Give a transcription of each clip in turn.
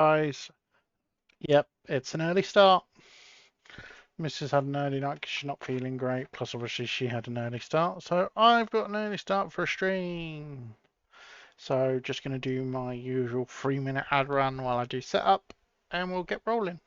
Guys, yep, it's an early start. Mrs. had an early night because she's not feeling great. Plus, obviously, she had an early start. So I've got an early start for a stream. So just going to do my usual 3-minute ad run while I do setup, and we'll get rolling.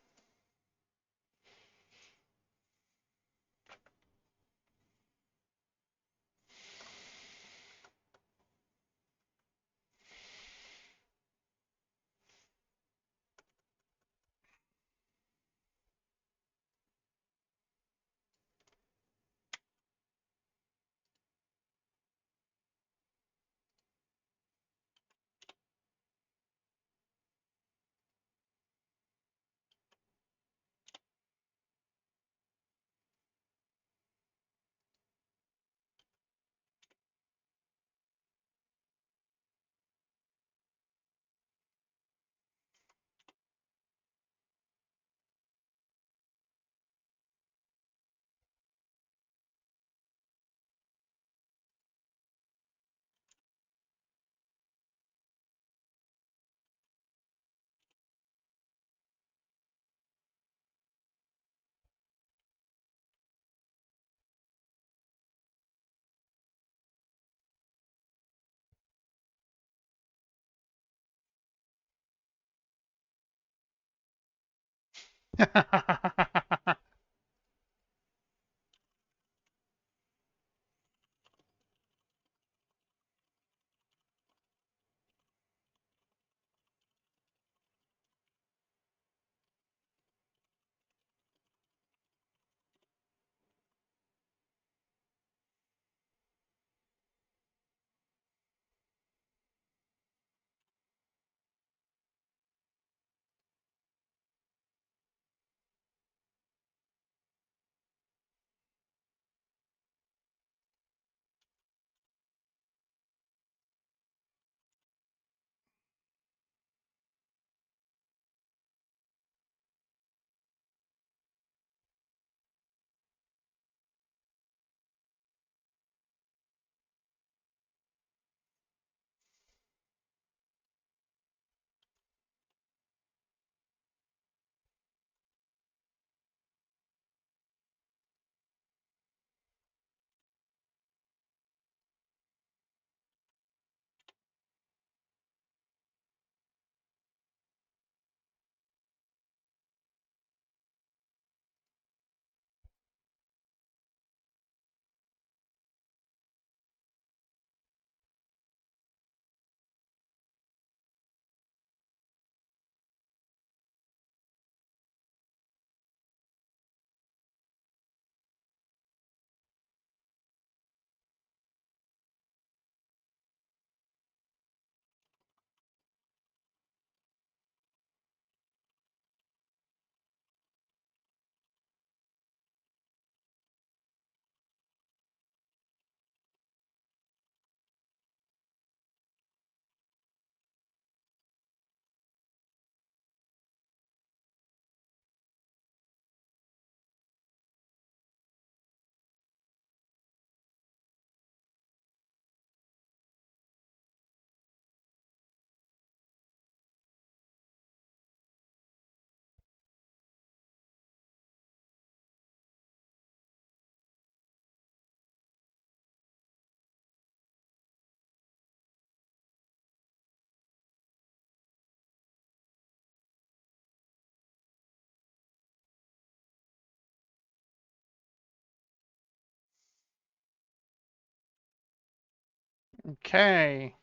Okay.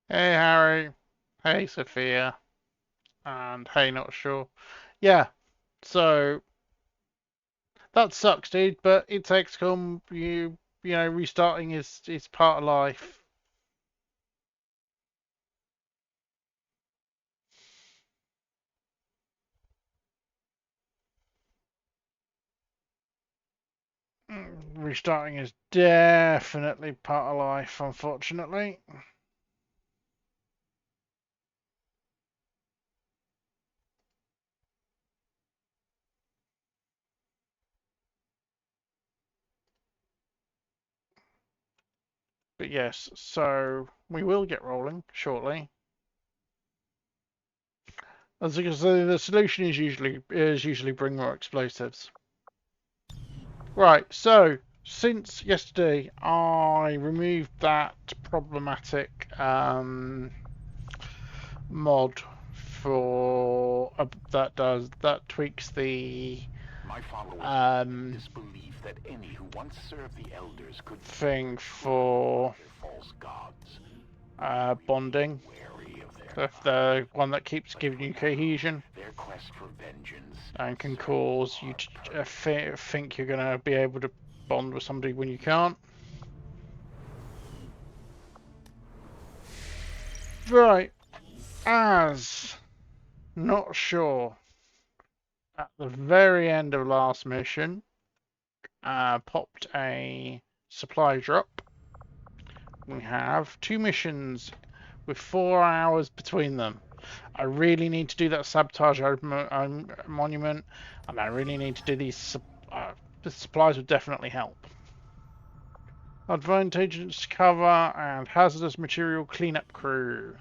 Hey, Harry. Hey, Sophia. And hey, not sure. Yeah, so that sucks, dude, but it's XCOM. You know, restarting is part of life. Restarting is definitely part of life, unfortunately. But yes, so we will get rolling shortly. As you can see, the solution is usually bring more explosives. Right, so since yesterday I removed that problematic mod for that tweaks the My followers disbelieve that any who once served the elders could thing for false gods. bonding. The one that keeps giving you cohesion Their quest for vengeance and can cause you to think you're going to be able to bond with somebody when you can't. Right, as not sure. At the very end of last mission, popped a supply drop. We have 2 missions with 4 hours between them. I really need to do that sabotage monument, and I really need to do these. The supplies would definitely help. Advantageous cover and hazardous material cleanup crew.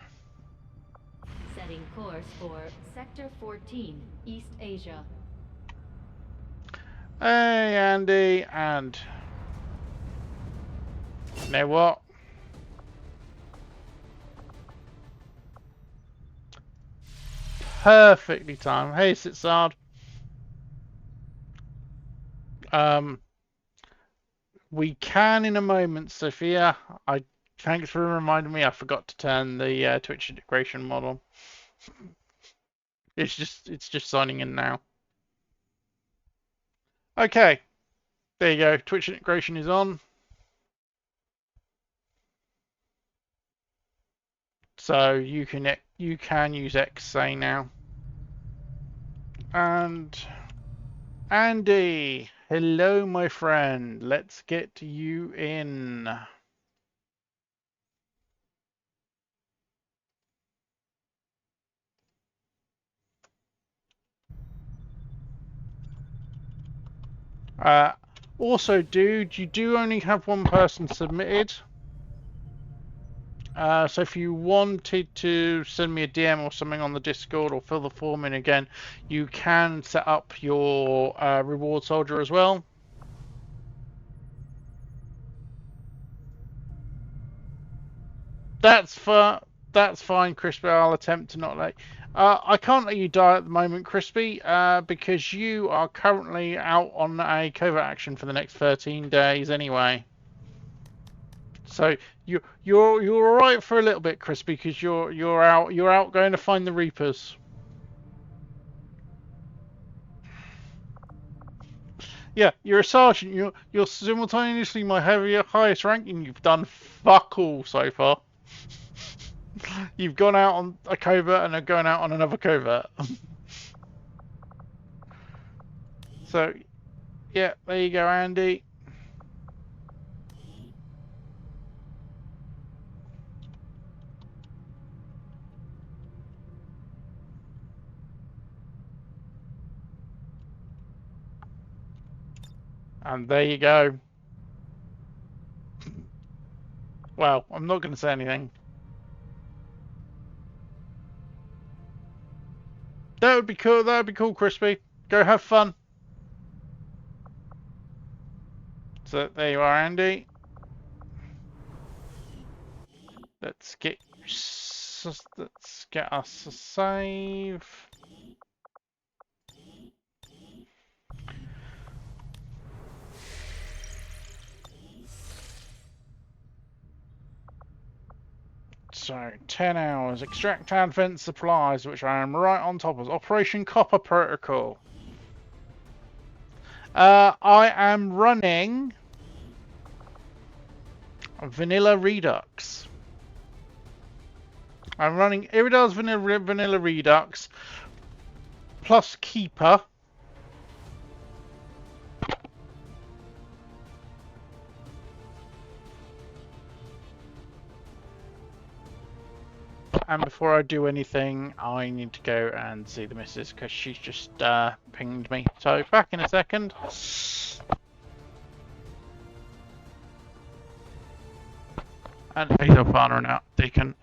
Setting course for Sector 14, East Asia. Hey, Andy, and you know what? Perfectly timed. Hey, Sitsard. We can in a moment, Sophia. Thanks for reminding me. I forgot to turn the Twitch integration model. It's just signing in now. Okay, there you go. Twitch integration is on. So you can use XA now. And Andy, hello, my friend. Let's get you in. Also, dude, you do only have one person submitted. So if you wanted to send me a DM or something on the Discord or fill the form in again, you can set up your reward soldier as well. That's fine, Crispy. I'll attempt to not let. I can't let you die at the moment, Crispy, because you are currently out on a covert action for the next 13 days anyway. So you're all right for a little bit, Crispy, because you're out going to find the Reapers. Yeah, you're a sergeant. You're simultaneously my highest ranking. You've done fuck all so far. You've gone out on a covert and are going out on another covert. So, yeah, there you go, Andy. And there you go. Well, I'm not going to say anything. That would be cool. That would be cool, Crispy. Go have fun. So there you are, Andy. Let's get us a save. So 10 hours. Extract advent supplies, which I am right on top of. Operation Copper Protocol. I am running Vanilla Redux. I'm running Iridel's Vanilla Redux plus Keeper. And before I do anything, I need to go and see the missus because she's just pinged me. So back in a second. And Hazel firing out Deacon.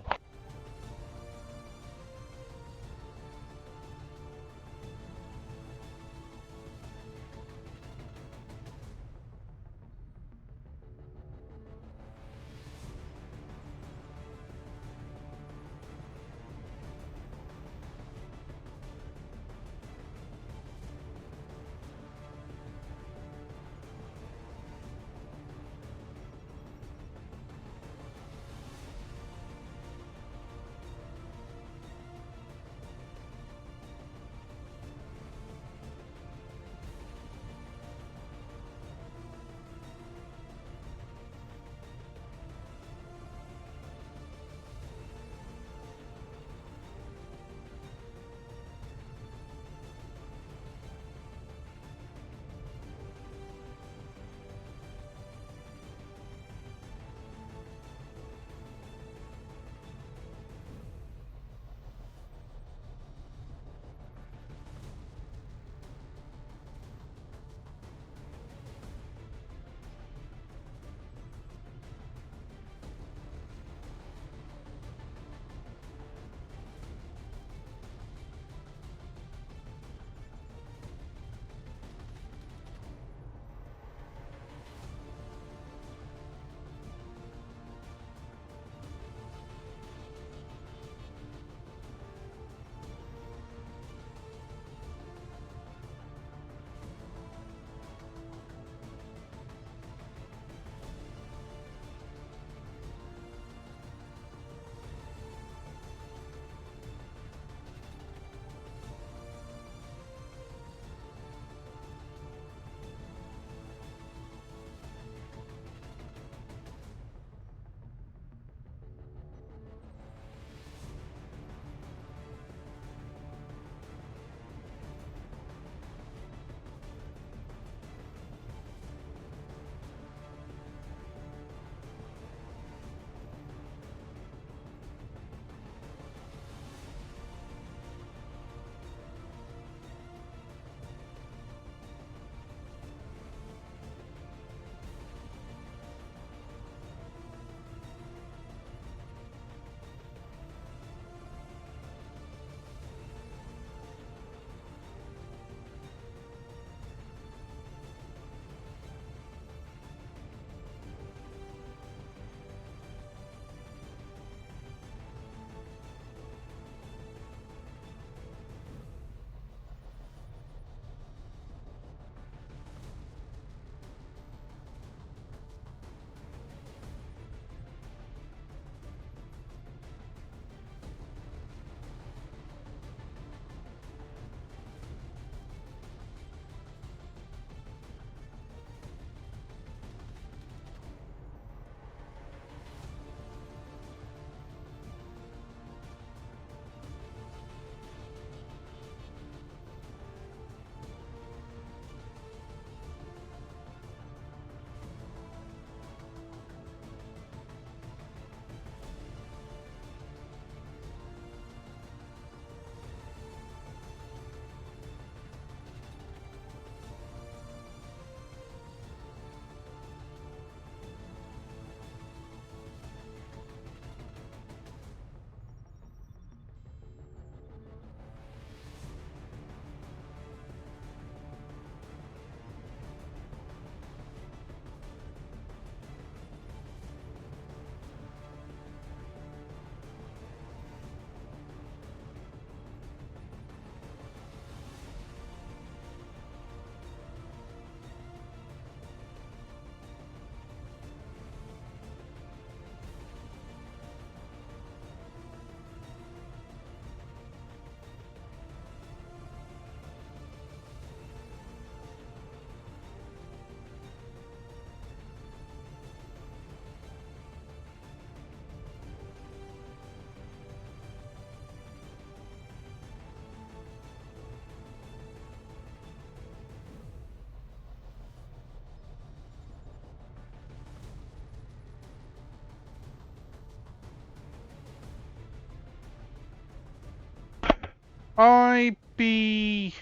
I be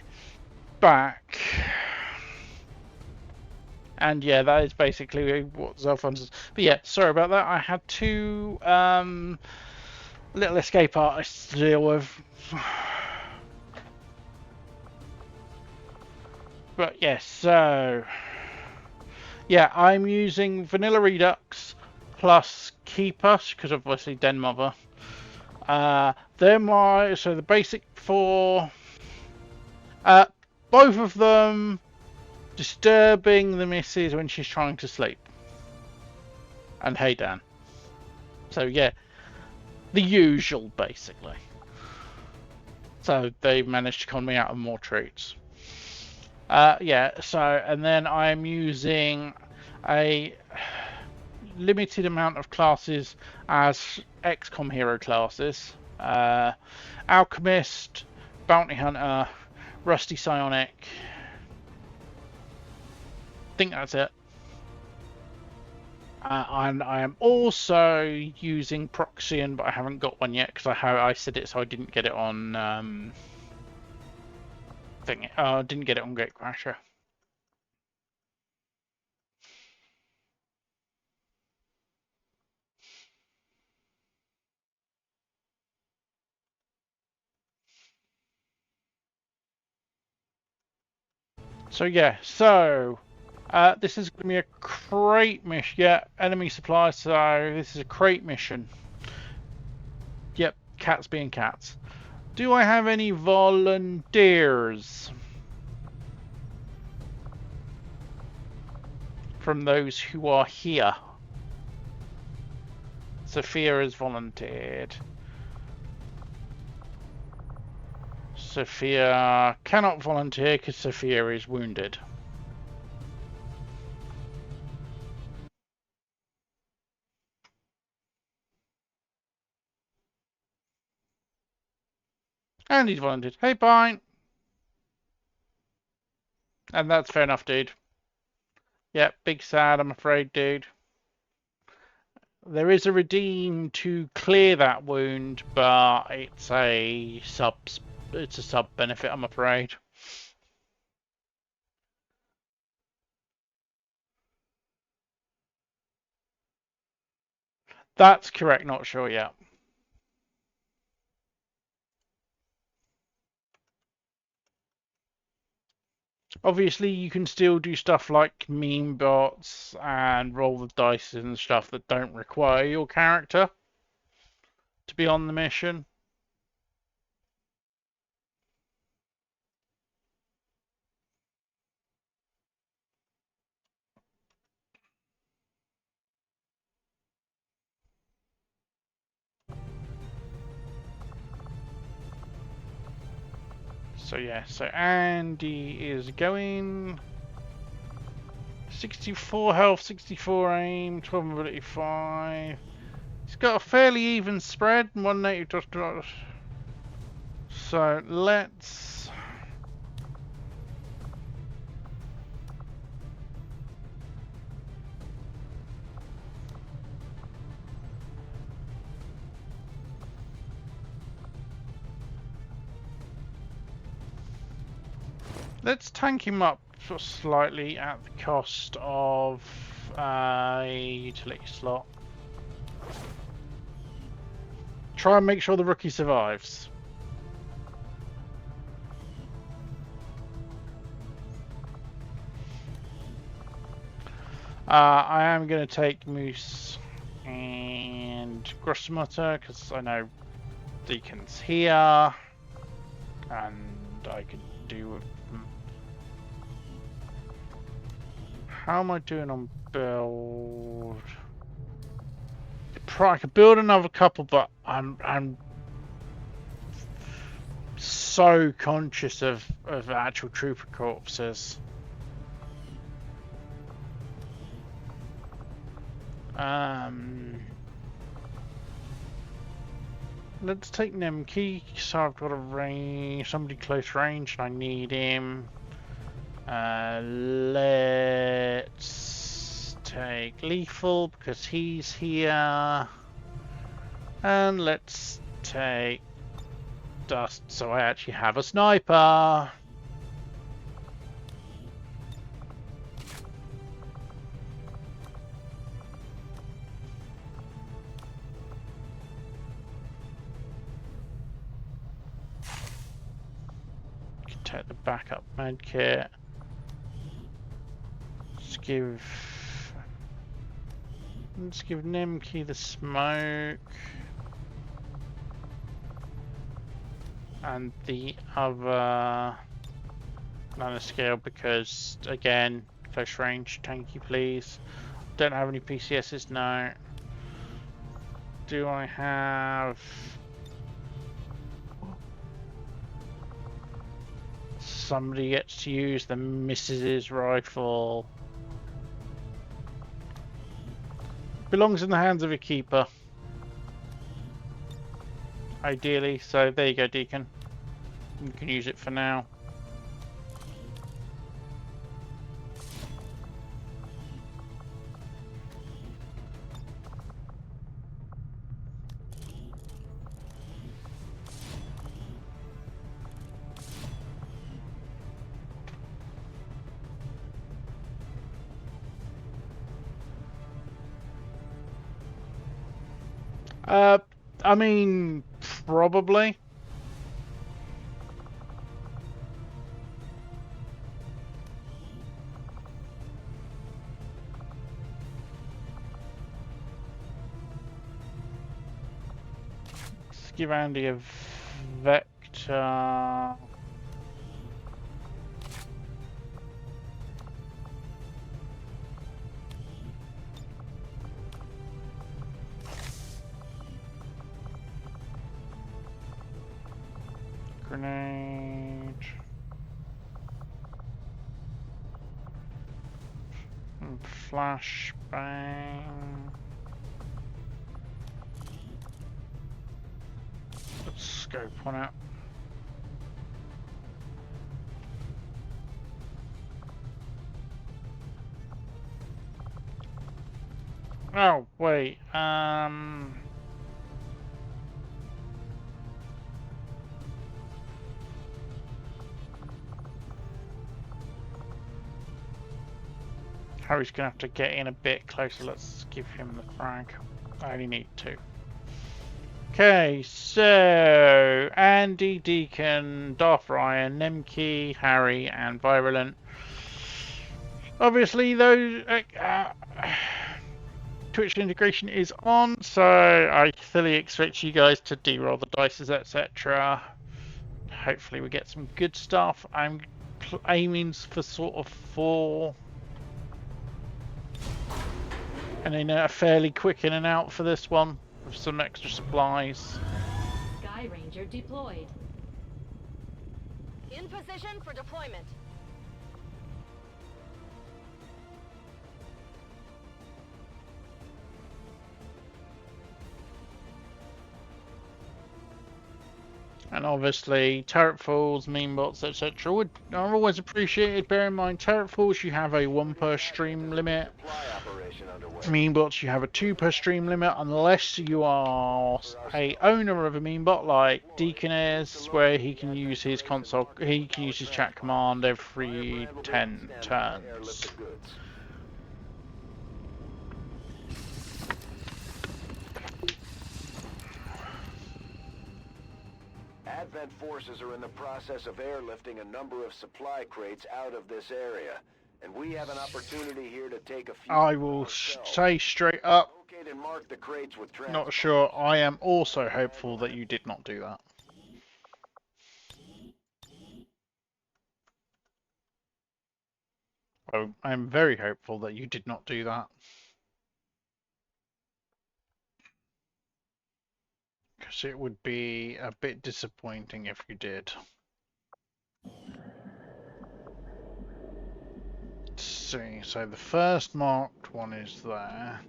back. And yeah, that is basically what Zelfons is. But yeah, sorry about that. I had two little escape artists to deal with. But yes, so yeah, I'm using Vanilla Redux plus Keeper because obviously Den Mother. They're my so the basic four. Both of them disturbing the missus when she's trying to sleep. And hey Dan. So yeah, the usual basically. So they managed to con me out of more treats. Yeah, so and then I'm using a limited amount of classes as XCOM hero classes. Alchemist, Bounty Hunter, Rusty Psionic. I think that's it. And I am also using Proxian, but I haven't got one yet because I said it so I didn't get it on didn't get it on Gatecrasher. So yeah, so this is going to be a crate mission. Yeah, enemy supply. So this is a crate mission. Yep, cats being cats. Do I have any volunteers from those who are here? Sophia has volunteered. Sophia cannot volunteer because Sophia is wounded. And he's volunteered. Hey, Pine. And that's fair enough, dude. Yep, big sad, I'm afraid, dude. There is a redeem to clear that wound, but it's a sub benefit, I'm afraid. That's correct, not sure yet. Obviously, you can still do stuff like meme bots and roll the dice and stuff that don't require your character to be on the mission. So yeah, so Andy is going 64 health, 64 aim, 12 mobility 5. He's got a fairly even spread, 180. So let's tank him up slightly at the cost of a utility slot. Try and make sure the rookie survives. I am going to take Moose and Grossmutter because I know Deacon's here and I could do with them. How am I doing on build? I could build another couple, but I'm so conscious of actual trooper corpses. Let's take Nemki, so I've got a range, somebody close range, and I need him. Let's take Lethal because he's here, and let's take Dust so I actually have a sniper. take the backup med kit. Let's give Nemki the smoke. And the other nanoscale because, again, close range, tanky please. Don't have any PCSs, no. Do I have... Somebody gets to use the Mrs.'s rifle. Belongs in the hands of a keeper. Ideally, so there you go, Deacon. You can use it for now. I mean, probably. Let's give Andy a vector. Grenade. And flashbang. Let's scope on it. Oh, wait, Harry's gonna have to get in a bit closer. Let's give him the frag. I only need 2. Okay, so Andy, Deacon, Darth Ryan, Nemki, Harry, and Virulent. Obviously, those Twitch integration is on, so I fully expect you guys to de-roll the dices, etc. Hopefully, we get some good stuff. I'm aiming for sort of 4. And then a fairly quick in and out for this one with some extra supplies. Sky Ranger deployed. In position for deployment. And obviously, turret falls, meme bots, etc. are always appreciated. Bear in mind, turret falls you have a 1 per stream limit. Meme bots you have a 2 per stream limit, unless you are a owner of a meme bot like Deacon is, where he can use his console, he can use his chat command every 10 turns. Advent forces are in the process of airlifting a number of supply crates out of this area, and we have an opportunity here to take a few. I will say straight up, Locate and mark the crates with not sure. I am also hopeful that you did not do that. I am very hopeful that you did not do that. Because it would be a bit disappointing if you did. Let's see, so the first marked one is there.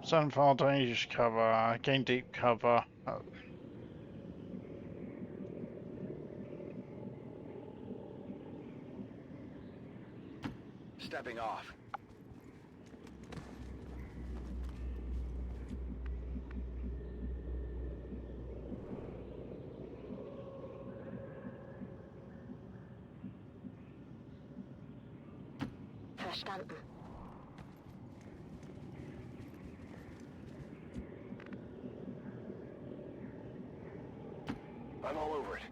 Sunfall, dangerous cover, gain deep cover. Oh. Stepping off. Verstanden. I'm all over it.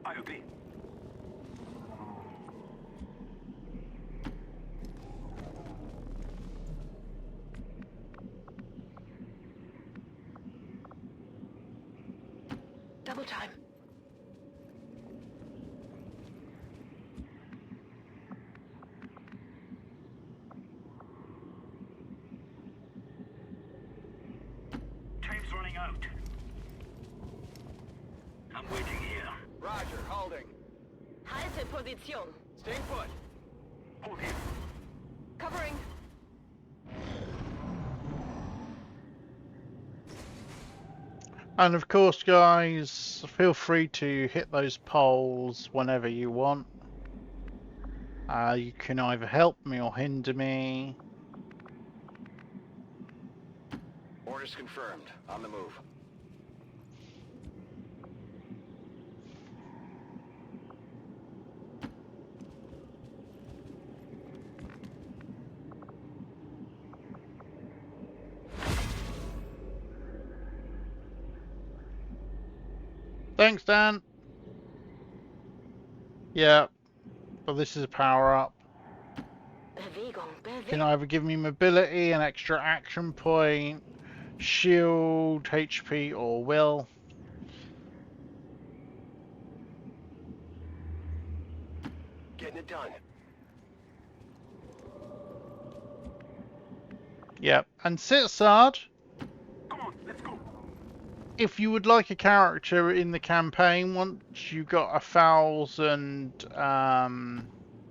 I agree. Double time. Time's running out. I'm waiting here. Roger, holding. Halte Position. Staying put. Hold here. Covering. And of course, guys, feel free to hit those polls whenever you want. You can either help me or hinder me. Orders confirmed. On the move. Thanks, Dan. Yeah, but this is a power-up. Bewegung. Can either give me mobility, an extra action point, shield, HP, or will. Getting it done. Yep, and Citizard, Come on, let's go. if you would like a character in the campaign, once you got 1,000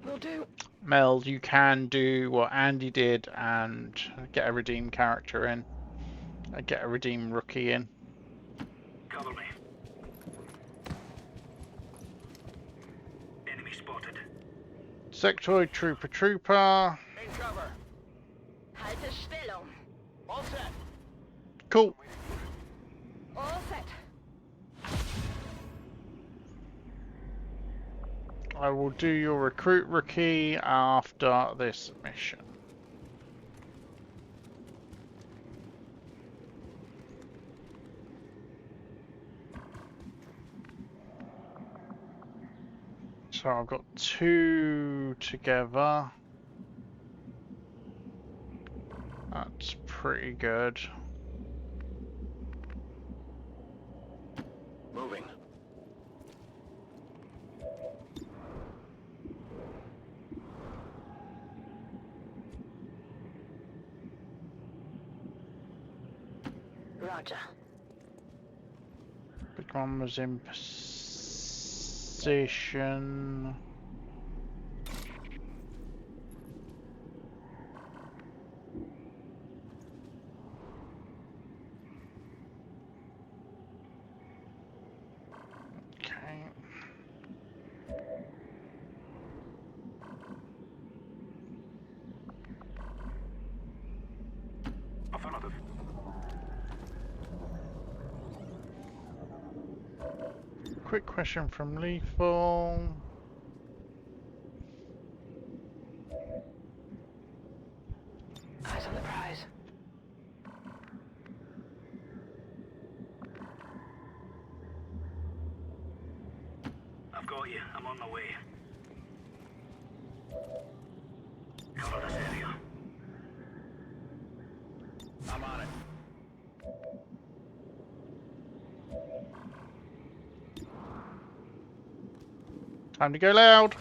Will do. meld, you can do what Andy did and get a redeemed character in. Get a redeemed rookie in. Cover me. Enemy spotted. Sectoid Trooper. Main cover. Halte Stellung. All set. Cool. All set. I will do your recruit rookie after this mission. So I've got 2 together. That's pretty good. Moving. Roger. Big one was in position. Okay. Affirmative. Quick question from Lethal. Eyes on the prize. I've got you. I'm on my way. Cover this area. I'm on it. Time to go loud.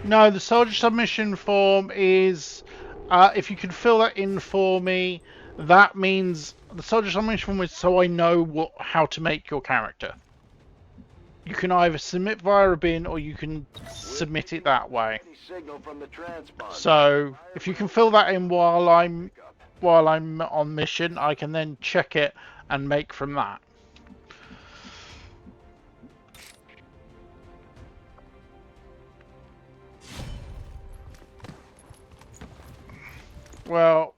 No, the soldier submission form is, if you can fill that in for me, that means the soldier submission form is so I know how to make your character. You can either submit via a bin or you can submit it that way. Signal from the transponder. So if you can fill that in while I'm on mission, I can then check it and make from that. Well,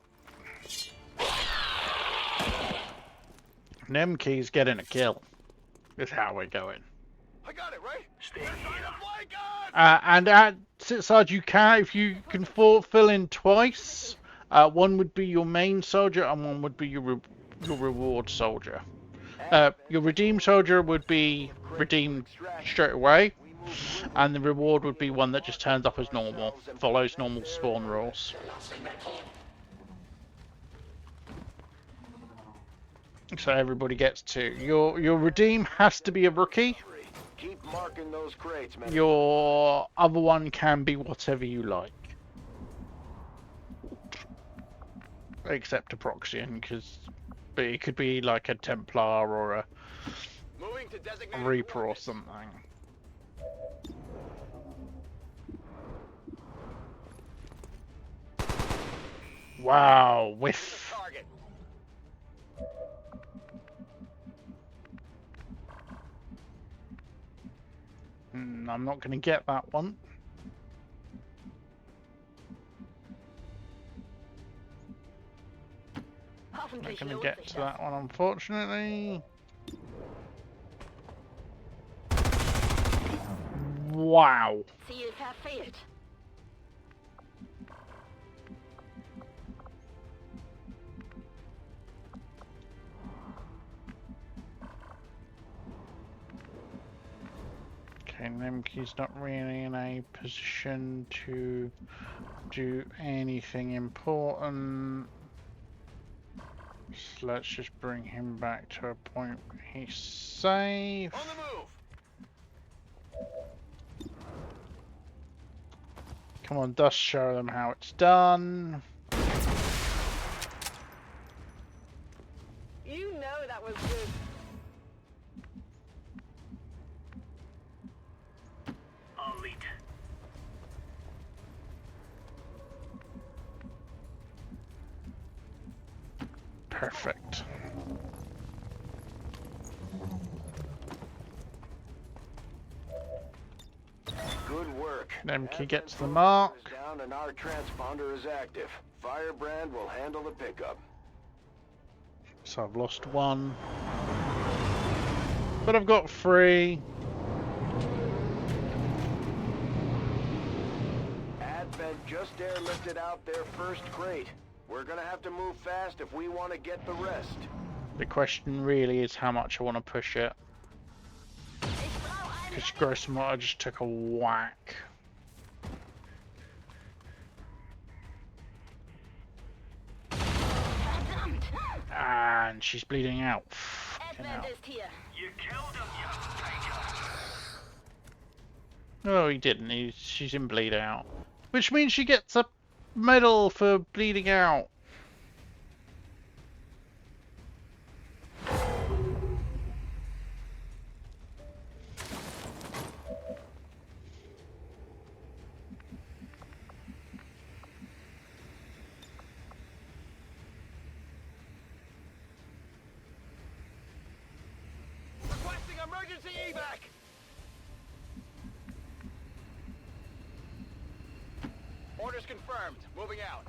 Nemke's getting a kill. Is how we're going. I got it, right? Stay here. And at side you can, if you can fill in twice, one would be your main soldier and one would be your reward soldier. Your redeem soldier would be redeemed straight away, and the reward would be one that just turns up as normal, follows normal spawn rules. So everybody gets two. Your redeem has to be a rookie. Keep marking those crates, man. Your other one can be whatever you like, except a Proxian, but it could be like a Templar or a Reaper or something. Wow, whiff. I'm not going to get that one. I'm not going to get to that one, unfortunately. Wow. Ziel verfehlt. Okay, Nemke's not really in a position to do anything important. So let's just bring him back to a point where he's safe. On the move. Come on, Dust, show them how it's done. You know that was good. I'll lead. Perfect. Good work. Nemke gets the mark. Is down and our transponder is active. Firebrand will handle the pickup. So I've lost one. But I've got 3. Advent just airlifted out their first crate. We're gonna have to move fast if we want to get the rest. The question really is how much I want to push it. Because gross motor just took a whack. And she's bleeding out. Advent ist hier. You killed him, you faker. No, he didn't. She's in bleed out. Which means she gets a medal for bleeding out. Requesting emergency evac. Orders confirmed. Moving out.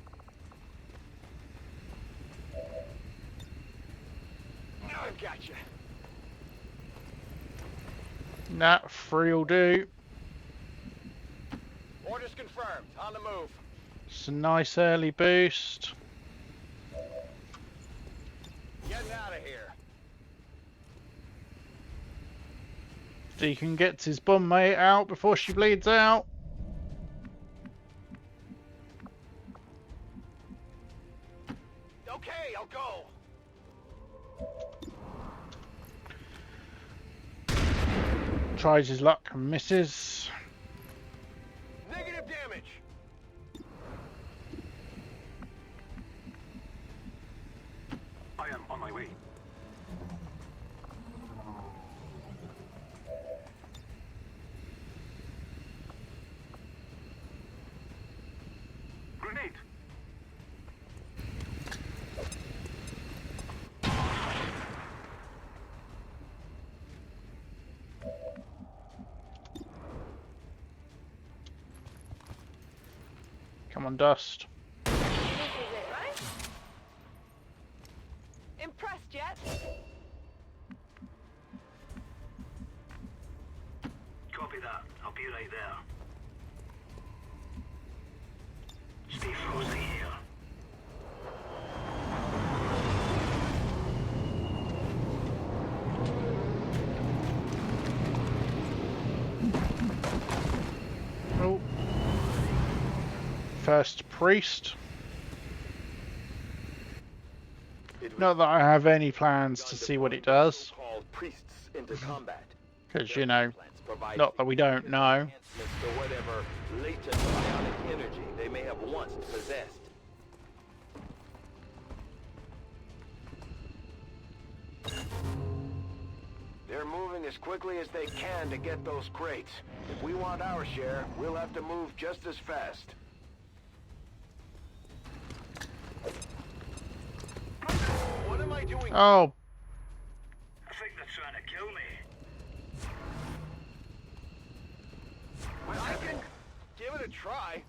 I gotcha. Nah, 3 will do. Orders confirmed. On the move. It's a nice early boost. Getting out of here. Deacon gets his bum mate out before she bleeds out. Okay, I'll go. Tries his luck and misses. Negative damage. I am on my way. Grenade. Come on, Dust. This is it. right there. Stay frosty here. Oh. First priest. Not that I have any plans to see what it does. Priests into combat. Because, you know, not that we don't know. To whatever latent bionic energy they may have once possessed. They're moving as quickly as they can to get those crates. If we want our share, we'll have to move just as fast. What am I doing? Oh, I think they're trying to kill me. Well, I can give it a try.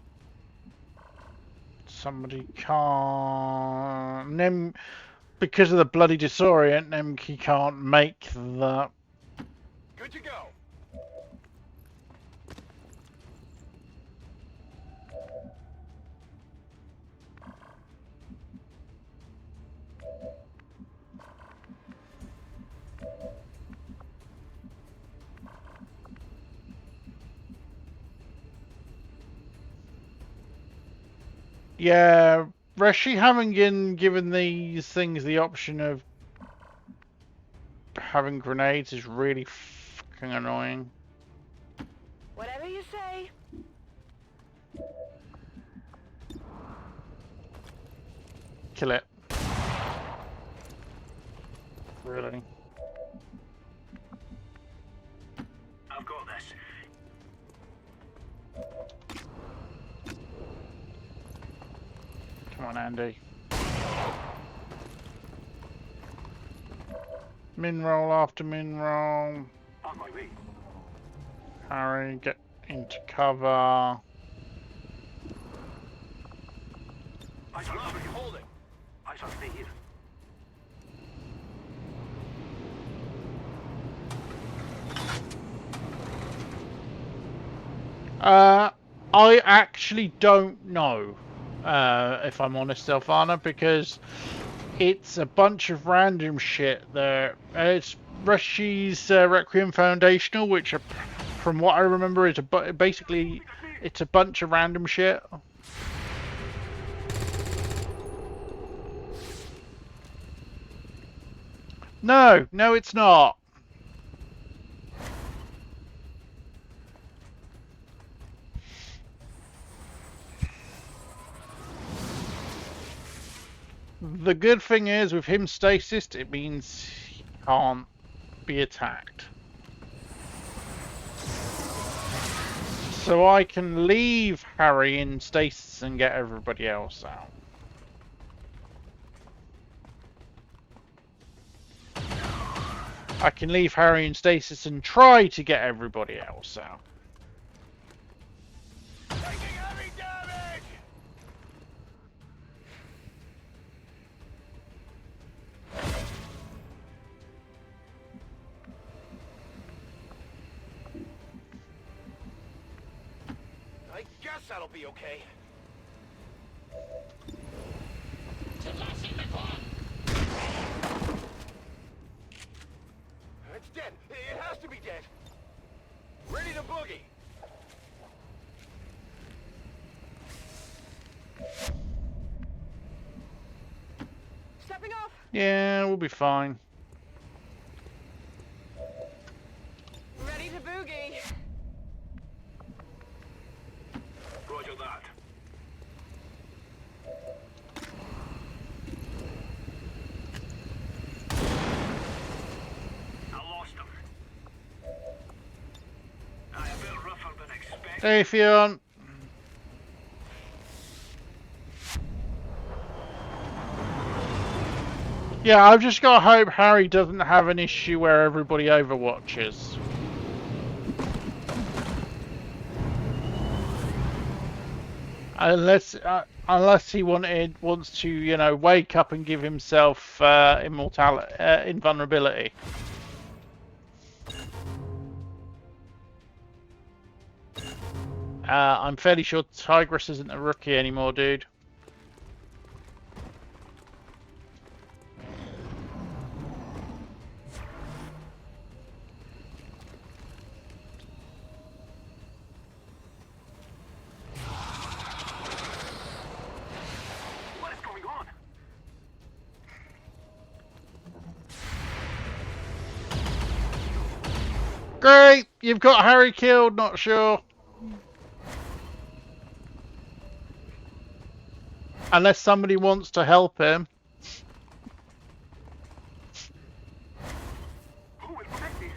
somebody can't... because of the bloody disorient, Nemki can't make the... Good to go. Yeah, Reshi having given these things the option of having grenades is really fucking annoying. Whatever you say. Kill it. Really? I've got this. Come on, Andy. Min roll after min roll. On my way. Harry, get into cover. I shall cover you. Hold it. I shall stay here. I actually don't know, if I'm honest, Elfana, because it's a bunch of random shit there. It's Reshi's Requiem Foundational, which, from what I remember, is basically it's a bunch of random shit. No, it's not. The good thing is, with him stasis, it means he can't be attacked. So I can leave Harry in stasis and get everybody else out. I can leave Harry in stasis and try to get everybody else out. Taking heavy damage! I guess that'll be okay. It's dead. It has to be dead. Ready to boogie. Stepping off. Yeah, we'll be fine. Ready to boogie. Roger that. I lost him. A bit rougher than expected. Hey, Fionn. Yeah, I've just got to hope Harry doesn't have an issue where everybody overwatches. Unless he wants to, you know, wake up and give himself invulnerability. I'm fairly sure Tigress isn't a rookie anymore, dude. What is going on? Great! You've got Harry killed, not sure. Unless somebody wants to help him. Who will protect me?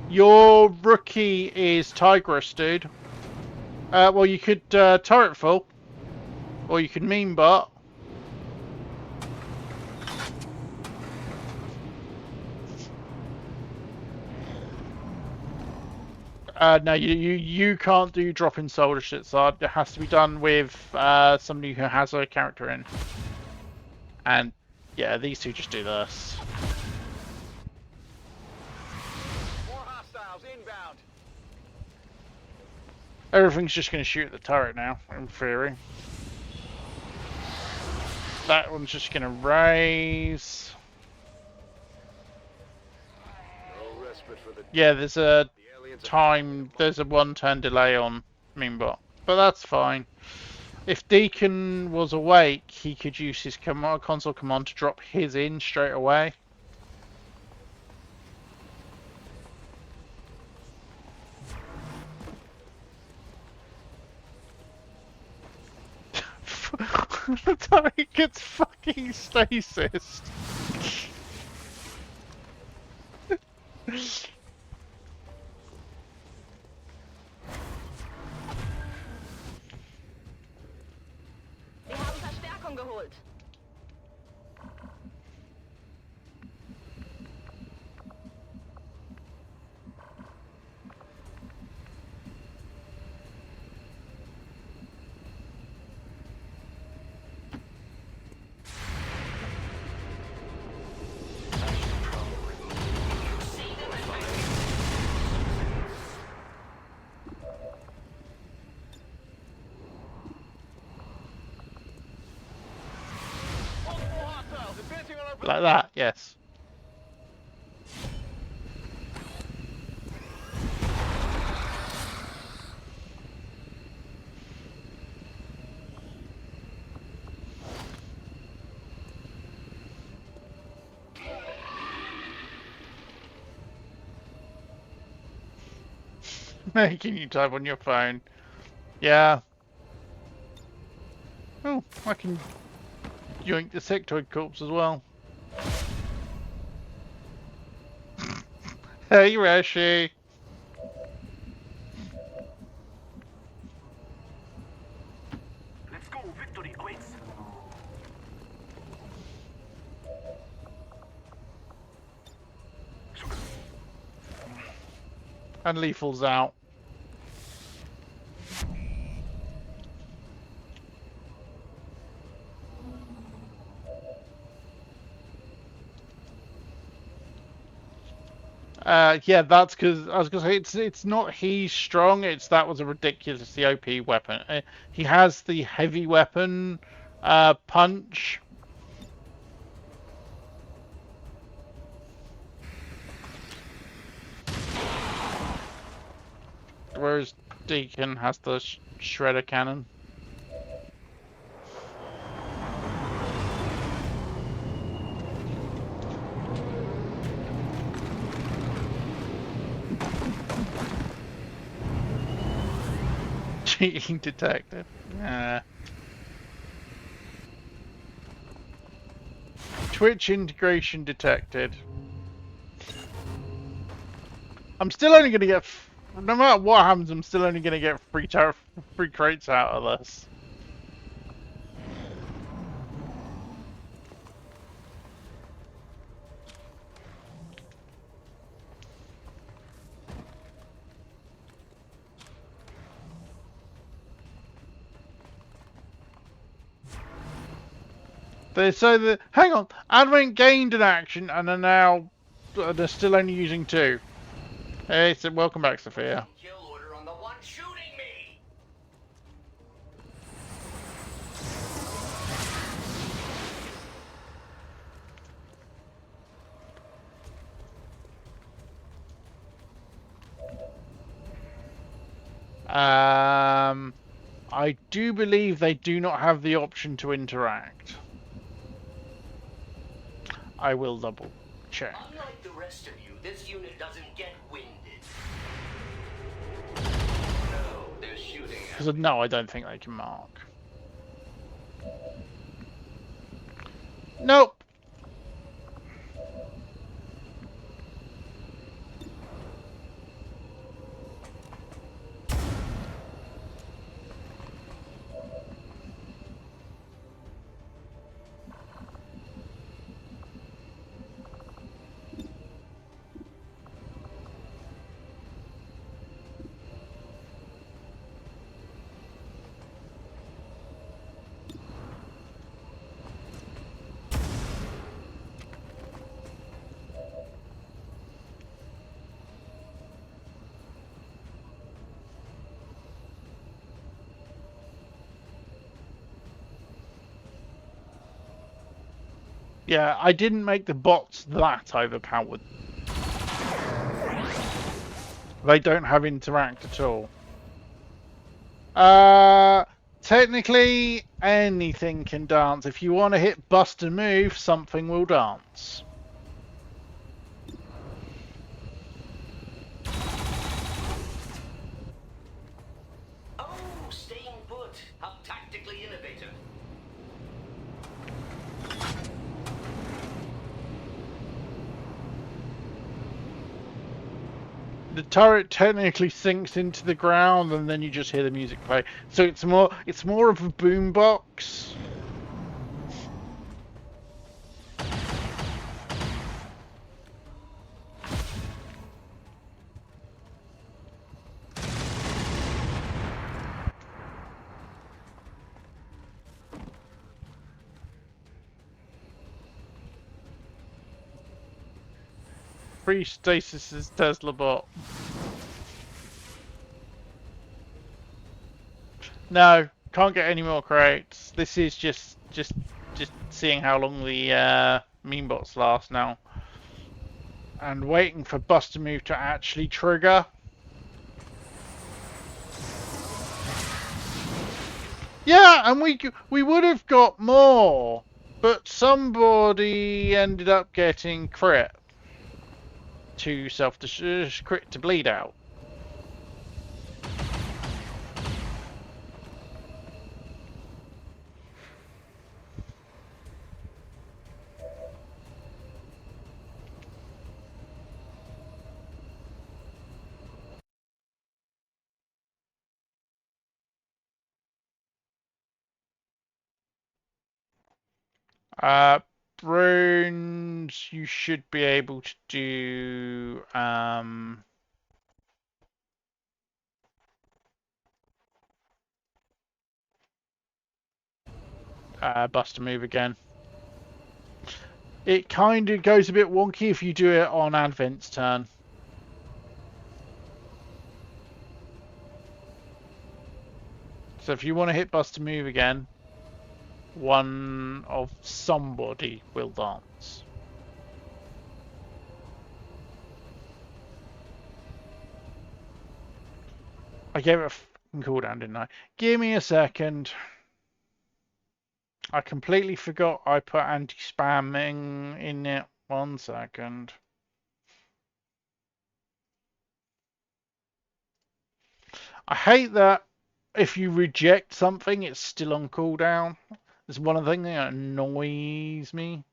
Your rookie is Tigress, dude. Well, you could turret full, or you could meme bot. No, you can't do drop-in soldier shit, so it has to be done with somebody who has a character in. And yeah, these two just do this. More hostiles inbound. Everything's just going to shoot at the turret now, in theory. That one's just going to raise. No respite for the Yeah, there's a the aliens are time, there's a 1 turn delay on Meanbot, but that's fine. If Deacon was awake, he could use his console command to drop his in straight away. The turret gets fucking stasis. Wir haben Verstärkung geholt. Multiple hostiles advancing on our Like that, yes. Can you type on your phone? Yeah. Oh, I can yoink the sectoid corpse as well. Hey, Rashi. Let's go. Victory awaits. And Lethal's out. Yeah, that's because I was gonna say it's not he's strong. It's that was a ridiculously OP weapon. He has the heavy weapon, punch. Whereas Deacon has the shredder cannon. Cheating detected. Twitch integration detected. I'm still only gonna get, no matter what happens, I'm still only gonna get free crates out of this. Hang on, Advent gained an action and are now they're still only using 2. Hey, so welcome back, Sophia. Kill order on the one shooting me. I do believe they do not have the option to interact. I will double check. Unlike the rest of you, this unit doesn't get winded. No, they're shooting at Because no, I don't think they can mark. Nope. Yeah, I didn't make the bots that overpowered. They don't have interact at all. Technically, anything can dance. If you want to hit bust and move, something will dance. Oh, staying put. How tactically innovative. The turret technically sinks into the ground, and then you just hear the music play. So it's more of a boombox. Free stasis is Tesla bot. No, can't get any more crates. This is just seeing how long the meme bots last now, and waiting for bust and move to actually trigger. Yeah, and we would have got more, but somebody ended up getting crit to crit to bleed out. Bruins, you should be able to do bust a move again. It kind of goes a bit wonky if you do it on Advent's turn. So if you want to hit bust a move again, one of somebody will dance. I gave it a fucking cooldown, didn't I? Give me a second. I completely forgot I put anti-spamming in it. 1 second. I hate that if you reject something, it's still on cooldown. It's one of the things that annoys me.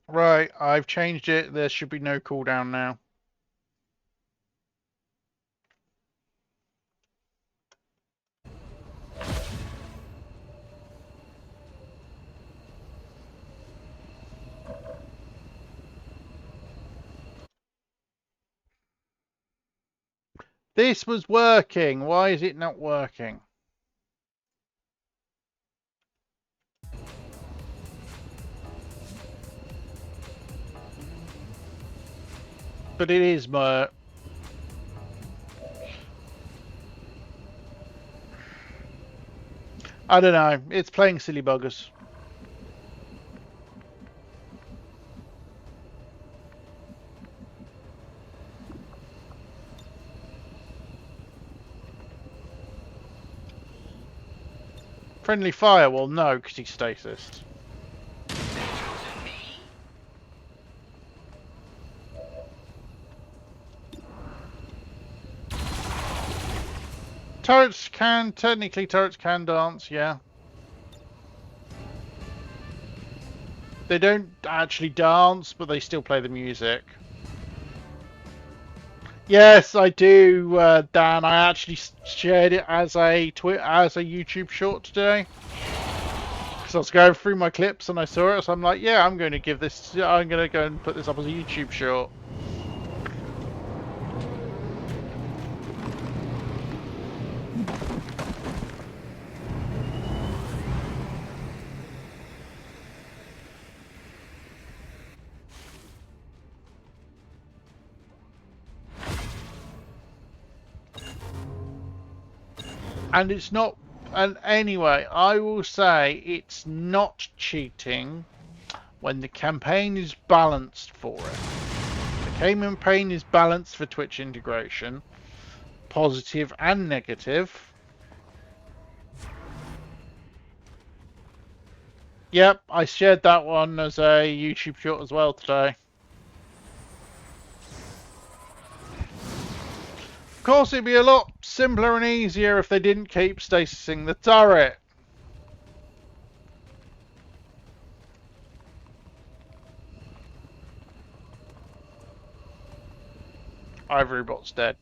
Right, I've changed it. There should be no cooldown now. This was working. Why is it not working? But it is my... I don't know. It's playing silly buggers. Friendly fire? Well, no, because he's stasis. Technically turrets can dance, yeah. They don't actually dance, but they still play the music. Yes, I do, Dan. I actually shared it as a YouTube short today. Because I was going through my clips and I saw it, so I'm like, yeah, I'm going to go and put this up as a YouTube short. And it's not, and anyway, I will say it's not cheating when the campaign is balanced for it. The campaign is balanced for Twitch integration, positive and negative. Yep, I shared that one as a YouTube short as well today. Of course, it'd be a lot simpler and easier if they didn't keep stasising the turret. Ivory bot's dead.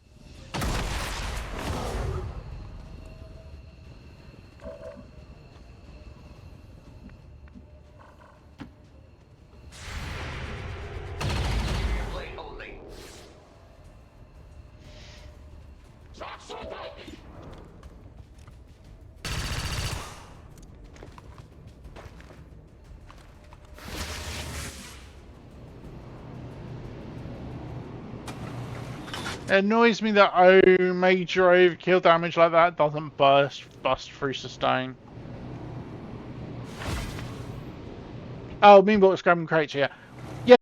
It annoys me that major overkill damage like that doesn't bust through sustain. Oh, Meanbot's grabbing crates, yeah. Yeah.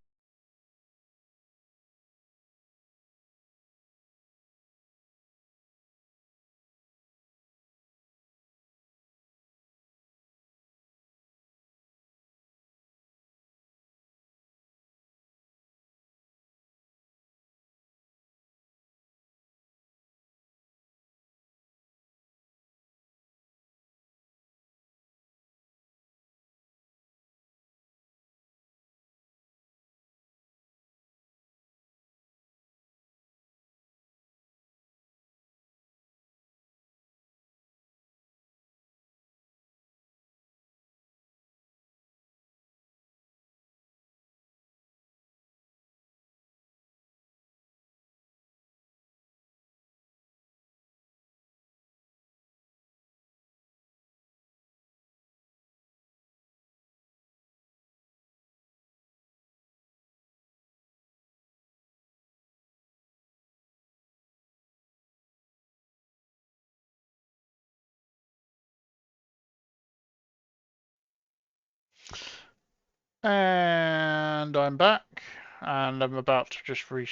And I'm back, and I'm about to we're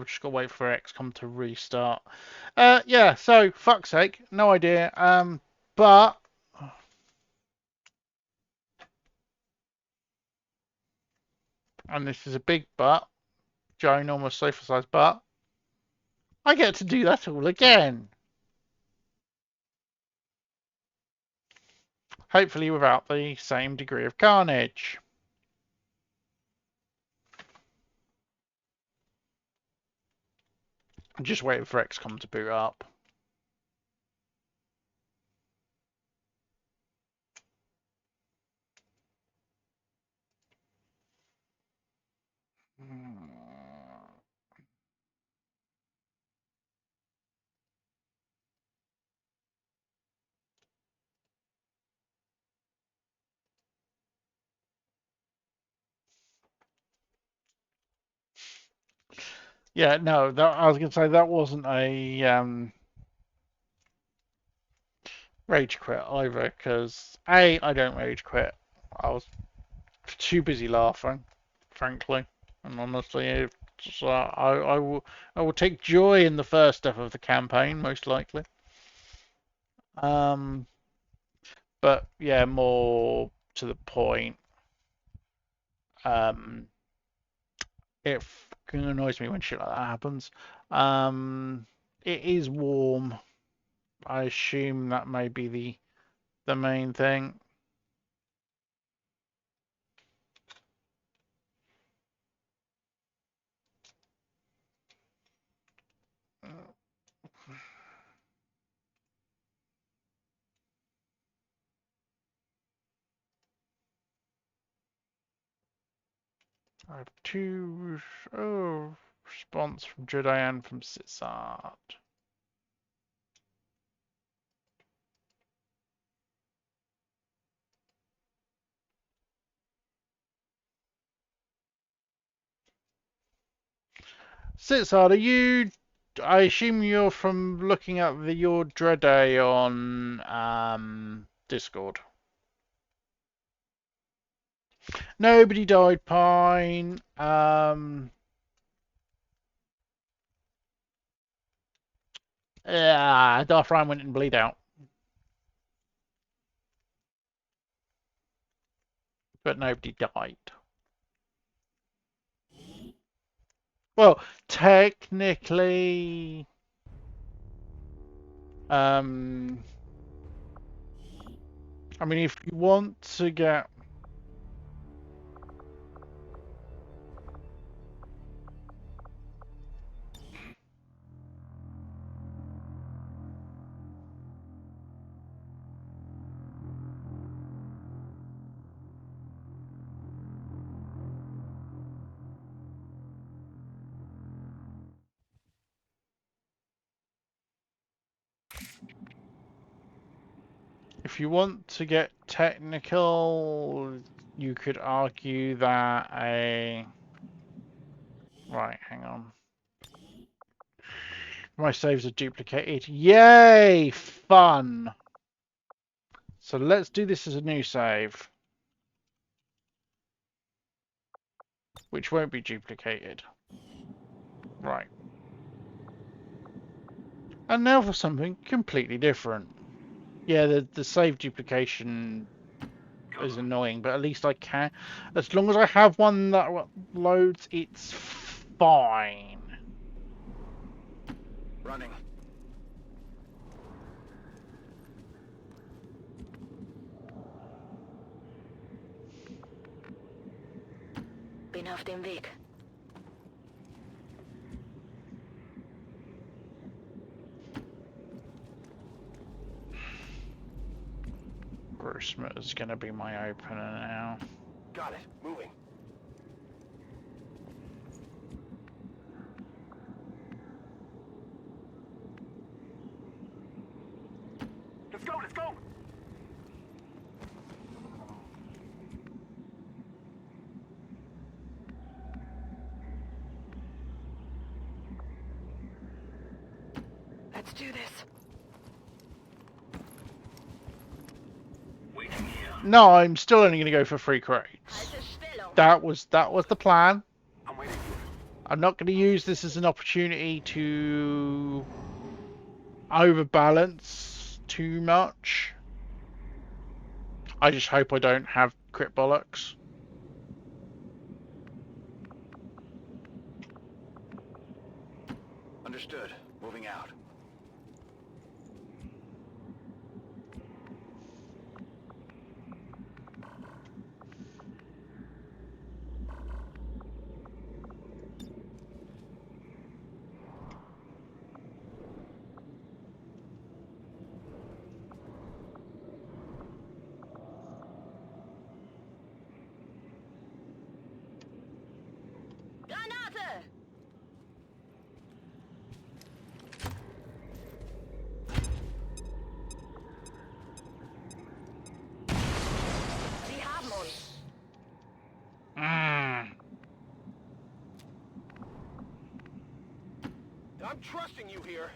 just gonna wait for XCOM to restart. Yeah, so fuck's sake, no idea. But and this is a big but, ginormous sofa-sized but, I get to do that all again. Hopefully without the same degree of carnage. I'm just waiting for XCOM to boot up. Yeah, no, I was going to say that wasn't a rage quit either, because I don't rage quit. I was too busy laughing, frankly, and honestly, so I will take joy in the first step of the campaign, most likely. But yeah, more to the point. Um, it annoys me when shit like that happens. It is warm. I assume that may be the main thing. I have two response from Jedi and from Sitsart. Sitsart, are you? I assume you're from looking at your Dread on Discord. Nobody died, Pine. Yeah, Darth Ryan went and bleed out, but nobody died. Well, technically, I mean, if you want to get technical, you could argue that right, hang on. My saves are duplicated. Yay! Fun! So let's do this as a new save, which won't be duplicated. Right. And now for something completely different. Yeah, the save duplication is annoying, but at least I can. As long as I have one that loads, it's fine. Running. Bin auf dem Weg. Grossman is going to be my opener now. Got it. Moving. Let's go, let's go! Let's do this. No, I'm still only going to go for 3 crates. Halte Stellung. That was the plan. I'm waiting. I'm not going to use this as an opportunity to overbalance too much. I just hope I don't have crit bollocks. Understood. Moving out. Granate! I'm trusting you here.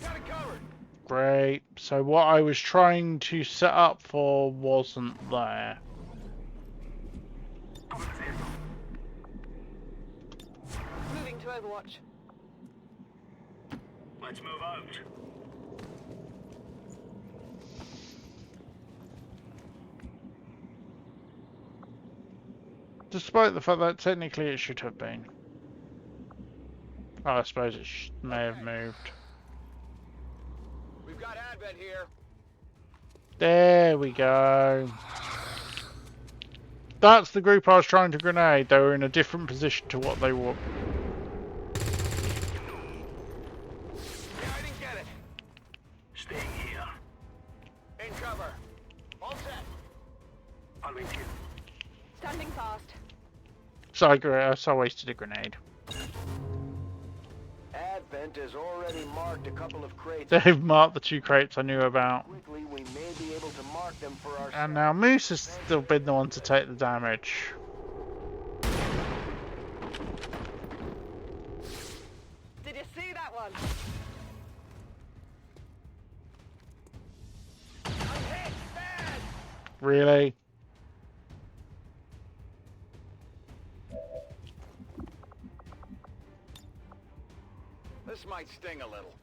Got it covered. Great. So what I was trying to set up for wasn't there. Moving to Overwatch. Let's move out. Despite the fact that technically it should have been. Oh, I suppose it may have moved. We've got Advent here. There we go. That's the group I was trying to grenade. They were in a different position to what they were. Yeah, I didn't get it. Staying here. In cover. All set. I'll wait here. Standing fast. So I wasted a grenade. Advent has already marked a couple of crates. They've marked the 2 crates I knew about. Quickly, we may be able to mark them for ourselves. And now Moose has still been the one to take the damage. Did you see that one? I'm hit bad. Really? This might sting a little.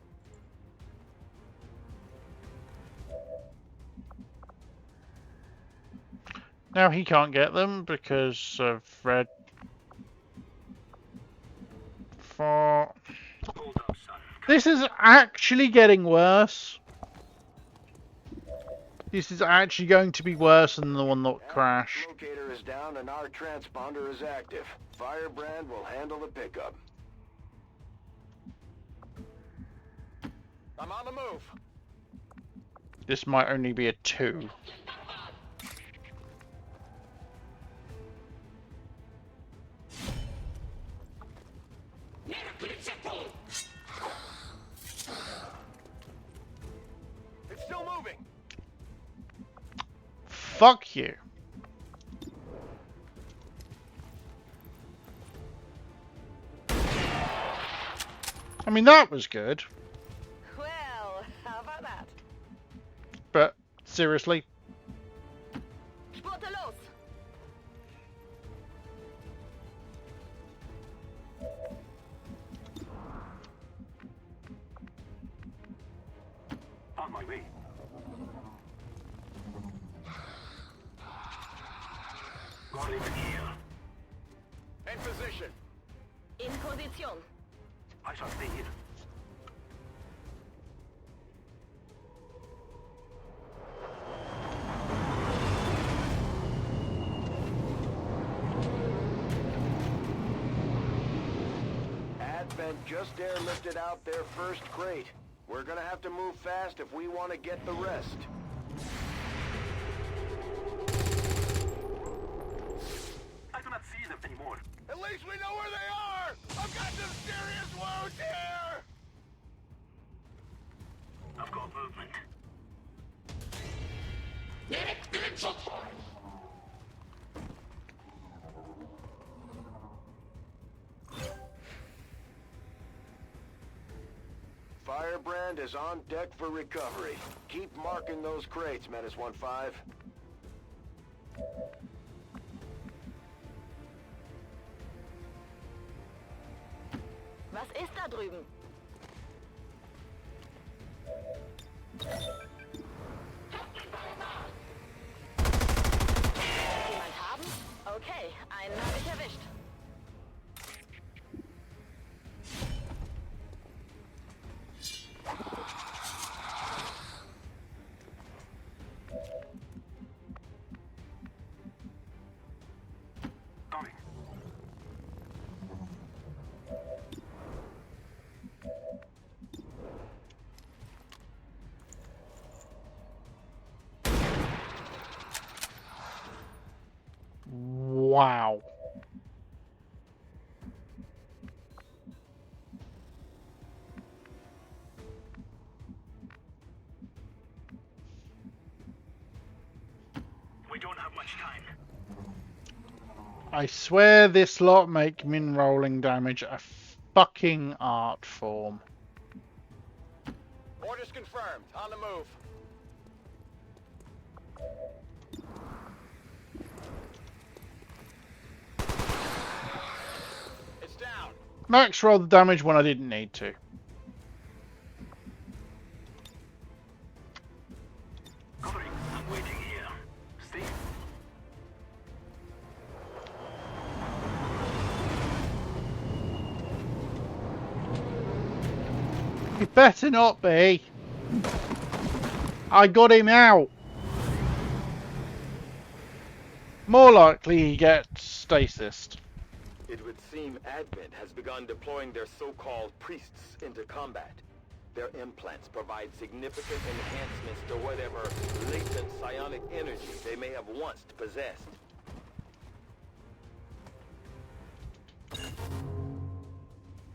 Now he can't get them because of red. For Hold up, son. this is actually getting worse. This is actually going to be worse than the one that crashed. Locator is down and our transponder is active. Firebrand will handle the pickup. I'm on the move. This might only be a 2. It's still moving. Fuck you. I mean, that was good. Well, how about that? But seriously, Perilous. On my way. Not even here. In position. In position. I shall stay here. Advent just airlifted out their first crate. We're gonna have to move fast if we want to get the rest. I cannot see them anymore. At least we know where they are! I've got some serious wounds here! I've got movement. Firebrand is on deck for recovery. Keep marking those crates, Menace 1-5. Was ist da drüben? Jemand haben? Okay, einen habe ich erwischt. Coming. wow. We don't have much time. I swear this lot make min rolling damage a fucking art form. Orders confirmed. On the move. It's down. Max rolled the damage when I didn't need to. Covering. I'm waiting here. Stay. You better not be. I got him out. More likely he gets stasis. It would seem Advent has begun deploying their so-called priests into combat. Their implants provide significant enhancements to whatever latent psionic energy they may have once possessed.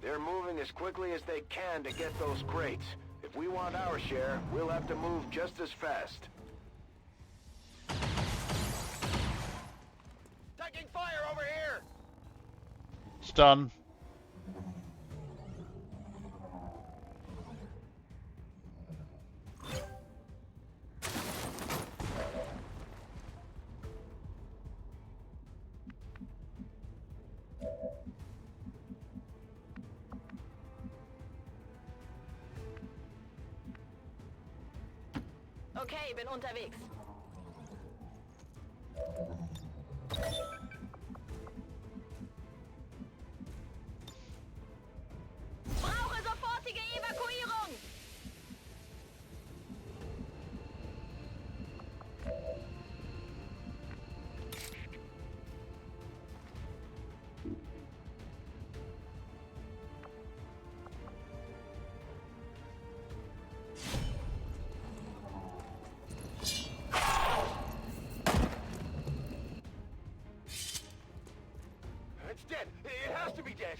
They're moving as quickly as they can to get those crates. If we want our share, we'll have to move just as fast. Taking fire over here! Stun. Okay, bin unterwegs. Brauche sofortige Evakuierung! It's dead! It has to be dead!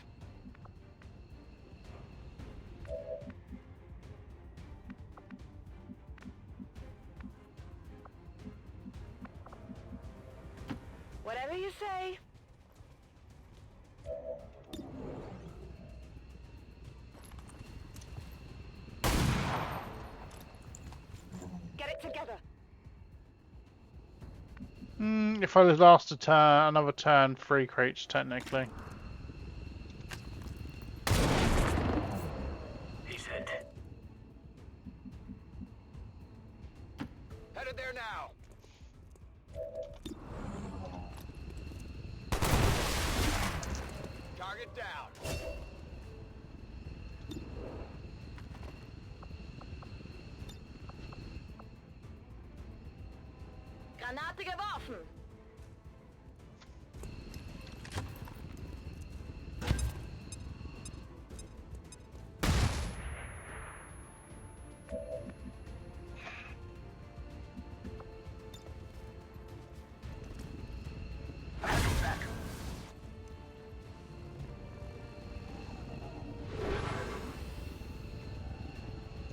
Whatever you say. Get it together. If I last a turn, another turn, 3 crates technically. He said. Headed there now! Target down! Granate geworfen.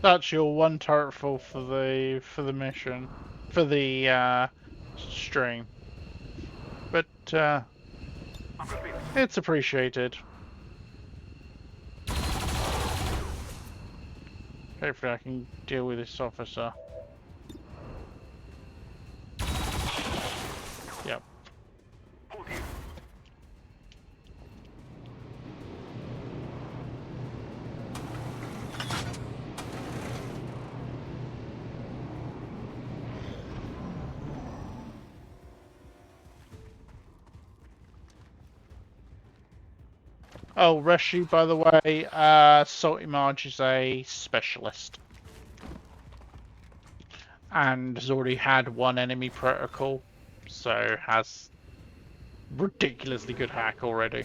That's your one turret full for the mission, for the stream. But it's appreciated. Hopefully I can deal with this officer. Yep. Hold here. Oh, Reshi, by the way, Salty Marge is a specialist. And has already had one enemy protocol, so has ridiculously good hack already.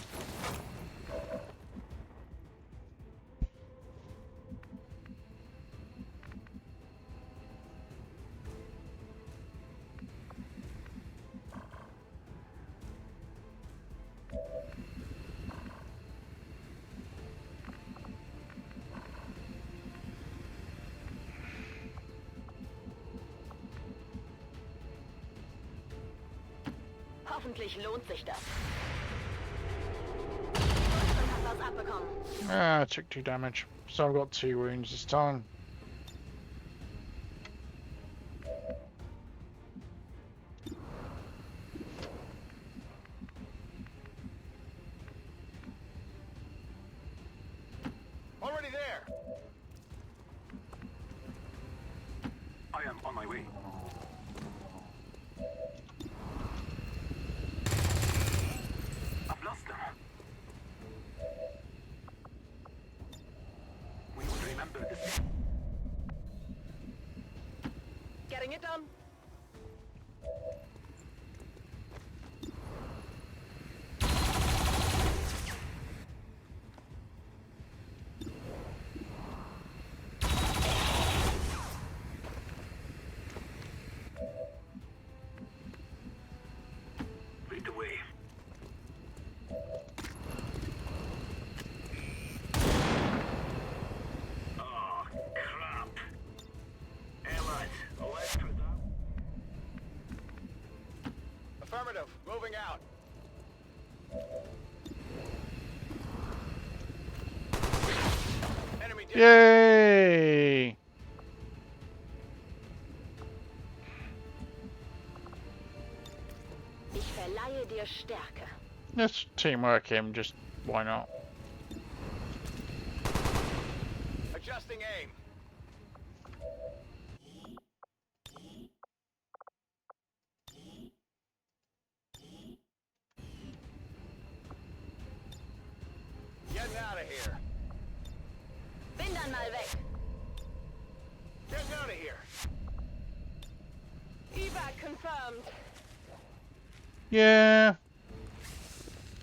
Hoffentlich lohnt sich das. abbekommen. Ah, I took 2 damage. So I've got 2 wounds this time. Already there. I am on my way. I've lost them. We will remember this. Getting it done. Lead the way. Oh, crap. Allies, let's put that. Affirmative. Moving out. Enemy down. Yay! Ich verleihe dir Stärke. Let's teamwork him, just why not? Adjusting aim. Getting out of here. Bin dann mal weg. Getting out of here. Evac confirmed. Yeah.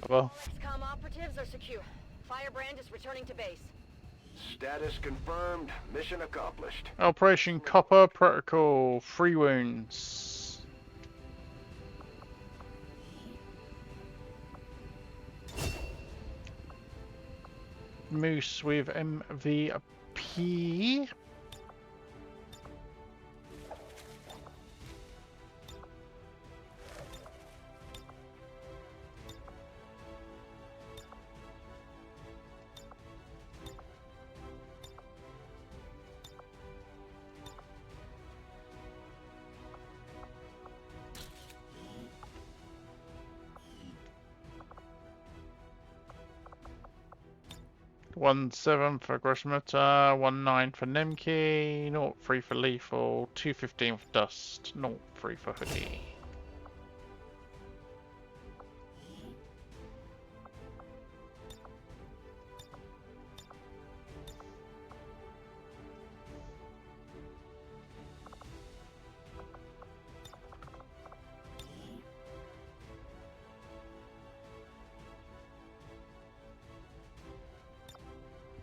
Well, All XCOM operatives are secure. Firebrand is returning to base. Status confirmed. Mission accomplished. Operation Copper Protocol, 3 wounds. Moose with MVP. One 7 for Grossmutter, 1-9 for Nemke, 0-3 for Lethal, 2-15 for Dust, 0-3 for Hoodie.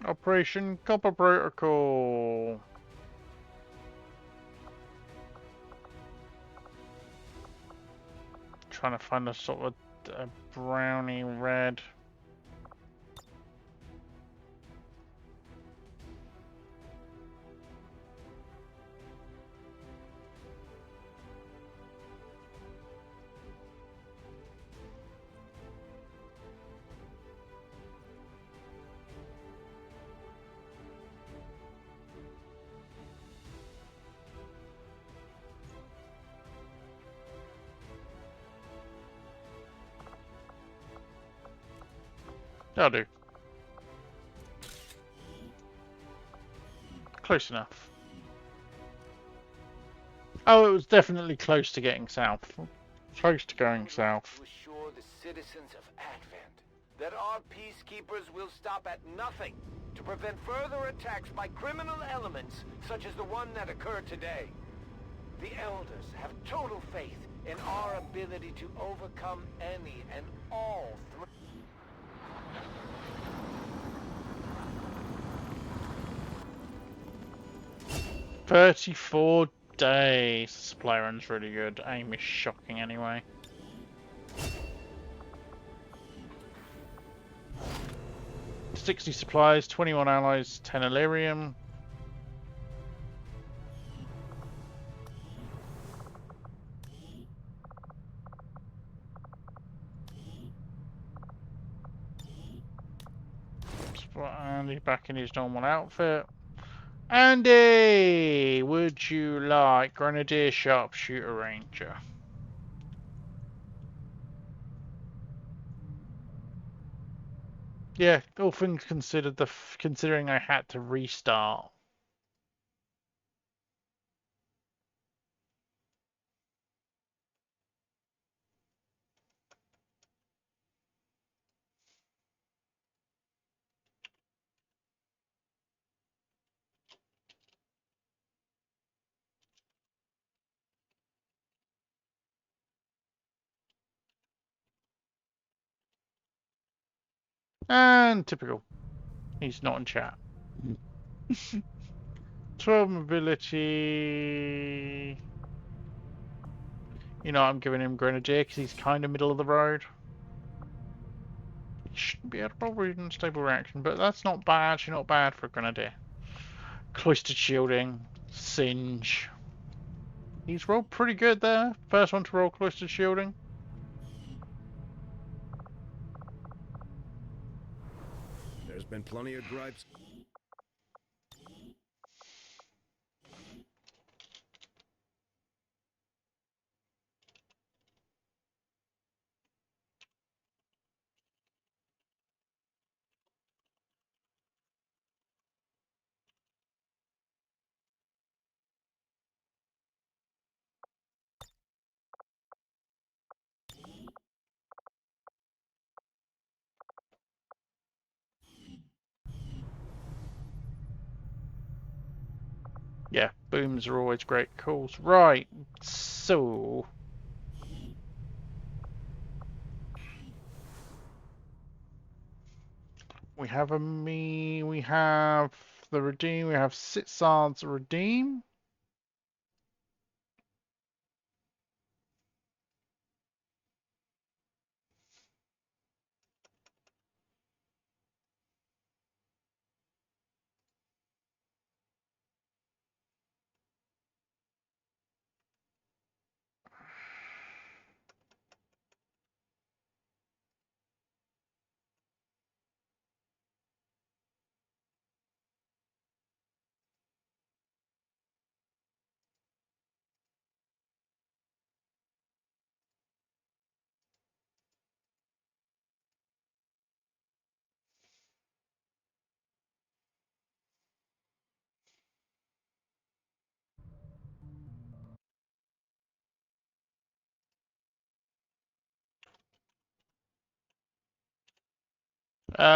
Operation Copper Protocol. Trying to find a sort of browny red. That'll do. Close enough. Oh, it was definitely close to getting south. Close to going south. To assure the citizens of Advent that our peacekeepers will stop at nothing to prevent further attacks by criminal elements such as the one that occurred today. The Elders have total faith in our ability to overcome any and all threats. 34 days. Supply run's really good. Aim is shocking anyway. $60 supplies, 21 allies, 10 Illyrium. And he's back in his normal outfit. Andy, would you like Grenadier, Sharpshooter, Ranger? Yeah, all things considered, considering I had to restart. And typical. He's not in chat. 12 mobility. You know, I'm giving him Grenadier because he's kind of middle of the road. He shouldn't be able to probably in stable reaction, but that's not bad. Actually, not bad for a Grenadier. Cloistered shielding, singe. He's rolled pretty good there. First one to roll cloistered shielding. There's been plenty of gripes. Yeah, booms are always great calls. Right, so we have we have the redeem, we have Sitzard's redeem.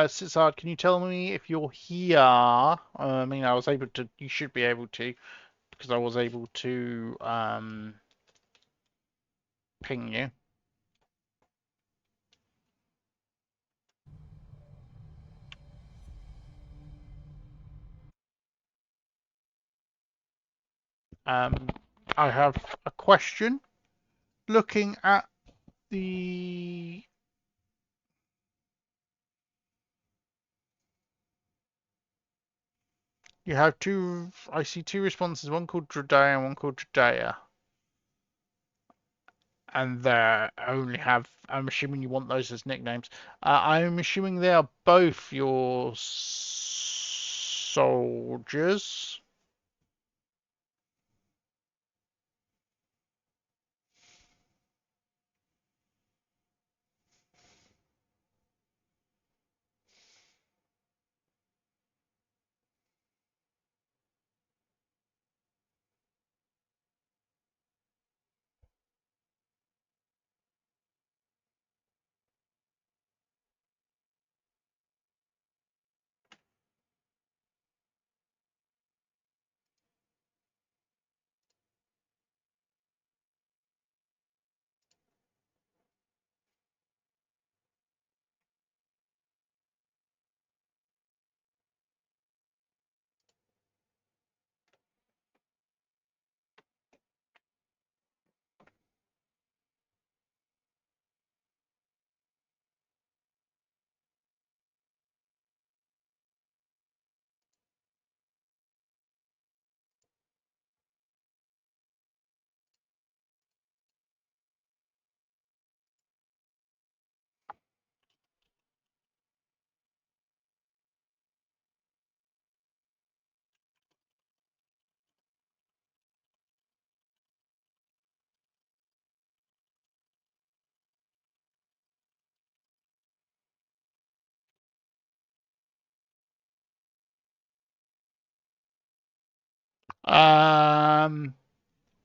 Sitzard, can you tell me if you're here? I mean, I was able to. You should be able to, because I was able to ping you. Um, I have a question. Looking at the you have two. I see two responses. One called Dredea and one called Dredea. And they only have. I'm assuming you want those as nicknames. I'm assuming they are both your soldiers.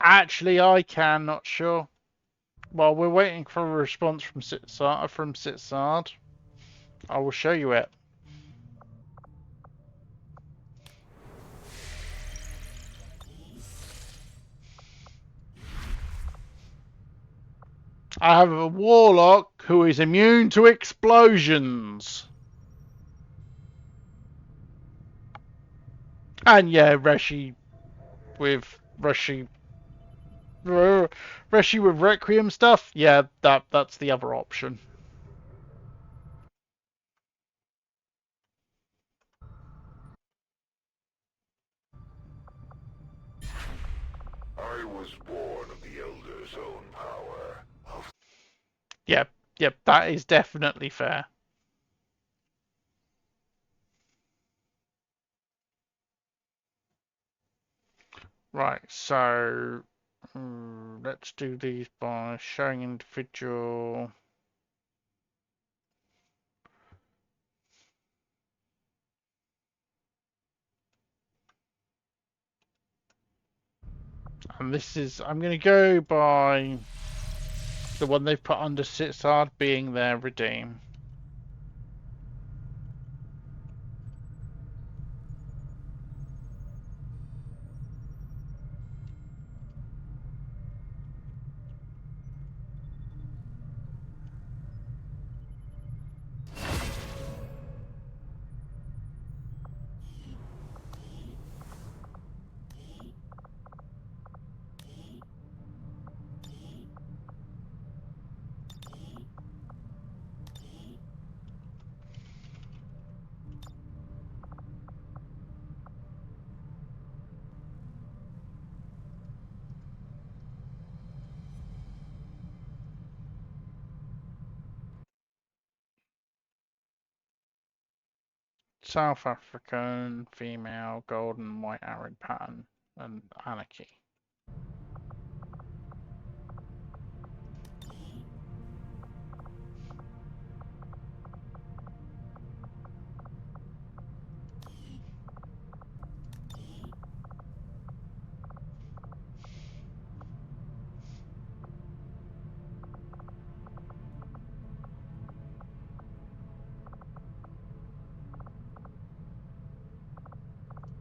Actually, I can, not sure. Well, we're waiting for a response from Sitsard. I will show you it. I have a warlock who is immune to explosions. And yeah, Reshi with Requiem stuff. Yeah, that's the other option. I was born of the Elder's own power. Yep, that is definitely fair. Right, so let's do these by showing individual. And this is, I'm going to go by the one they've put under Sitsard being their redeem. South African, female, golden, white arid pattern, and anarchy.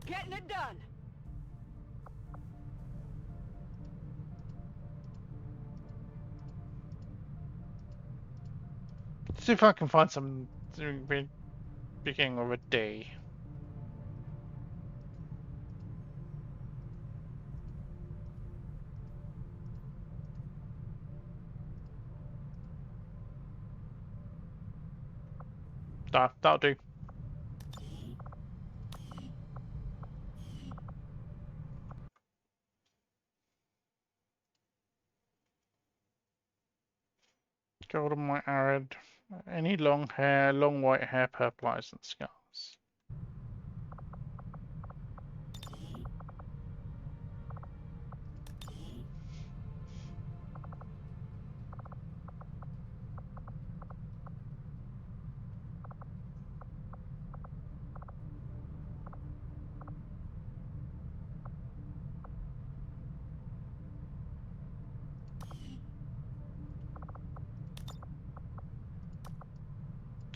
Getting it done. See if I can find some beginning of a D. That'll do. Golden, white arid. Any long hair, long white hair, purple eyes and scars.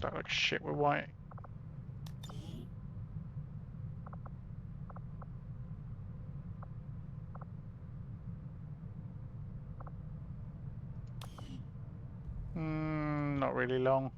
That looks shit with white. Not really long.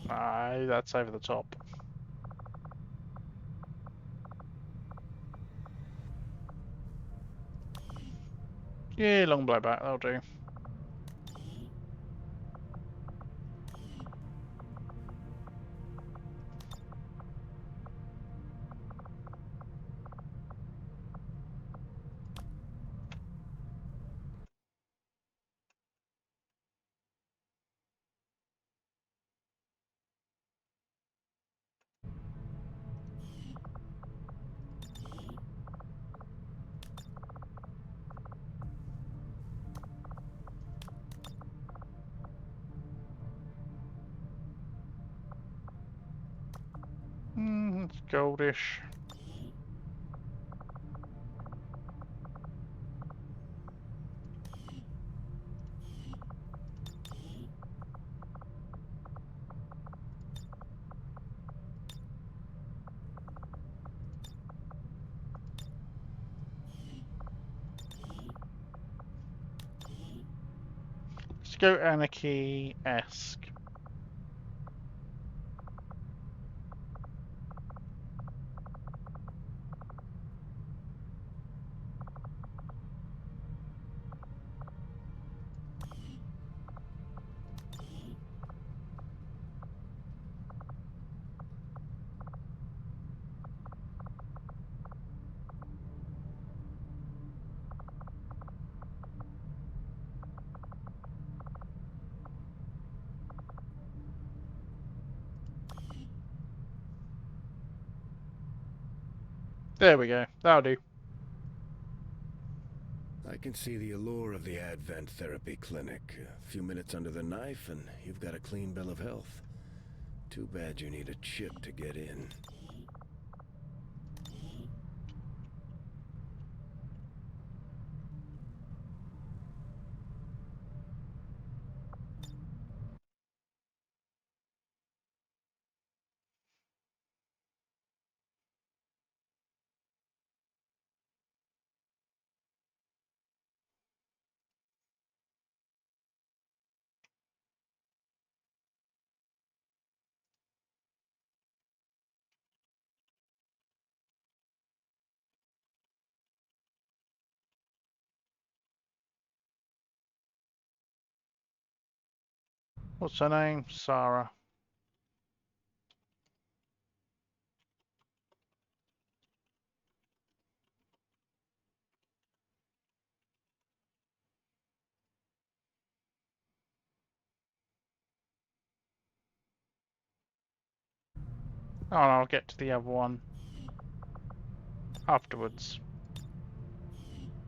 Aye, that's over the top. Yeah, long blowback, that'll do. That's goldish. Let's go Anarchy-esque. There we go. That'll do. I can see the allure of the Advent Therapy Clinic. A few minutes under the knife and you've got a clean bill of health. Too bad you need a chip to get in. What's her name? Sarah. Oh, and I'll get to the other one afterwards.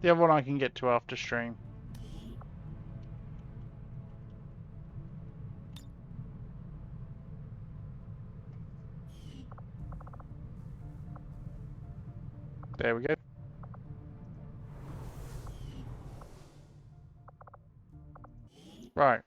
The other one I can get to after stream. There we go. Right.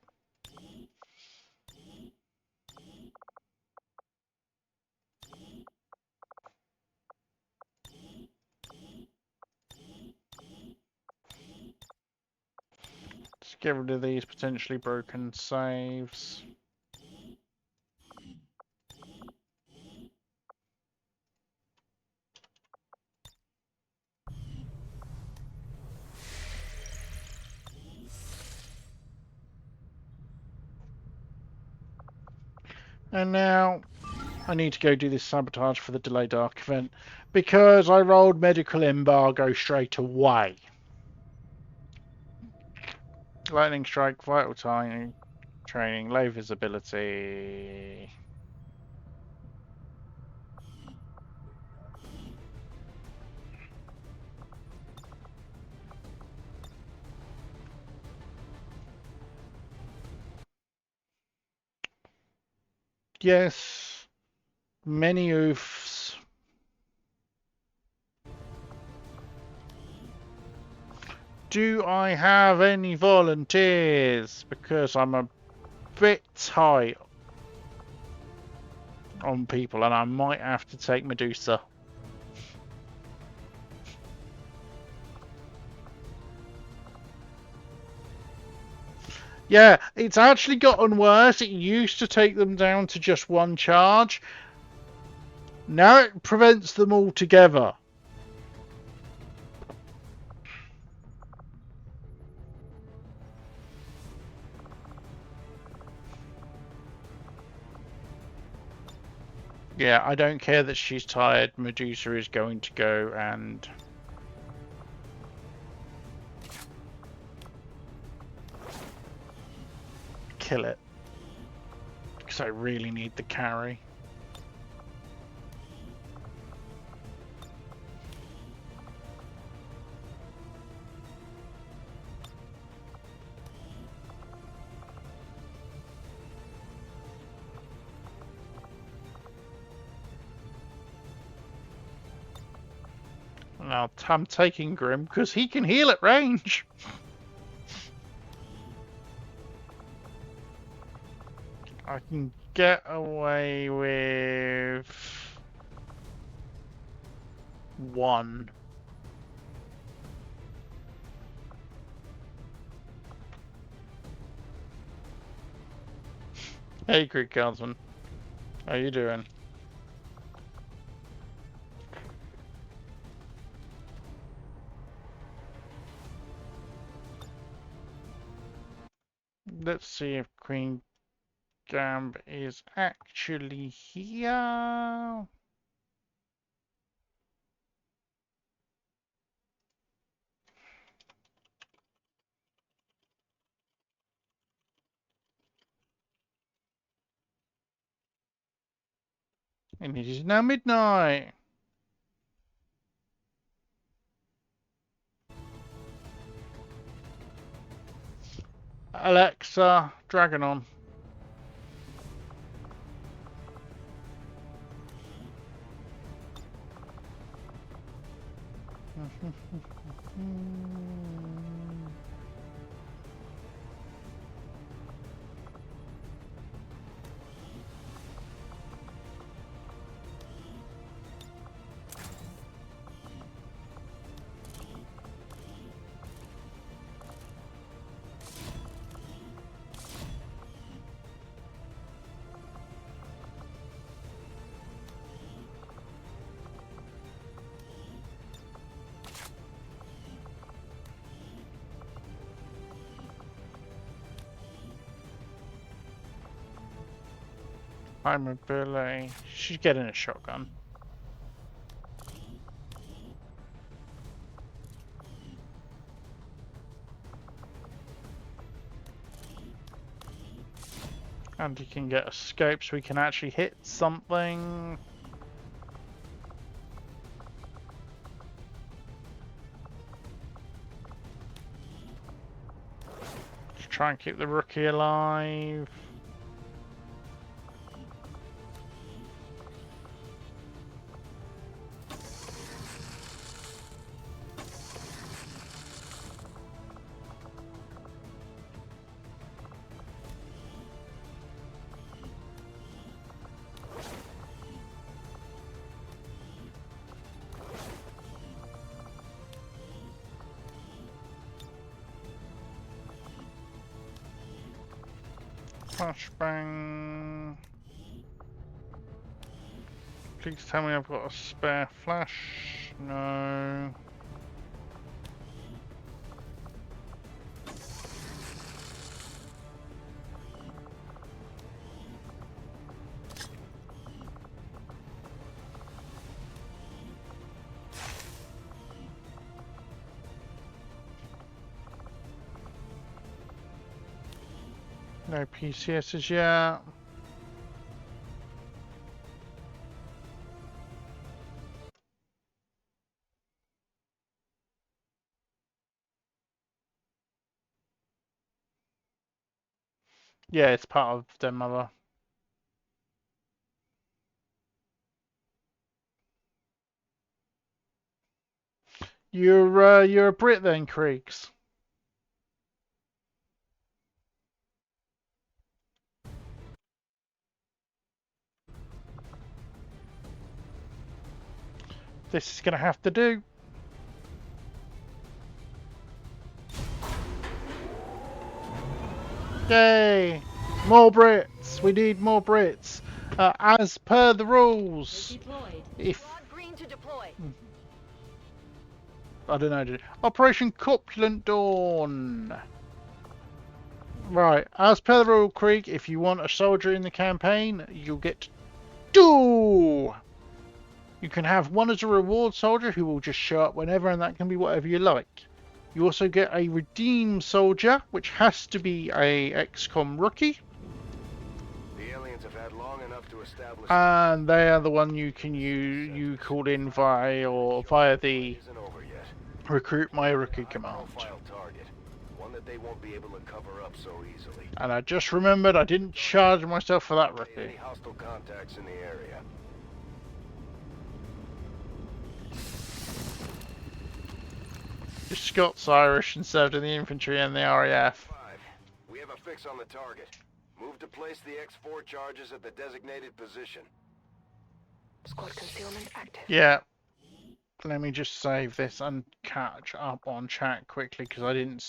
Let's get rid of these potentially broken saves. And now I need to go do this sabotage for the delayed dark event because I rolled medical embargo straight away. Lightning strike, vital timing, training, low visibility. Yes, many oofs. Do I have any volunteers? Because I'm a bit tight on people and I might have to take Medusa. Yeah, it's actually gotten worse. It used to take them down to just one charge. Now it prevents them all together. Yeah, I don't care that she's tired. Medusa is going to go and kill it. Because I really need the carry. Now I'm taking Grim because he can heal at range. I can get away with 1. Hey, Greek Guardsman. How you doing? Let's see if Queen Gamb is actually here. And it is now midnight. Alexa, Dragon on. I'm a Billy. She's getting a shotgun. And you can get a scope so we can actually hit something. Just try and keep the rookie alive. Flashbang. Please tell me I've got a spare flash. No. No PCSs yet. Yeah, it's part of their mother. You're a Brit then, Creeks. This is gonna have to do. Yay! More Brits! We need more Brits. As per the rules, Deployed. if Squad green to deploy. I don't know, Operation Corpulent Dawn. Right, as per the rule, Krieg, if you want a soldier in the campaign, you'll get 2. You can have one as a reward soldier who will just show up whenever, and that can be whatever you like. You also get a redeem soldier, which has to be a XCOM rookie. The aliens have had long enough to establish. And they are the one you can you call in via the Isn't over yet. recruit my rookie command. Profile target, one that they won't be able to cover up so easily. And I just remembered I didn't charge myself for that Any rookie. hostile contacts in the area? You're Scots Irish and served in the infantry and the RAF. 5. We have a fix on the target. Move to place the X4 charges at the designated position. Squad concealment active. Yeah. Let me just save this and catch up on chat quickly because I didn't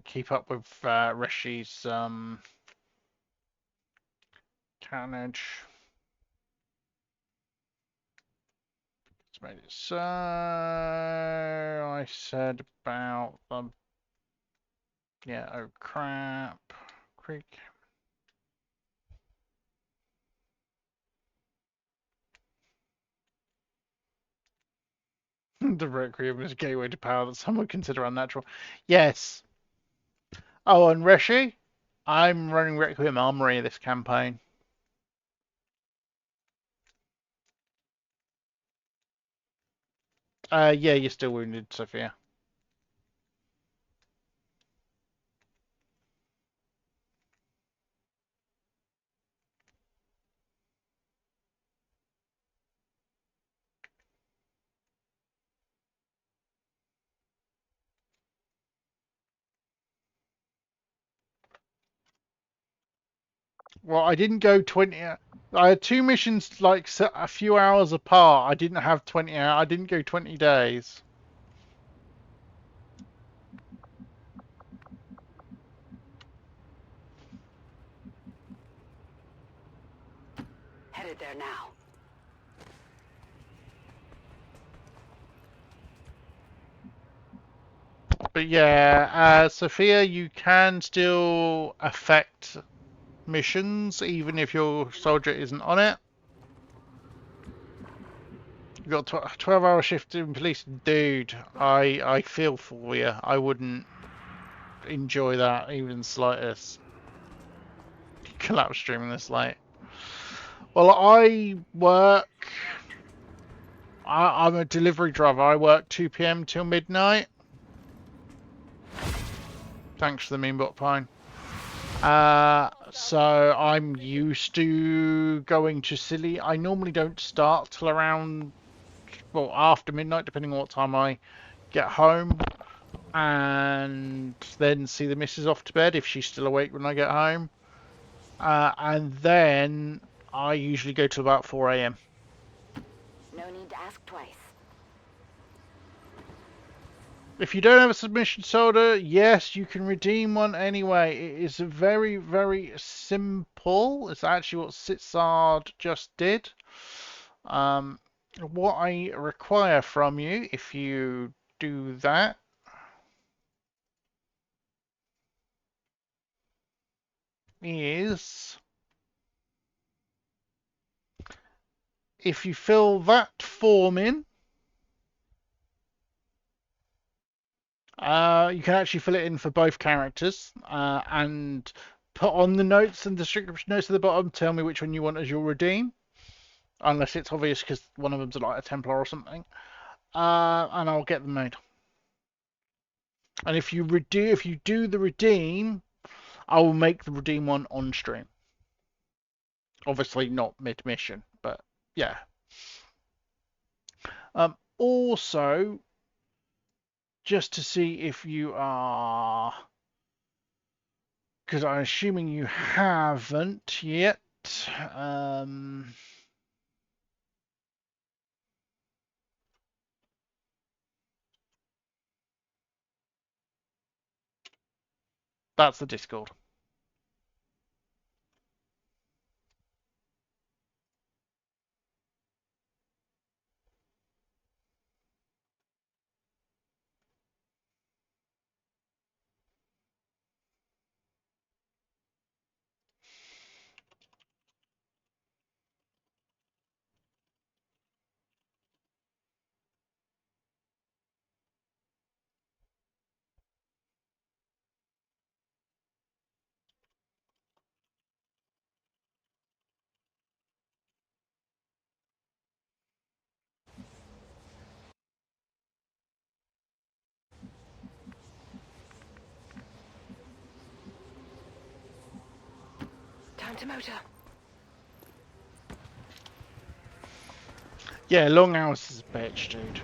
keep up with Rishi's carnage. Let's make it so. I said about the. Yeah, oh crap. Creek. The Requiem is a gateway to power that some would consider unnatural. Yes. Oh, and Reshi, I'm running Requiem Armory this campaign. Yeah, you're still wounded, Sophia. Well, I didn't go 20. I had 2 missions like a few hours apart. I didn't have 20. I didn't go 20 days. Headed there now. But yeah, Sophia, you can still affect missions even if your soldier isn't on it. You got 12-hour shift in police, dude. I feel for you. I wouldn't enjoy that even slightest. Collapse streaming this late. Well, I'm a delivery driver. I work 2 p.m. till midnight. Thanks for the meme bot, Pine. So I'm used to going to silly. I normally don't start till around, well, after midnight, depending on what time I get home, and then see the missus off to bed if she's still awake when I get home. And then I usually go till about 4 a.m. No need to ask twice. If you don't have a submission solder, yes, you can redeem one anyway. It is very, very simple. It's actually what Sitzard just did. What I require from you, if you do that, is if you fill that form in, you can actually fill it in for both characters and put on the notes and description notes at the bottom. Tell me which one you want as your redeem, unless it's obvious because one of them's like a Templar or something, and I'll get them made. And if you do the redeem, I will make the redeem one on stream. Obviously not mid mission, but yeah. Also, just to see if you are, because I'm assuming you haven't yet. That's the Discord. Time to motor. Yeah, long hours is a bitch, dude.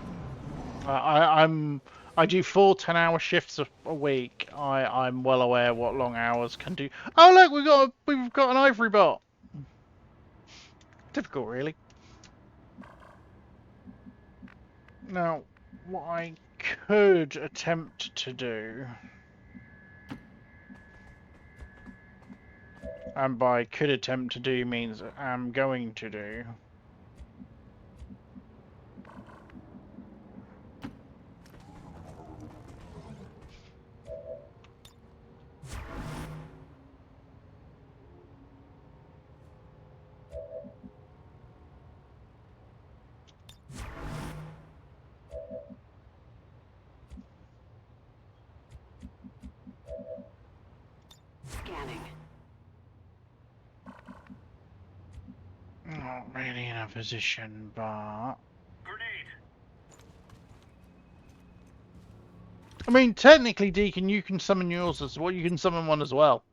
I do 4 10-hour shifts a week. I'm well aware what long hours can do. Oh look, we've got an ivory bot. Difficult, really. Now, what I could attempt to do, and by could attempt to do means I'm going to do, Scanning. not really in a position, but I mean, technically, Deacon, you can summon yours as well. You can summon one as well.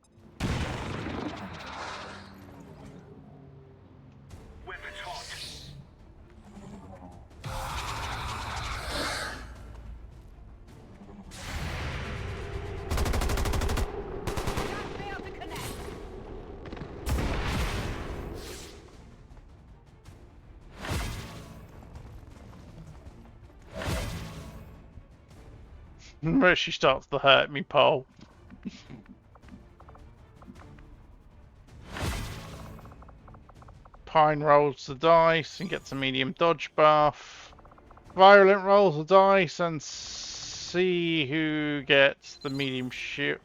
Failed to connect. Where she starts to hurt me, pole. Pine rolls the dice and gets a medium dodge buff. Violent rolls the dice and see who gets the medium shield.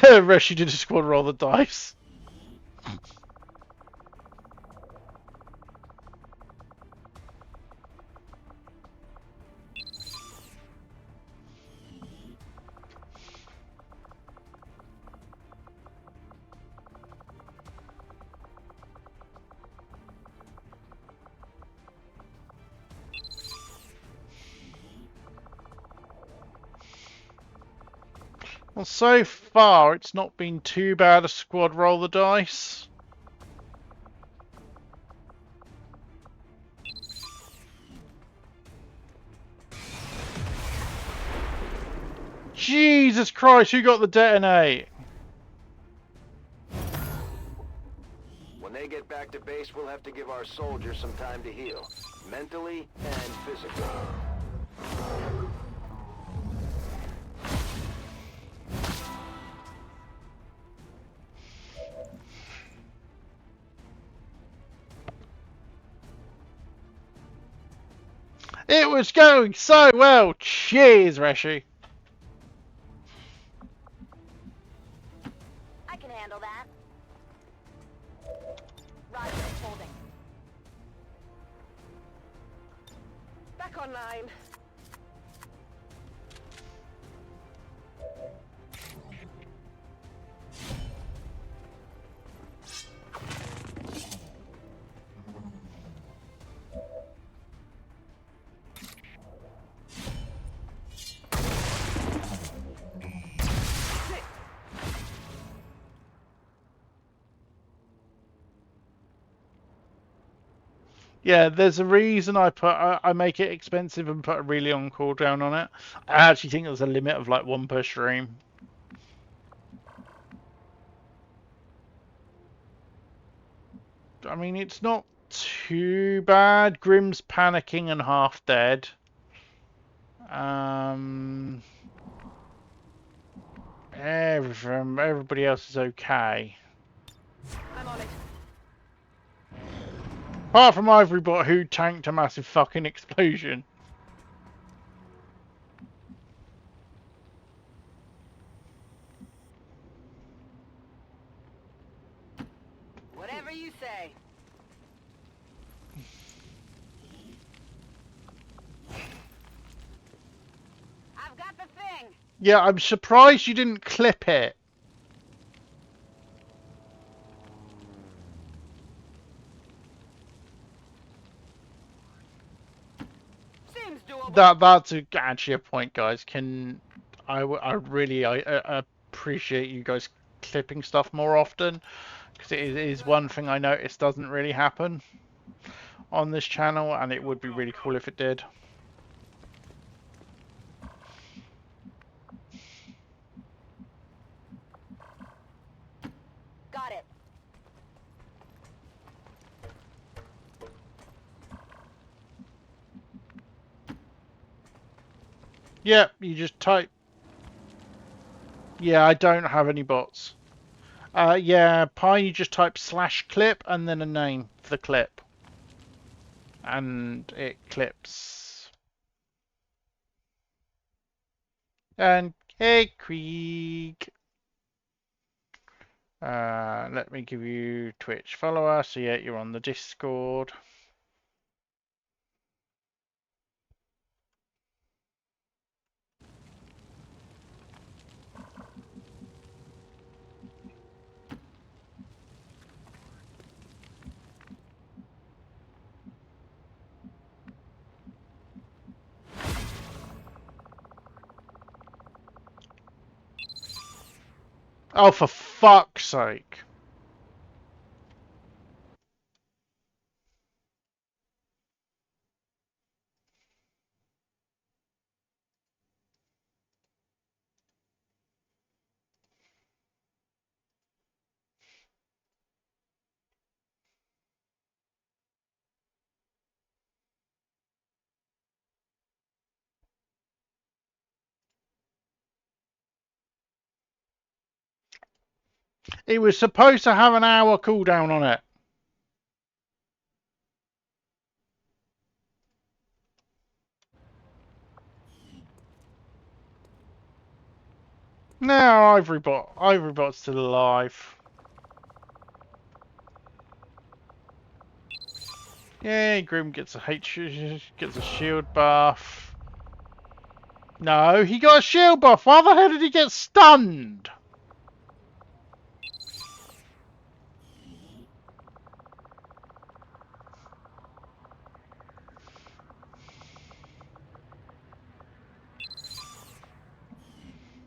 Reshi did a squad roll the dice. Well, so far it's not been too bad a squad roll the dice. Jesus Christ, who got the detonate? When they get back to base, we'll have to give our soldiers some time to heal, mentally and physically. It was going so well. Cheers, Reshi. I can handle that. Roger, holding. Back online. Yeah, there's a reason I make it expensive and put a really long cooldown on it. I actually think there's a limit of like 1 per stream. I mean, it's not too bad. Grimm's panicking and half dead. Everybody else is okay. I'm on it. Apart from Ivorybot, who tanked a massive fucking explosion. Whatever you say. I've got the thing. Yeah, I'm surprised you didn't clip it. Seems doable. That's actually a point, guys. I really appreciate you guys clipping stuff more often, because it is one thing I noticed doesn't really happen on this channel, and it would be really cool if it did. Got it. Yep, you just type. Yeah, I don't have any bots. Yeah, Pine, you just type /clip and then a name for the clip. And it clips. And hey, Krieg. Let me give you Twitch follower. So yeah, you're on the Discord. Oh, for fuck's sake. It was supposed to have an hour cooldown on it. No, Ivorybot's still alive. Yay, Grim gets a shield buff. No, he got a shield buff. Why the hell did he get stunned?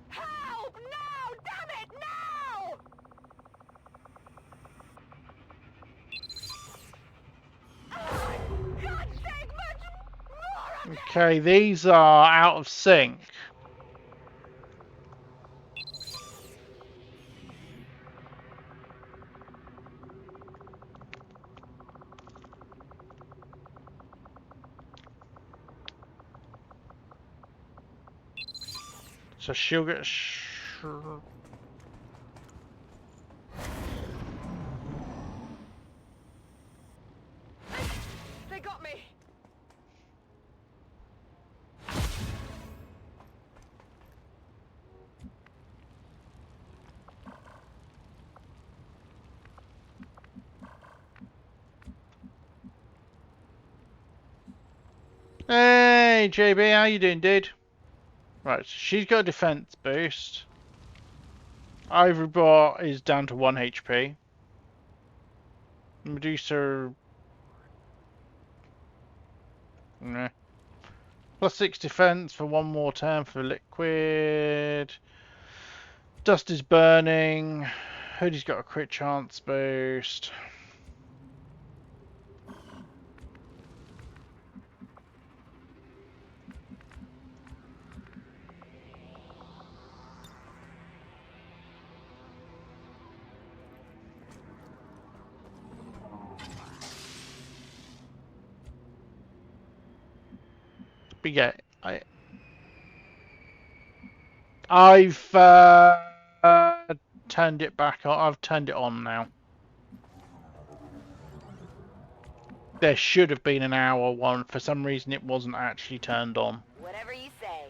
Help! No! Damn it! No! God sake, much more of it! Okay, these are out of sync. So she'll get They got me. Hey, JB, how you doing, dude? Right, so she's got a defense boost. Ivorybot is down to 1 HP. Medusa... Nah. +6 defense for 1 more turn for liquid. Dust is burning. Hoodie's got a crit chance boost. But yeah, I've turned it back on. I've turned it on now. There should have been an hour one. For some reason, it wasn't actually turned on. Whatever you say.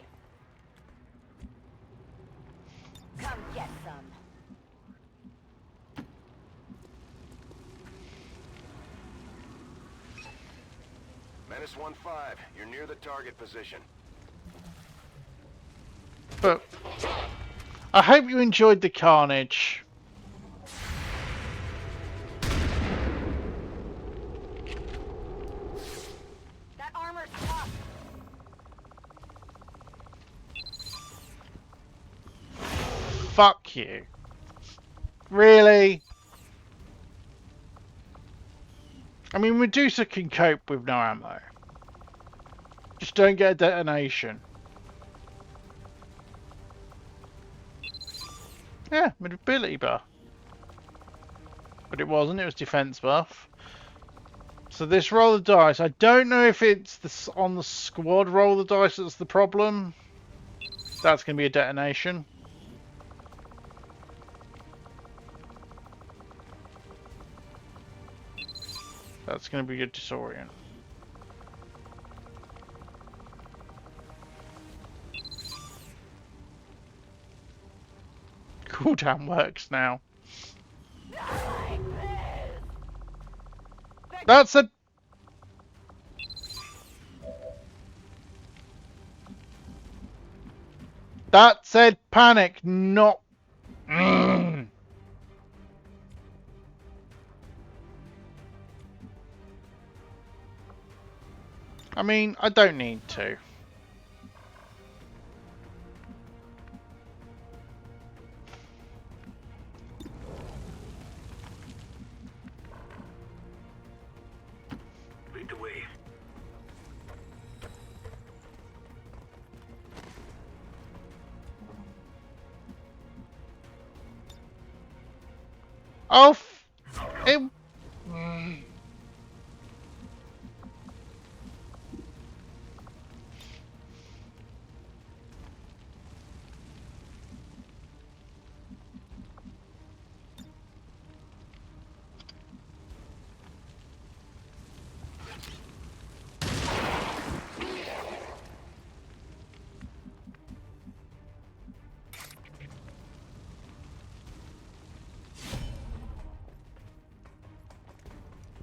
Come get some. Menace 1-5, you're near the target position. But I hope you enjoyed the carnage. That armor's tough. fuck you. Really? I mean, Medusa can cope with no ammo. Just don't get a detonation. Yeah, mobility buff. But it wasn't, it was defense buff. So this roll of dice, I don't know if it's on the squad roll of dice that's the problem. That's going to be a detonation. That's going to be a disorient. Cooldown works now. That's a... That said panic, not... I mean, I don't need to. Lead the way. Oh, it...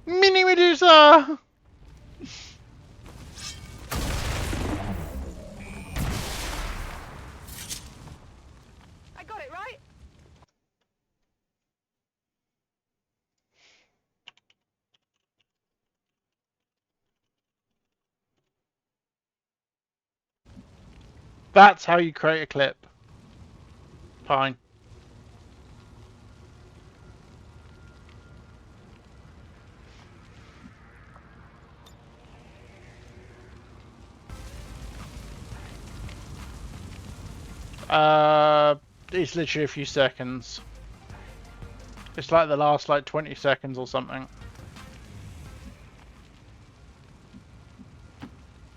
Mini Medusa! I got it right. That's how you create a clip. Fine. It's literally a few seconds. It's like the last, like, 20 seconds or something.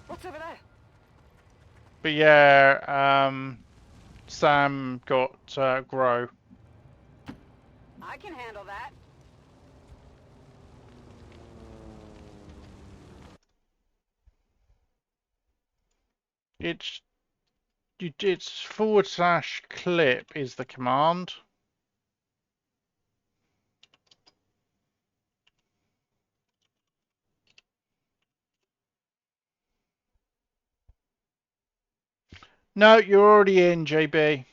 What's over there? But yeah, Sam got Grow. I can handle that. It's /clip is the command. No, you're already in, JB.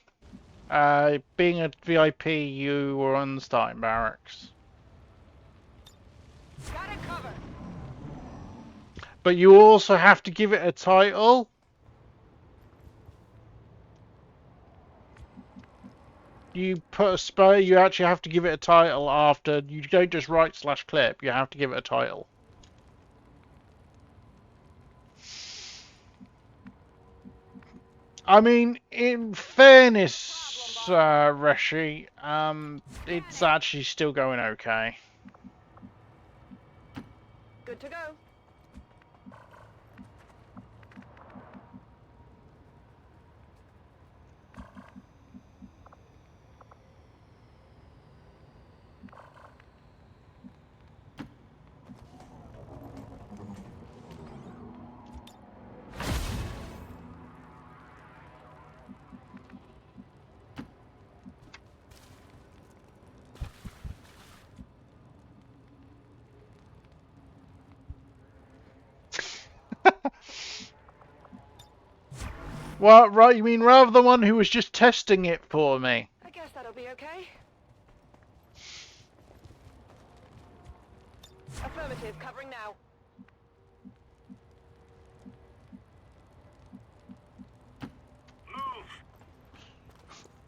Being a VIP, you were on the starting barracks. Got it covered. But you also have to give it a title. You put a spell, you actually have to give it a title after. You don't just write /clip, you have to give it a title. I mean, in fairness, Reshi, it's actually still going okay. Good to go. Well, right, you mean rather the one who was just testing it for me? I guess that'll be okay. Affirmative, covering now.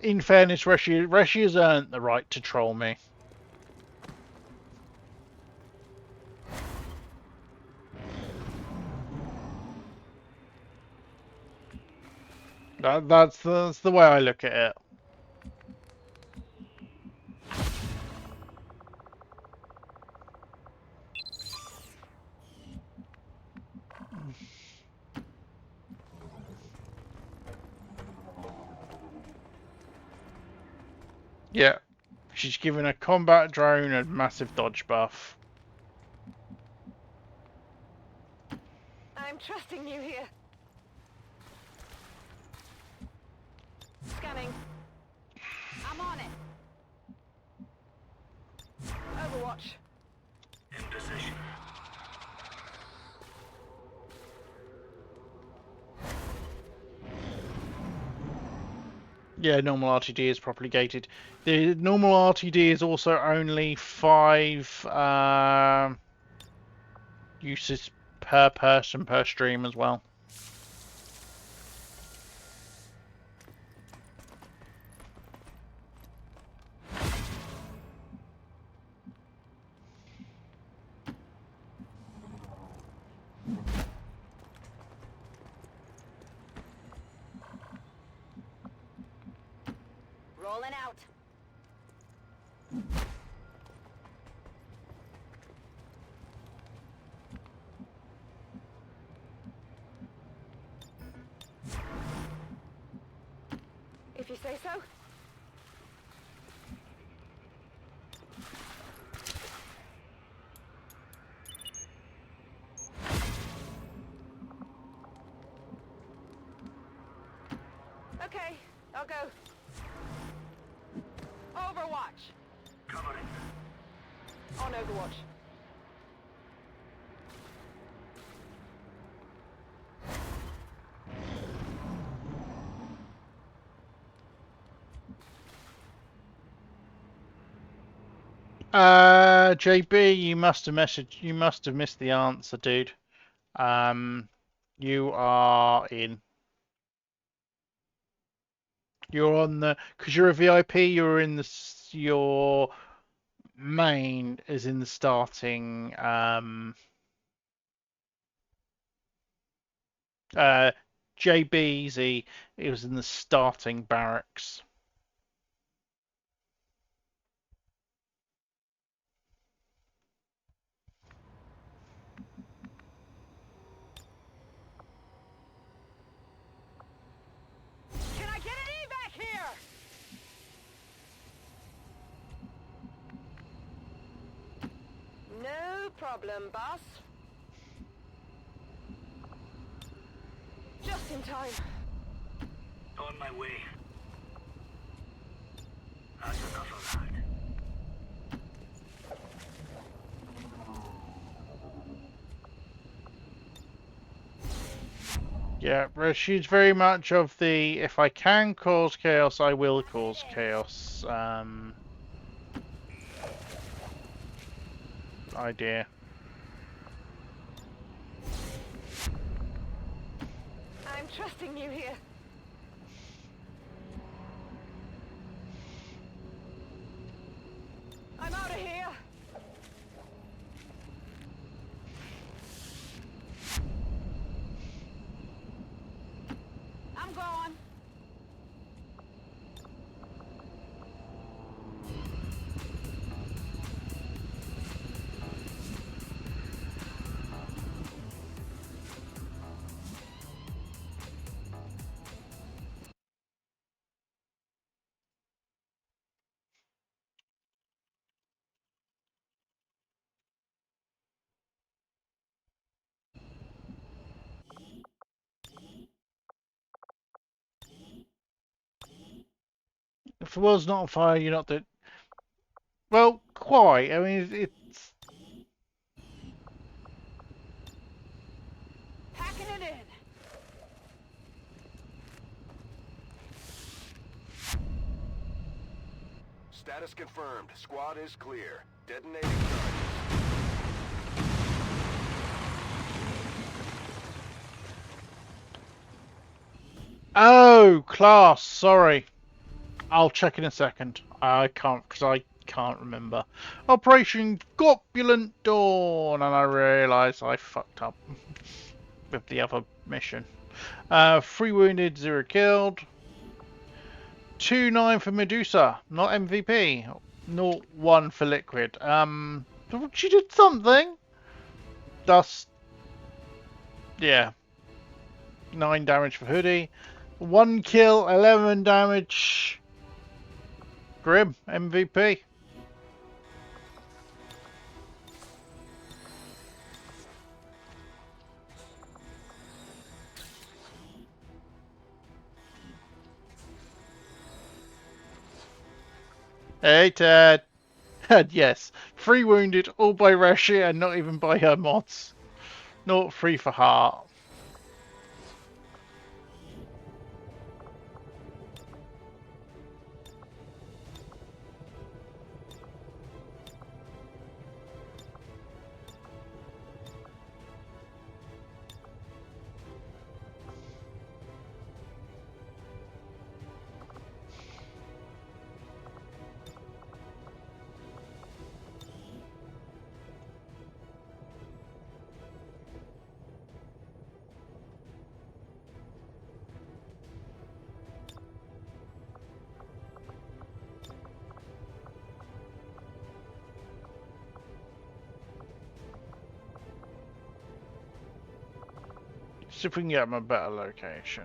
in fairness, Reshi has earned the right to troll me. That's the way I look at it. Yeah, she's given a combat drone a massive dodge buff. I'm trusting you here. Scanning. I'm on it. Overwatch. In position. Yeah, normal RTD is properly gated. The normal RTD is also only 5 uses per person per stream as well. Rolling out. If you say so. Okay, I'll go. Overwatch. Covering. On Overwatch. JB, you must have missed the answer, dude. You are in. You're on the, because you're a VIP, you're in the, your main is in the starting, JB's, it was in the starting barracks. Can I get an evac here? No problem, boss. Just in time. On my way. That's enough of that. Yeah, she's very much of the, if I can cause chaos, I will cause chaos, idea. I'm trusting you here. I'm out of here. I'm going. If the world's not on fire, you're not the, well, quite, I mean, it's, Packing it in. Status confirmed. Squad is clear. Detonating charges. oh, class, sorry. I'll check in a second. I can't, because I can't remember. Operation Corpulent Dawn, and I realise I fucked up with the other mission. 3 wounded, 0 killed. 2-9 for Medusa, not MVP. 0-1 for Liquid. She did something. Dust. Yeah. 9 damage for Hoodie. 1 kill, 11 damage. Grim, MVP. Hey, Ted. And yes, 3 wounded, all by Rashi and not even by her mods. Not 3 for Heart. See if we can get them a better location.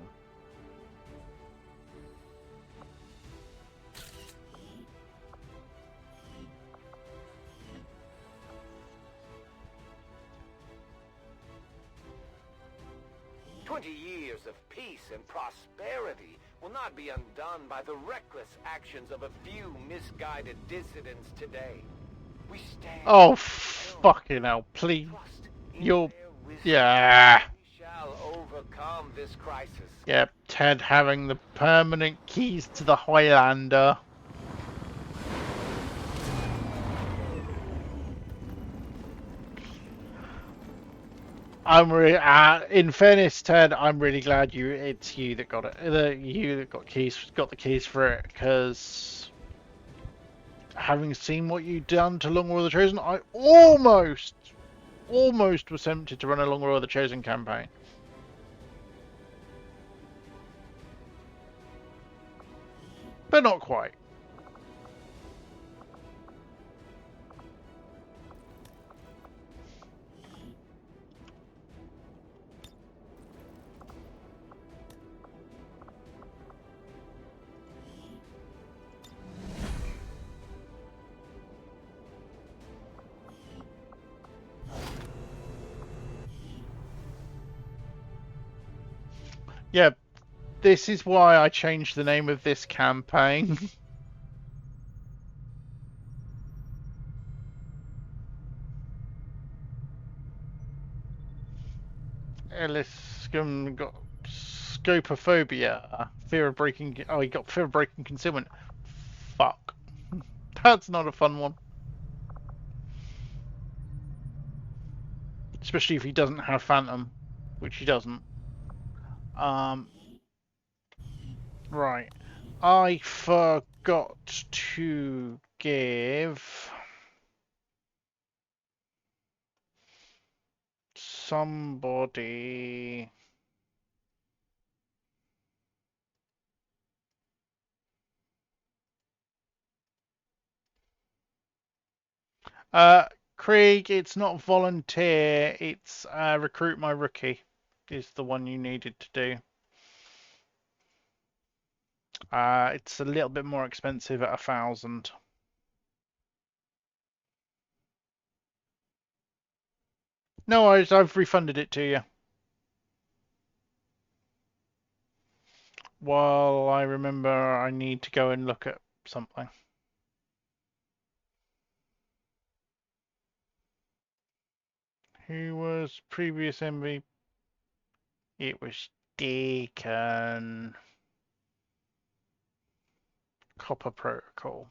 Years of peace and prosperity will not be undone by the reckless actions of a few misguided dissidents today. We stand. Oh, fucking hell, please. You're... Yeah. We shall overcome this crisis. Yep, Ted having the permanent keys to the Highlander. I'm really, in fairness, Ted, I'm really glad it's you that got it. You that got the keys for it, because having seen what you've done to Long War of the Chosen, I almost was tempted to run a Long War of the Chosen campaign. But not quite. Yeah, this is why I changed the name of this campaign. Ellis got scopophobia, fear of breaking. Oh, he got fear of breaking concealment. Fuck, that's not a fun one. Especially if he doesn't have Phantom, which he doesn't. Right. I forgot to give somebody... Krieg, it's not volunteer, it's recruit my rookie is the one you needed to do. It's a little bit more expensive at 1,000. No worries, I've refunded it to you. While I remember I need to go and look at something. Who was previous MVP? It was Deacon. Copper Protocol.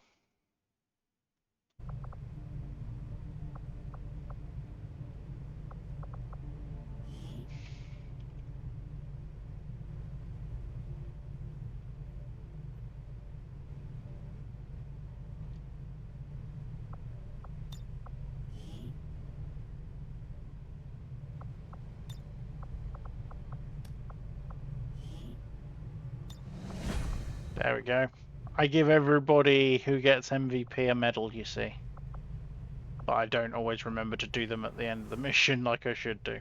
There we go. I give everybody who gets MVP a medal, you see. But I don't always remember to do them at the end of the mission like I should do.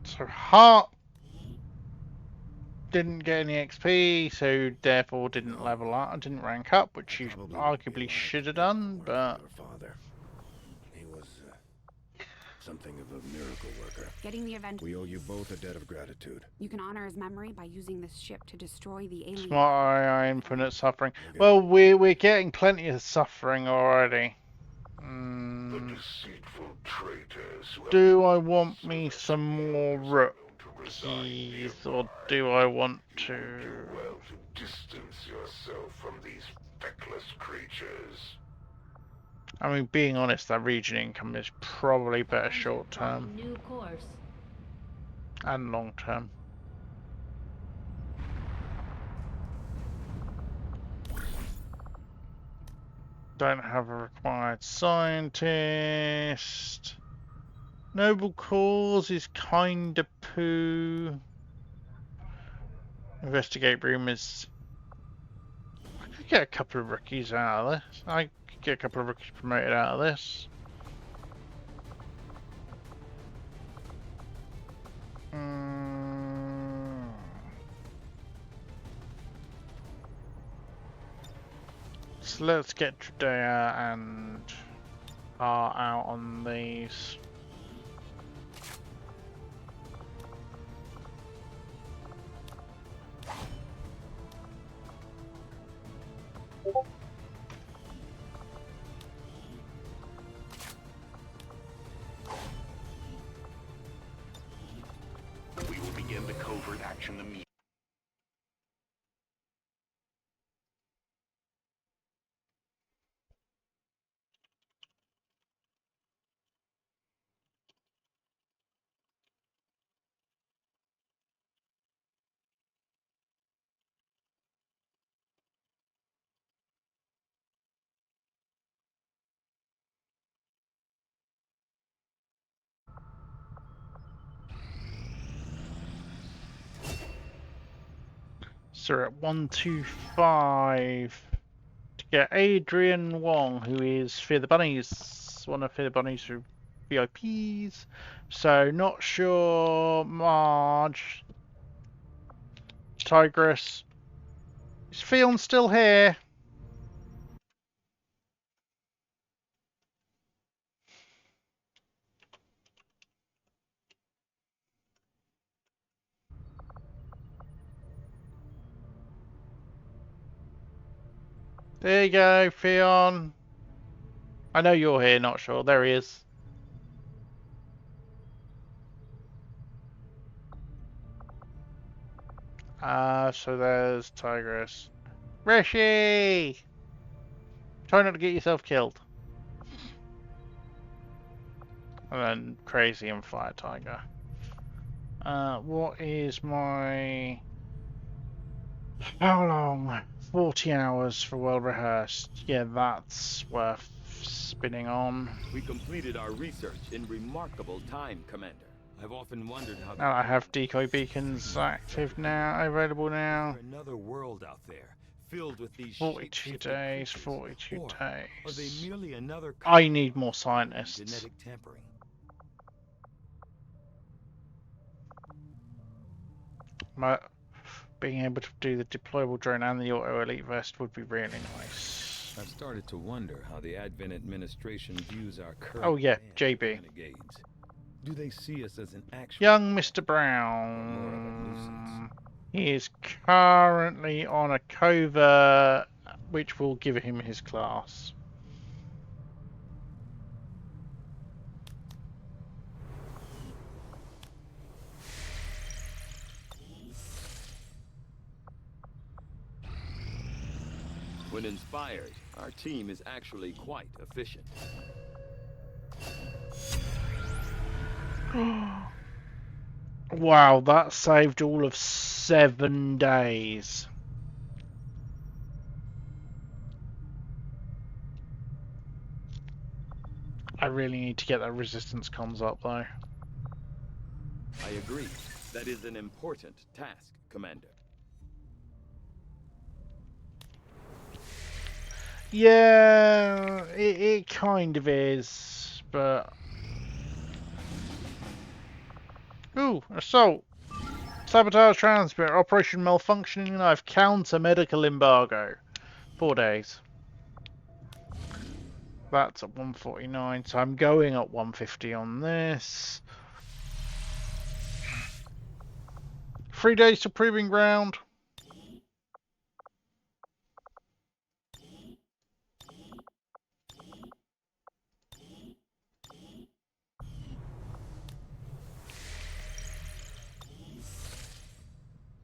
So Hart didn't get any XP, so therefore didn't level up, didn't rank up, which you Probably arguably should have done, work but for your father. He was something of a miracle worker. Getting the event. We owe you both a debt of gratitude. You can honor his memory by using this ship to destroy the alien. Smart AI, infinite suffering. Okay. Well, we're getting plenty of suffering already. The deceitful traitors who have Do I want me some more to reside rookies, or nearby. do I want You to? will do well to distance yourself from these feckless creatures. I mean, being honest, that region income is probably better short term New course. and long term. Don't have a required scientist. Noble cause is kinda poo. Investigate rumors. I could get a couple of rookies out of this. I could get a couple of rookies promoted out of this. So let's get Judea and R out on these. We will begin the covert action immediately. So we're at 125 to get Adrian Wong, who is Fear the Bunnies, one of Fear the Bunnies who VIPs. So not sure. Marge, Tigress, is Fion still here? There you go, Fion. I know you're here, not sure. There he is. So there's Tigress. Rishi! Try not to get yourself killed. And then Crazy and Fire Tiger. What is my... How long? 40 hours for well rehearsed. Yeah, that's worth spinning on. We completed our research in remarkable time, Commander. I've often wondered how... And I have decoy beacons active now, available now. There's another world out there, filled with these 42 shape-shifting days, creatures. 42 Or are they days. merely another I need more scientists. genetic tampering? Being able to do the deployable drone and the auto elite vest would be really nice. I've started to wonder how the Advent administration views our current Oh yeah, band of JB. renegades. Do they see us as an actual Young Mr. or more of a nuisance? Brown. He is currently on a covert, which will give him his class. When inspired, our team is actually quite efficient. Wow, that saved all of 7 days. I really need to get that resistance comms up, though. I agree. That is an important task, Commander. Yeah, it kind of is, but... Ooh, assault. Sabotage transmit, operation malfunctioning knife, counter medical embargo. 4 days. That's at 149, so I'm going at 150 on this. 3 days to proving ground.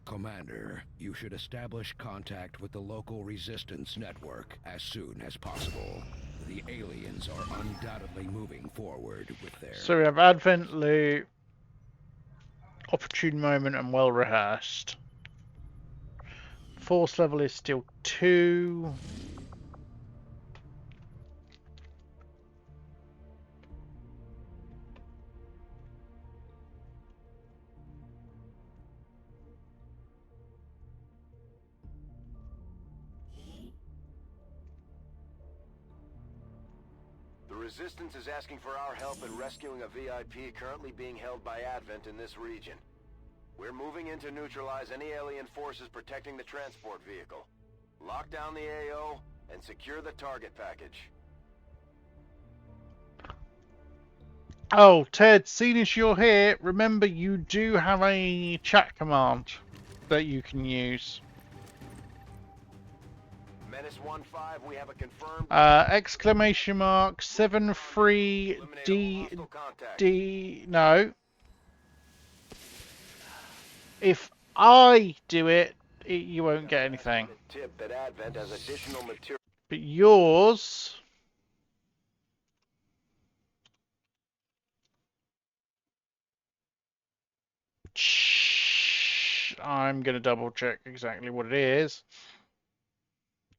Commander, you should establish contact with the local resistance network as soon as possible. The aliens are undoubtedly moving forward with their... So we have Advent Loot, Opportune Moment, and Well Rehearsed. Force level is still 2. The Resistance is asking for our help in rescuing a VIP currently being held by Advent in this region. We're moving in to neutralize any alien forces protecting the transport vehicle. Lock down the AO and secure the target package. Oh, Ted, seeing as you're here, remember you do have a chat command that you can use. Menace 1-5, we have a confirmed... Exclamation mark 73 D... hostile contact. D... No. If I do it, you won't get anything. Tip that Advent has additional material. But yours... I'm going to double check exactly what it is.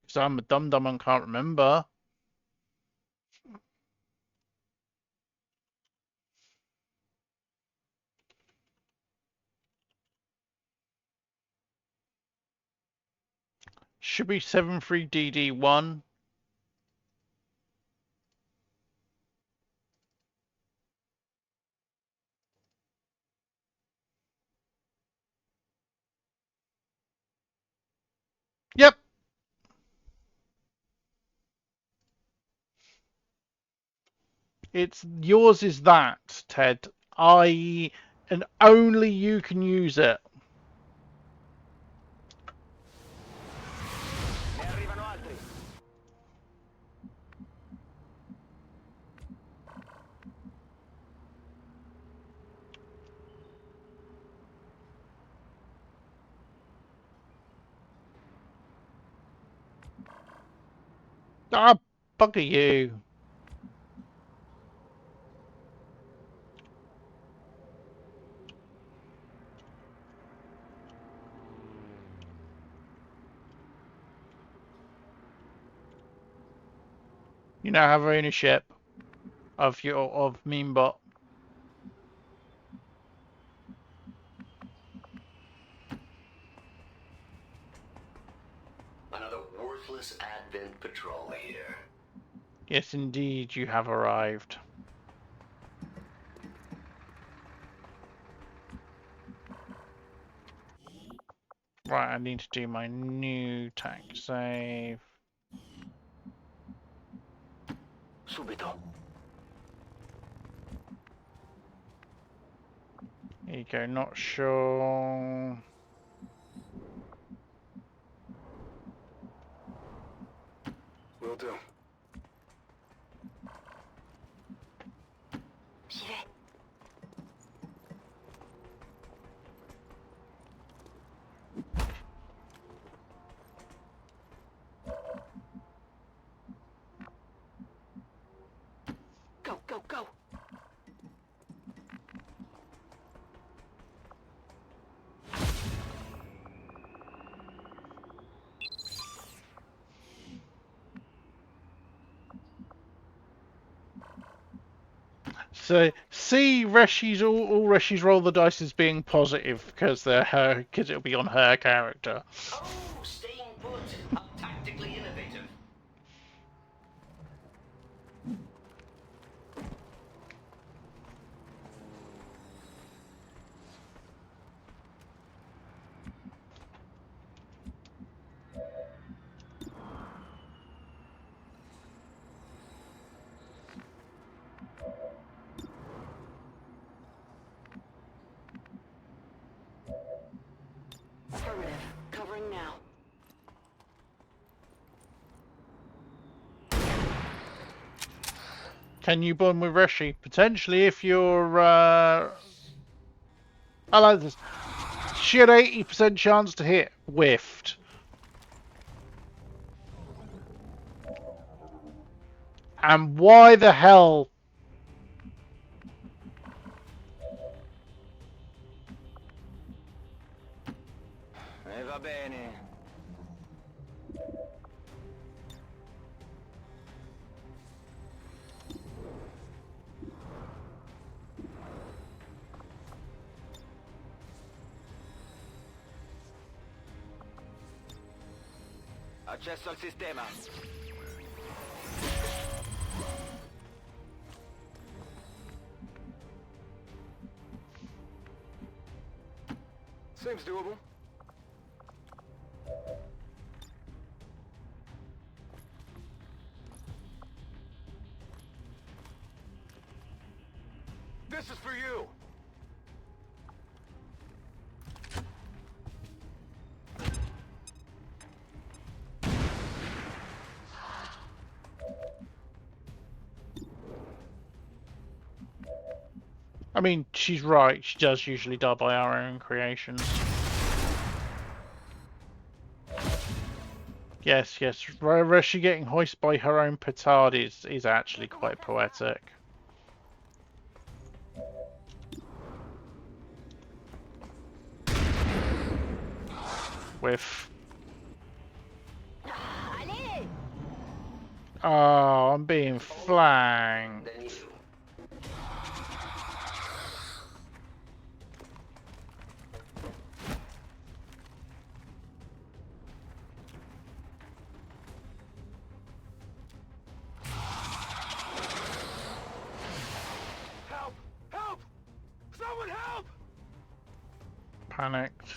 Because I'm a dum-dum and can't remember. Should be 73DD1. Yep. It's yours is that, Ted. And only you can use it. Ne arrivano altri. Ah, bugger you. You now have ownership of Memebot. Another worthless Advent patrol here. Yes, indeed, you have arrived. Right, I need to do my new tax save. Subito. Here you go, not sure. Will do. J'y vais. Go, go, go. So see Reshi's all Reshi's roll the dice as being positive because it'll be on her character. Oh, staying put. How tactically innovative. Affirmative. Covering now. Can you bond with Reshi? Potentially if you're I like this. She had 80% chance to hit. Whiffed. And why the hell? Va bene. Accesso al sistema. Seems doable. This is for you. I mean, she's right. She does usually die by our own creations. Yes, yes. Reshi getting hoisted by her own petard is actually quite poetic. With... Oh, I'm being flanked. Help! Help! Someone help! Panicked.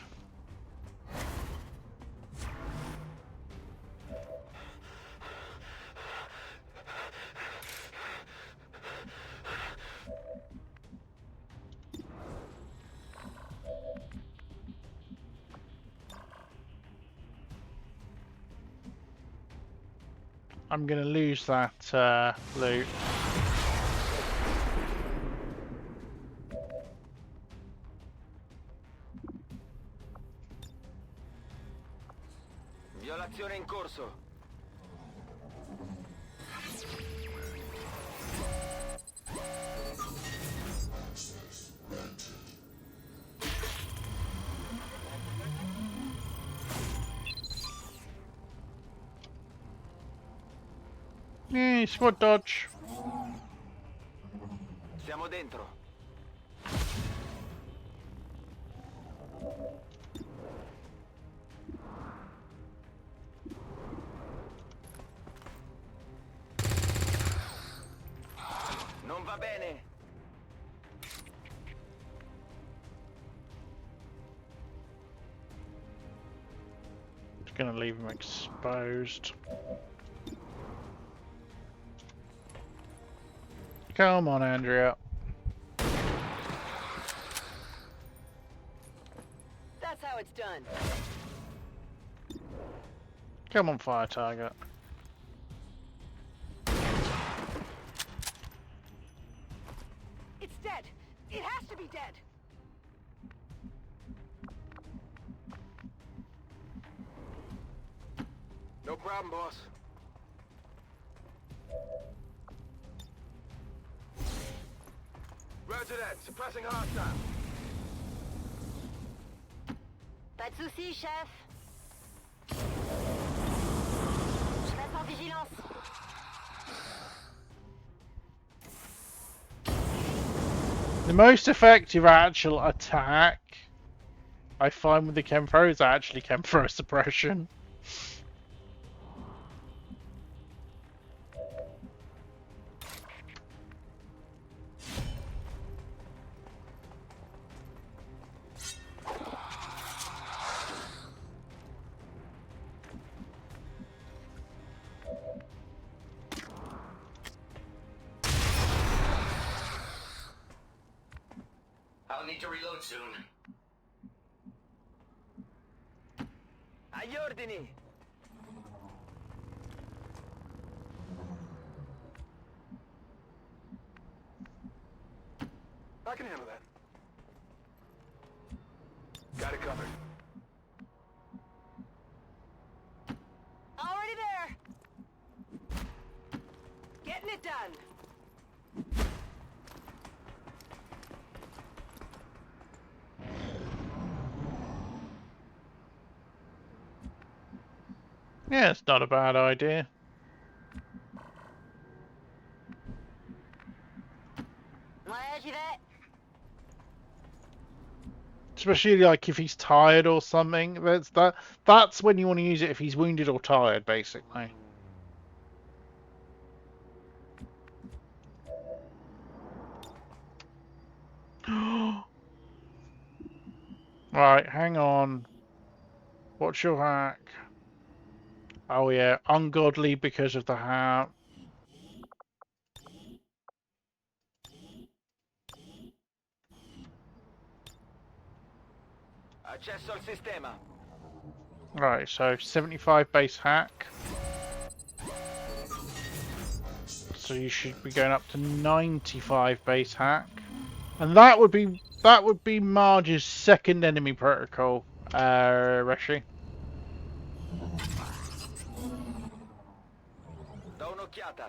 I'm gonna lose that loot. Violazione in corso. Squad dodge. Siamo dentro. Non va bene. Just gonna leave him exposed. Come on, Andrea. That's how it's done. Come on, fire target. It's dead. It has to be dead. No problem, boss. Roger that. Suppressing hostile. Pas de soucis, chef. Je passe en vigilance. The most effective actual attack I find with the Chem-Throw is actually Chem-Throw suppression. I'll need to reload soon. Agli ordini! I can handle that. Got it covered. Already there. Getting it done. Yeah, it's not a bad idea. Especially like if he's tired or something. That's when you want to use it if he's wounded or tired, basically. Right, hang on. What's your hack? Oh yeah, ungodly because of the hat. Accesso al sistema. Right, so 75 base hack. So you should be going up to 95 base hack. And that would be Marge's second enemy protocol, Reshi. Da un'occhiata.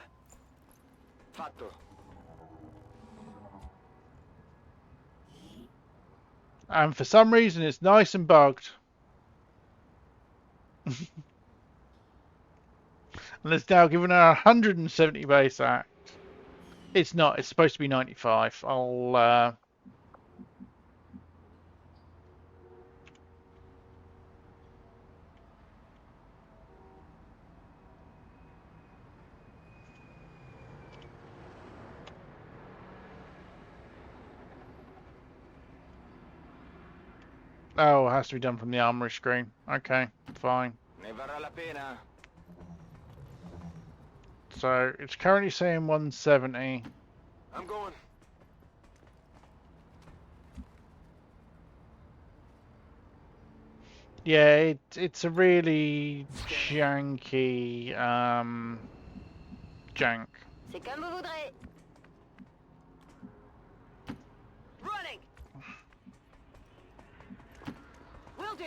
Fatto. And for some reason it's nice and bugged. And it's now given her 170 base act. It's not, it's supposed to be 95. I'll Oh, it has to be done from the armory screen. Okay, fine. Ne varrà la pena. So it's currently saying 170. I'm going. Yeah, it's a really janky jank. C'est comme vous voudrez. Running. Will do.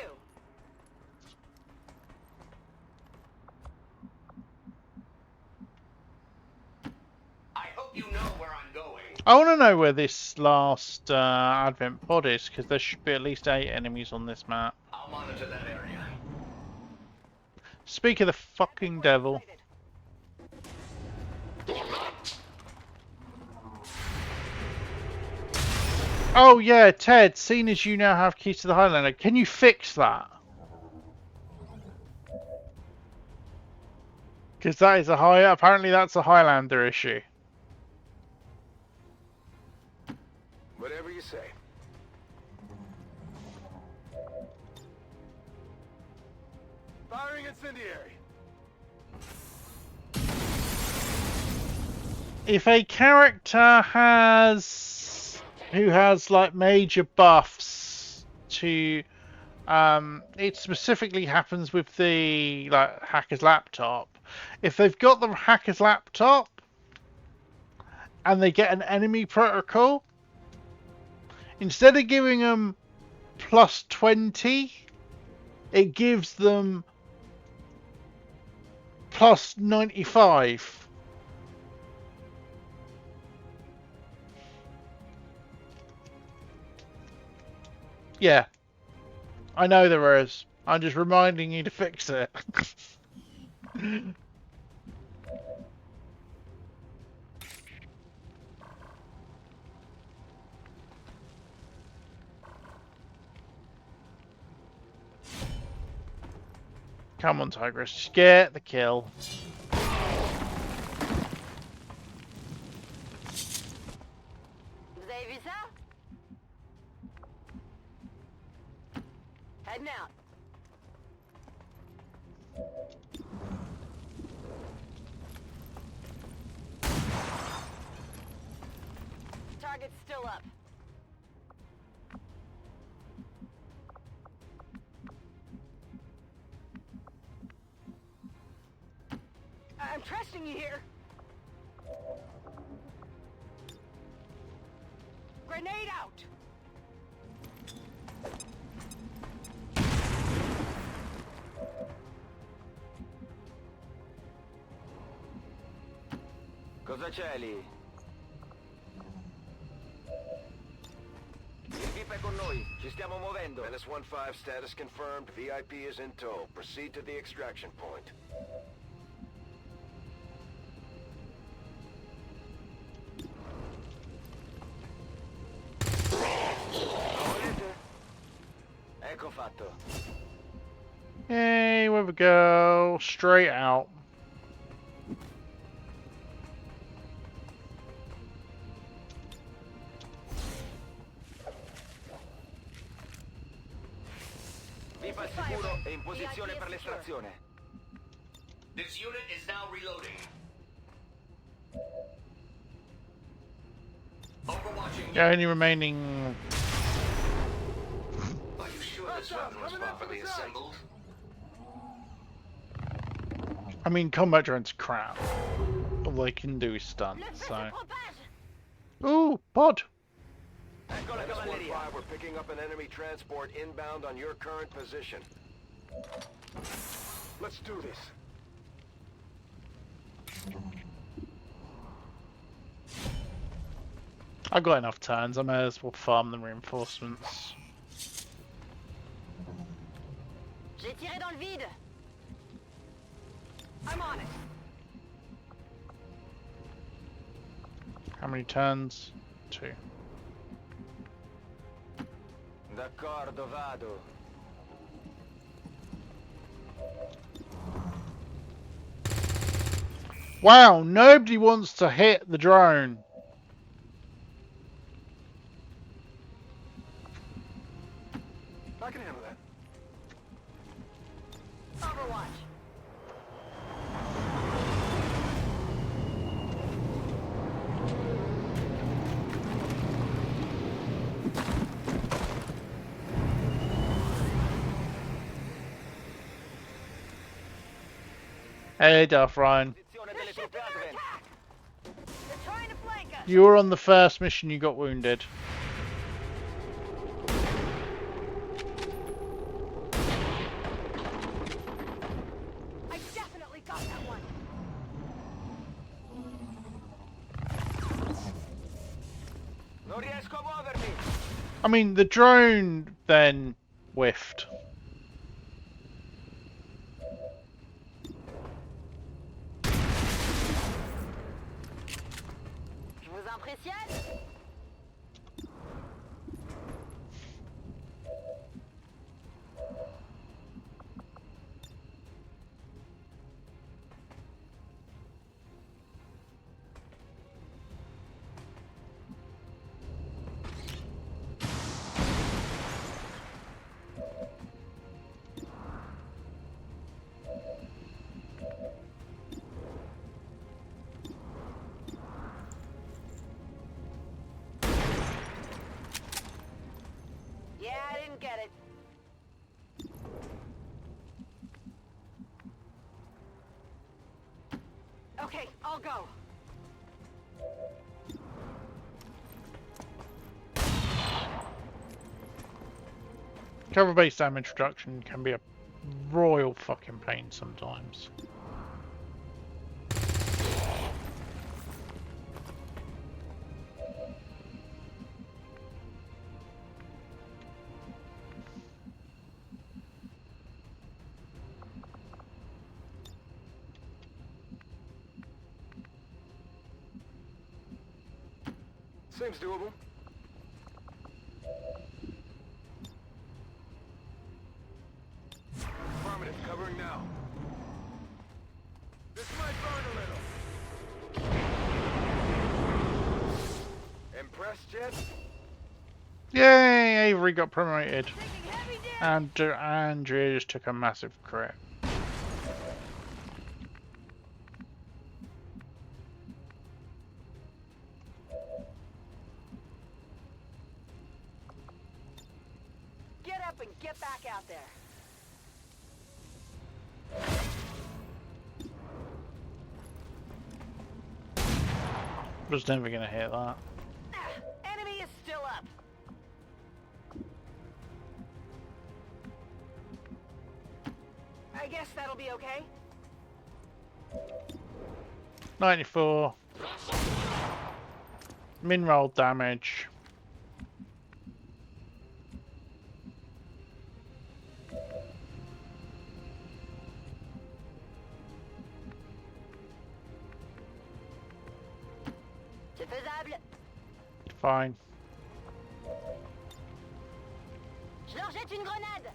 I hope you know where I'm going. I want to know where this last Advent pod is, because there should be at least 8 enemies on this map. I'll monitor that area. Speak of the fucking devil. Oh yeah, Ted, seeing as you now have keys to the Highlander, can you fix that? Because that is apparently that's a Highlander issue. Whatever you say. Firing incendiary. If a character who has like major buffs to it specifically happens with the like hacker's laptop. If they've got the hacker's laptop and they get an enemy protocol, instead of giving them plus 20, it gives them plus 95. Yeah, I know there is. I'm just reminding you to fix it. Come on, Tigress. Just get the kill. Vous avez vu ça? Heading out. Target's still up. I'm trusting you here. Grenade out. Cosa c'è lì? Il VIP è con noi, ci stiamo muovendo. Menace 1-5 status confirmed, VIP is in tow. Proceed to the extraction point. Ecco fatto. Hey, where we go? Straight out. VIP al sicuro e in posizione per l'estrazione. This unit is now reloading. Overwatching. The only remaining... Are you sure this weapon was properly assembled? I mean, combat drones crap. All they can do is stun, so... Ooh, pod! Ecco la cavalleria. We're picking up an enemy transport inbound on your current position. Let's do this. I've got enough turns, I may as well farm the reinforcements. J'ai tiré dans le vide. I'm on it. How many turns? 2. D'accordo, vado. Wow, nobody wants to hit the drone. I can handle that. Overwatch. Hey, Duff Ryan. They're trying to flank us. You were on the first mission, you got wounded. I definitely got that one. Non riesco a muovermi. I mean, the drone then whiffed. Je vous impressionne? Yeah, I didn't get it. Okay, I'll go. Cover-based damage reduction can be a royal fucking pain sometimes. Seems doable. Affirmative, cover Covering now. This might burn a little. Impressed yet? Yay! Avery got promoted. And Andrea just took a massive crit. Get up and get back out there. Was never gonna hit that. Enemy is still up. I guess that'll be okay. 94. Min roll damage. C'est faisable. Fine. Je leur jette une grenade.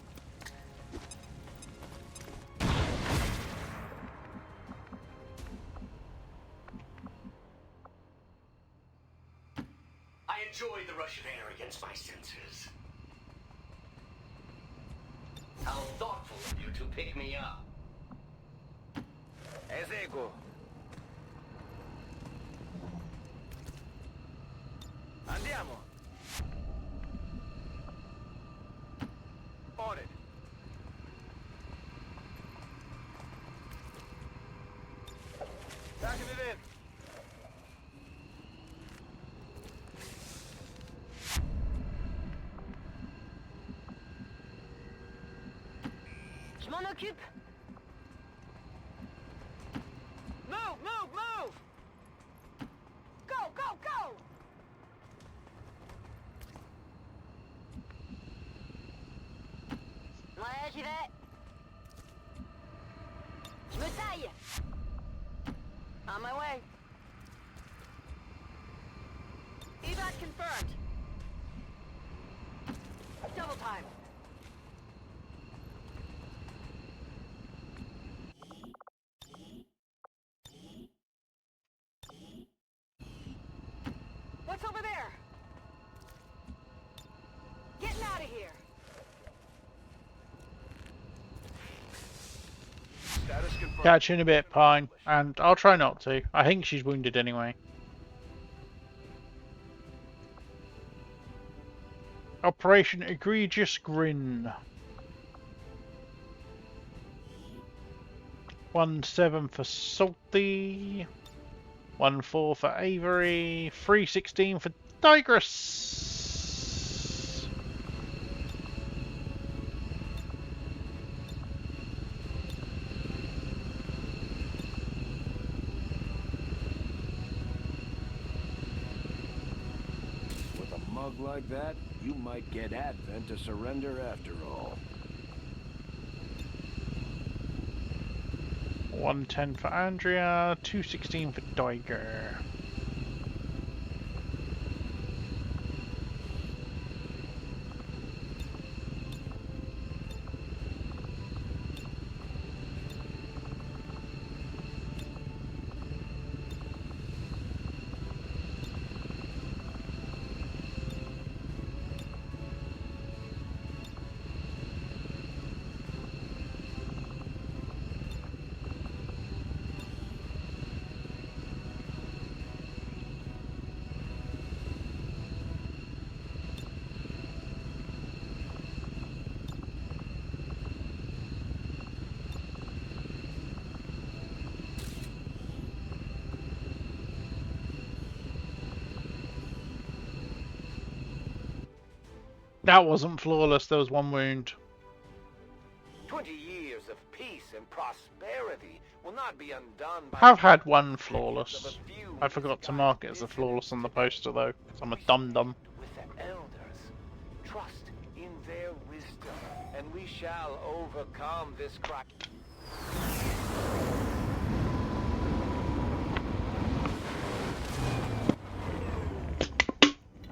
I enjoy the rush of air against my senses. How thoughtful of you to pick me up. Eseguo. Andiamo. On it. Packing it in. Je m'en occupe. Move, move, move. Go, go, go. Ouais, j'y vais. Je me taille. On my way. Evac confirmed. Double time. What's over there? Getting out of here. Status confirmed. Catch you in a bit, Pine. And I'll try not to. I think she's wounded anyway. Operation Egregious Grin. 1-7 for Salty. 1-4 for Avery. 3-16 for Digress. With a mug like that, you might get Advent to surrender after all. 1-10 for Andrea. 2-16 for Diger. That wasn't flawless, there was one wound. 20 years of peace and prosperity will not be undone by... I've had one flawless. I forgot to mark it as a flawless on the poster though, because I'm a dum-dum. With the elders. Trust in their wisdom, and we shall overcome this crisis.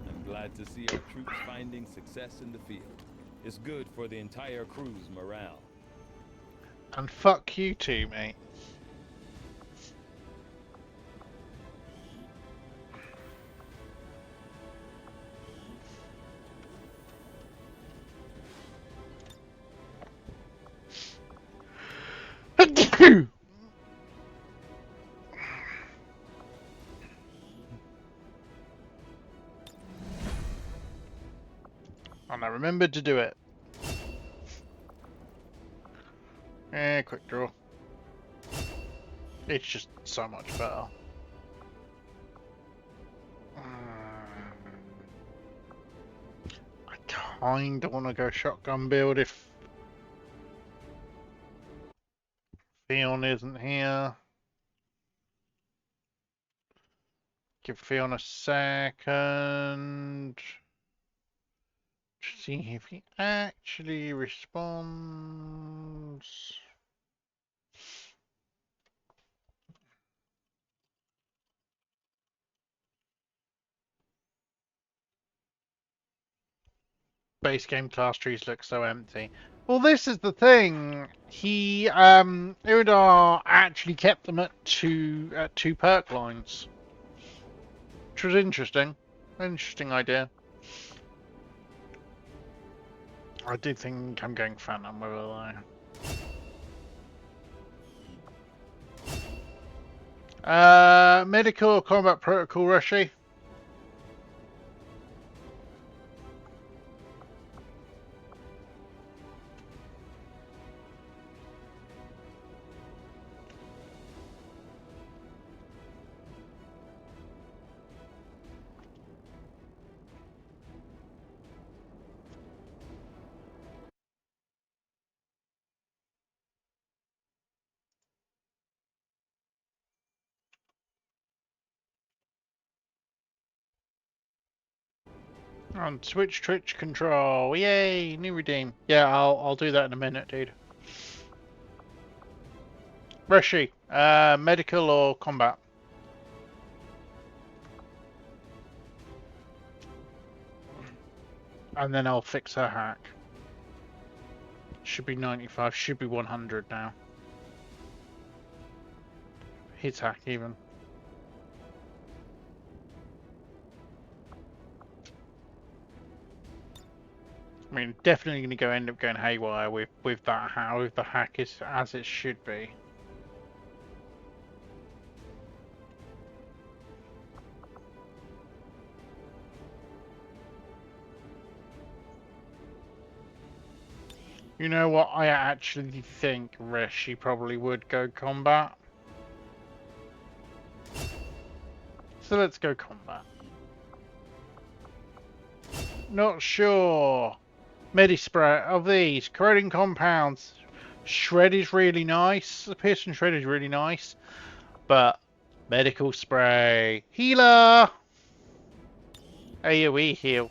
I'm glad to see our troops finding success in the field. It's good for the entire crew's morale. And fuck you too, mate. And I remembered to do it. Quick draw. It's just so much better. I kinda want to go shotgun build if Theon isn't here. Give Theon a second. See if he actually responds. Base game class trees look so empty. Well, this is the thing. Iridar actually kept them at two perk lines, which was interesting. Interesting idea. I do think I'm going Phantom with it though. Medical combat protocol, Rushy. On switch Twitch control. Yay, new redeem. Yeah, I'll do that in a minute, dude. Rushy, medical or combat? And then I'll fix her hack. Should be 95, should be 100 now. His hack even. I mean, definitely going to end up going haywire with that how if the hack is as it should be. You know what? I actually think Reshi probably would go combat. So let's go combat. Not sure. Medispray of these corroding compounds. Shred is really nice. The Pearson Shred is really nice, but medical spray healer. AOE heal.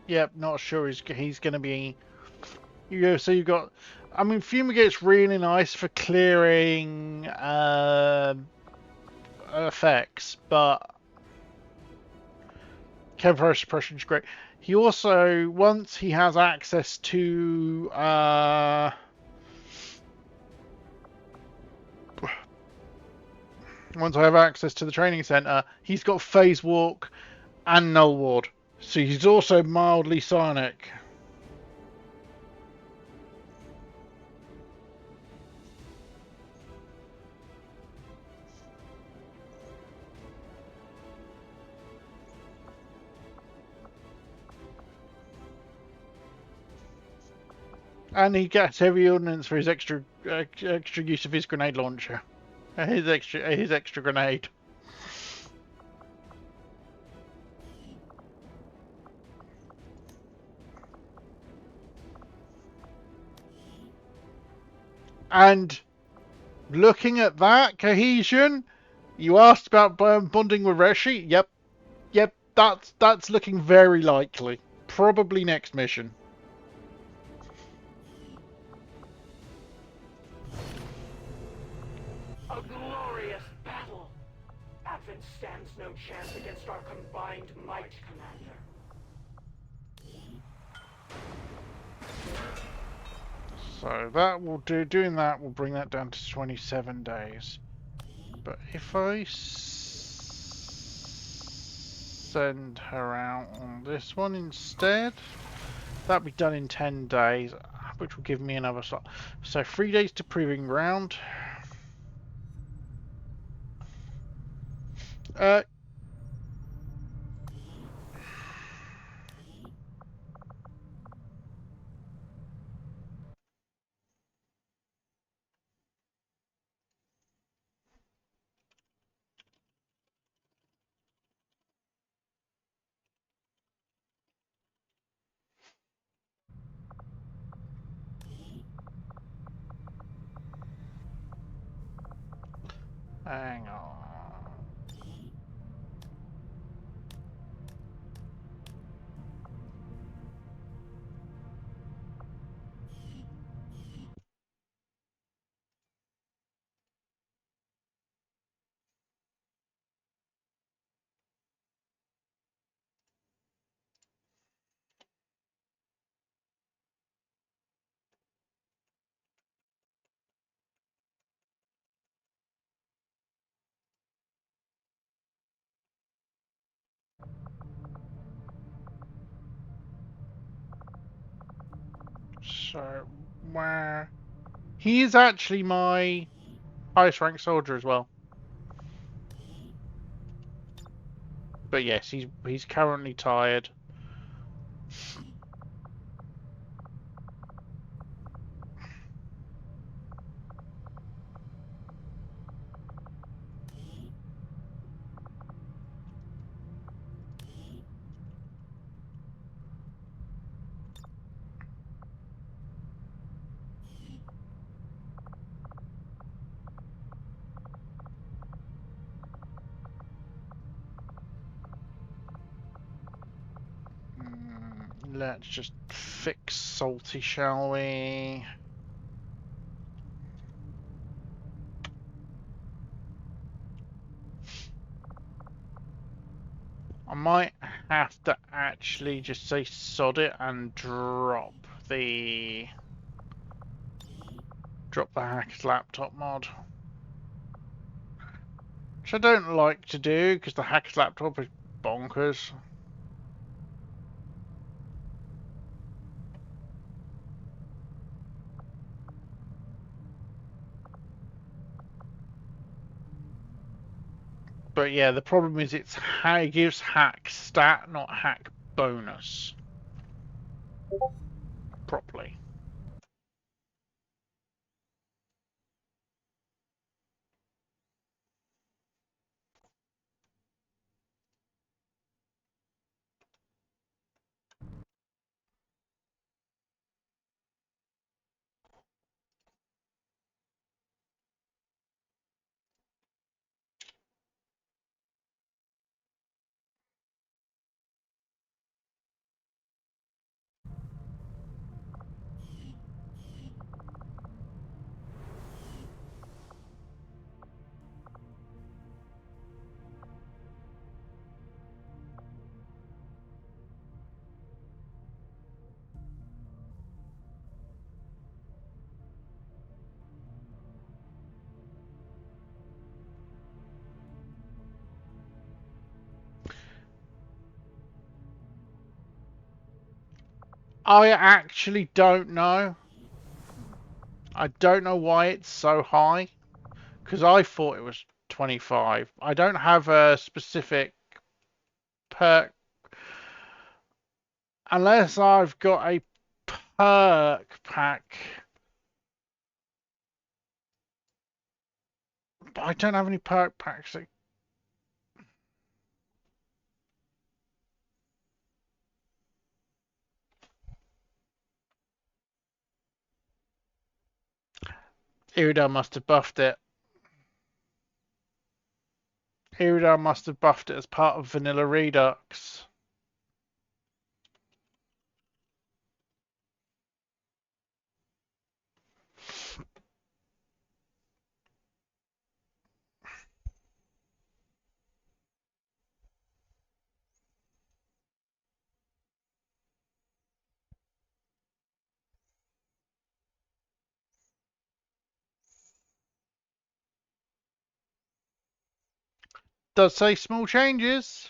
Yep. Not sure he's going to be. So you got. I mean, Fumigate's really nice for clearing effects, but Chemfire suppression is great. He also, once he has access to once I have access to the training center, he's got phase walk and Null Ward. So he's also mildly psionic. And he gets heavy ordnance for his extra use of his grenade launcher. His extra grenade. And looking at that cohesion, you asked about bonding with Reshi. Yep, that's looking very likely. Probably next mission. A glorious battle! Advent stands no chance against our combined might, Commander. So that will do. Doing that will bring that down to 27 days. But if I send her out on this one instead, that'll be done in 10 days, which will give me another slot. So 3 days to proving ground. Hang on. So, where he is actually my highest ranked soldier as well. But yes, he's currently tired. Let's just fix Salty, shall we? I might have to actually just say sod it and drop the hacker's laptop mod. Which I don't like to do because the hacker's laptop is bonkers. But yeah, the problem is it gives hack stat, not hack bonus properly. I actually don't know. I don't know why it's so high. Because I thought it was 25. I don't have a specific perk. Unless I've got a perk pack. But I don't have any perk packs. Iridar must have buffed it. Iridar must have buffed it as part of Vanilla Redux. Does say small changes.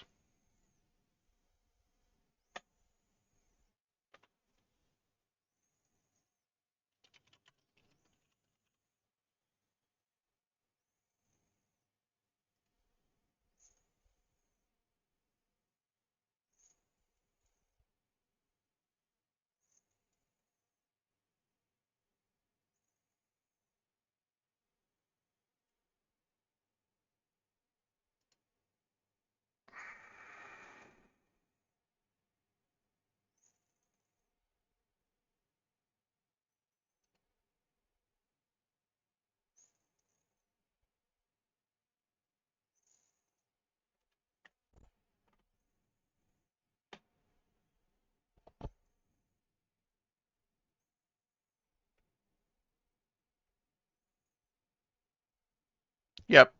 Yep.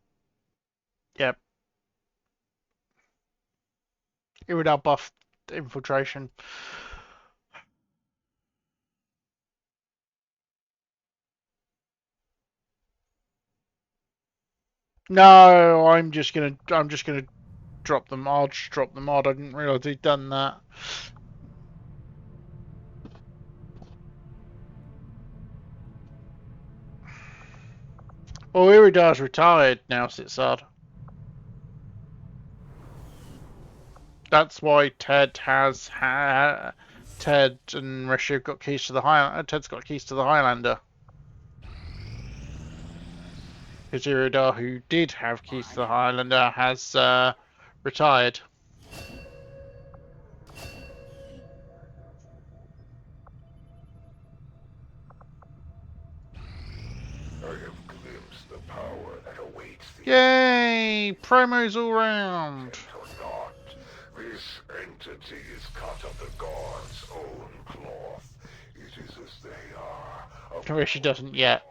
Yep. Iridar buffed infiltration. No, I'm just gonna drop them. I'll just drop the mod. I didn't realise he'd done that. Well, Iridar's retired now, Sitsad. That's why Ted has Ted and Reshu have got keys to the Highlander. Ted's got keys to the Highlander. Because Iridar, who did have keys to the Highlander, has retired. I have glimpsed the power that awaits the Yay! Promos all round. or not. This entity is cut of the gods' own cloth. It is as they are. Rishi doesn't yet.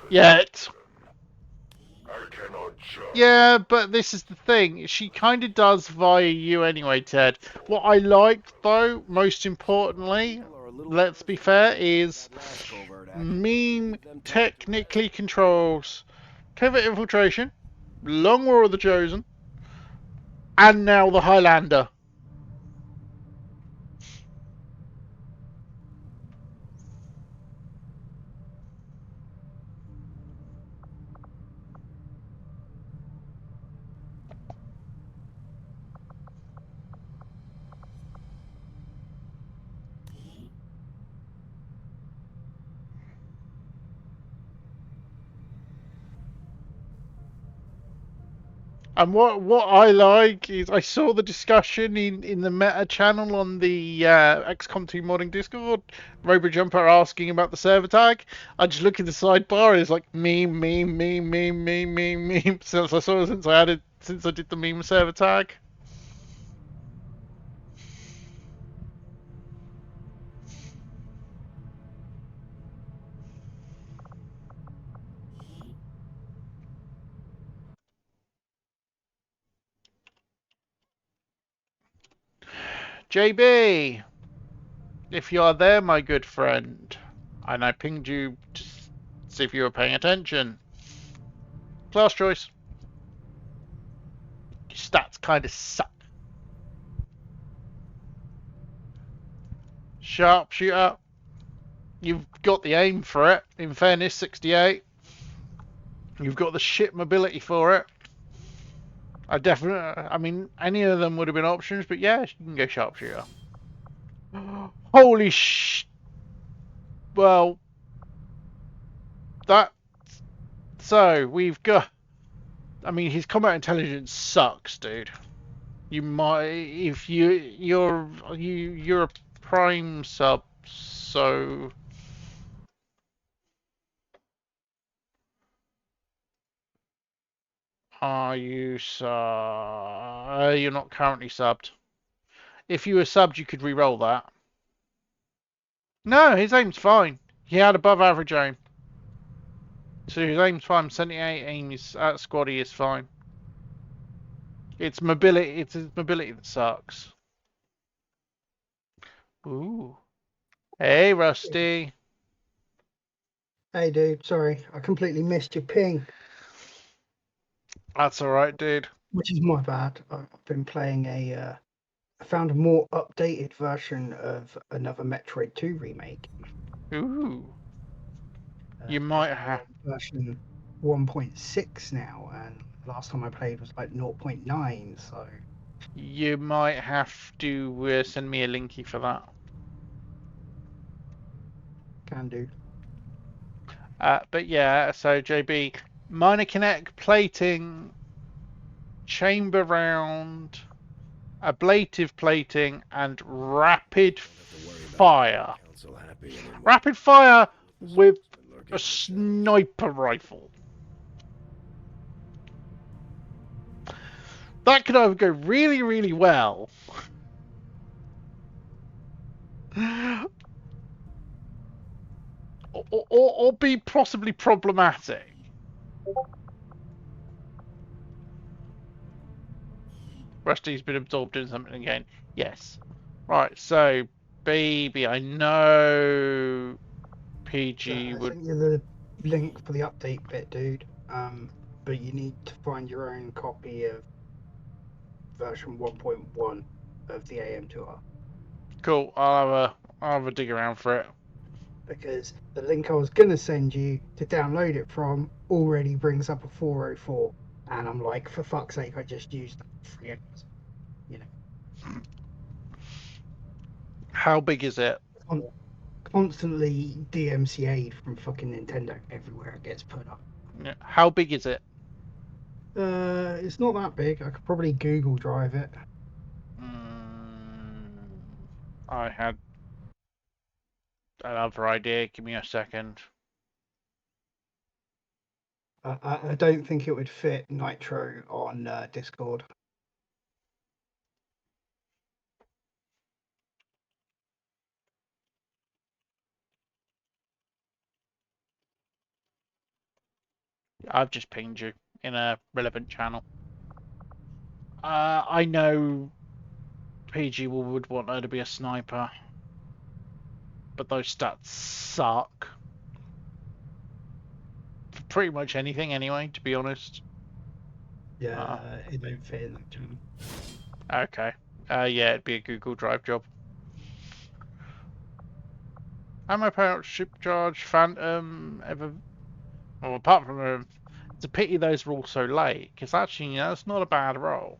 Yet. I cannot judge. Yeah, but this is the thing. She kind of does via you anyway, Ted. What I like, though, most importantly, let's be fair, is Meme technically controls Covert Infiltration, Long War of the Chosen, and now the Highlander. And what I like is I saw the discussion in the meta channel on the XCOM2 modding Discord. RoboJumper asking about the server tag. I just look in the sidebar and it's like meme. Since I did the meme server tag. JB, if you are there, my good friend, and I pinged you to see if you were paying attention. Class choice. Your stats kind of suck. Sharpshooter. You've got the aim for it. In fairness, 68. You've got the ship mobility for it. I mean, any of them would have been options, but yeah, you can go sharpshooter. Holy sh... Well, that... So, we've got... I mean, his combat intelligence sucks, dude. You might... If you're a prime sub, so... Are you you're not currently subbed. If you were subbed, you could re-roll that. No, his aim's fine. He had above average aim. So his aim's fine. 78 aim is at squaddy is fine. It's mobility. It's his mobility that sucks. Ooh. Hey, Rusty. Hey, dude. Sorry, I completely missed your ping. That's all right, dude. Which is my bad. I've been playing I found a more updated version of another Metroid 2 remake. Ooh. You might have version 1.6 now, and last time I played was like 0.9. So you might have to send me a linky for that. Can do. But yeah, so JB, minor kinetic plating, chamber round, ablative plating, and rapid fire. Rapid fire with a sniper rifle. That could either go really, really well, or be possibly problematic. Rusty's been absorbed in something again. Yes. Right, so, baby, I know PG would... I sent you the link for the update bit, dude. But you need to find your own copy of version 1.1 of the AM2R. Cool, I'll have a dig around for it. Because the link I was going to send you to download it from already brings up a 404. And I'm like, for fuck's sake, I just used that. You know. How big is it? Constantly DMCA'd from fucking Nintendo everywhere it gets put up. Yeah. How big is it? It's not that big. I could probably Google Drive it. I had another idea. Give me a second. I don't think it would fit Nitro on Discord. I've just pinged you in a relevant channel. I know PG would want her to be a sniper, but those stats suck. For pretty much anything anyway, to be honest. Yeah, it don't fit in that channel. Okay. Yeah, it'd be a Google Drive job. Ammo pouch, ship charge, phantom, well, apart from them, it's a pity those were all so late, because actually, you know, it's not a bad roll.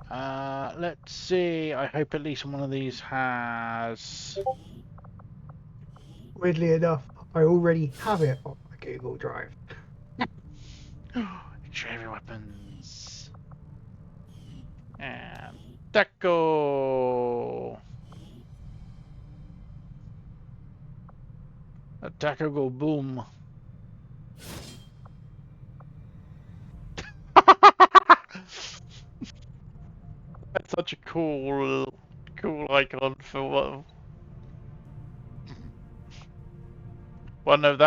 Let's see. I hope at least one of these has... Weirdly enough, I already have it on my Google Drive. Extreme weapons. And Deco. A Deco go boom. That's such a cool icon for one of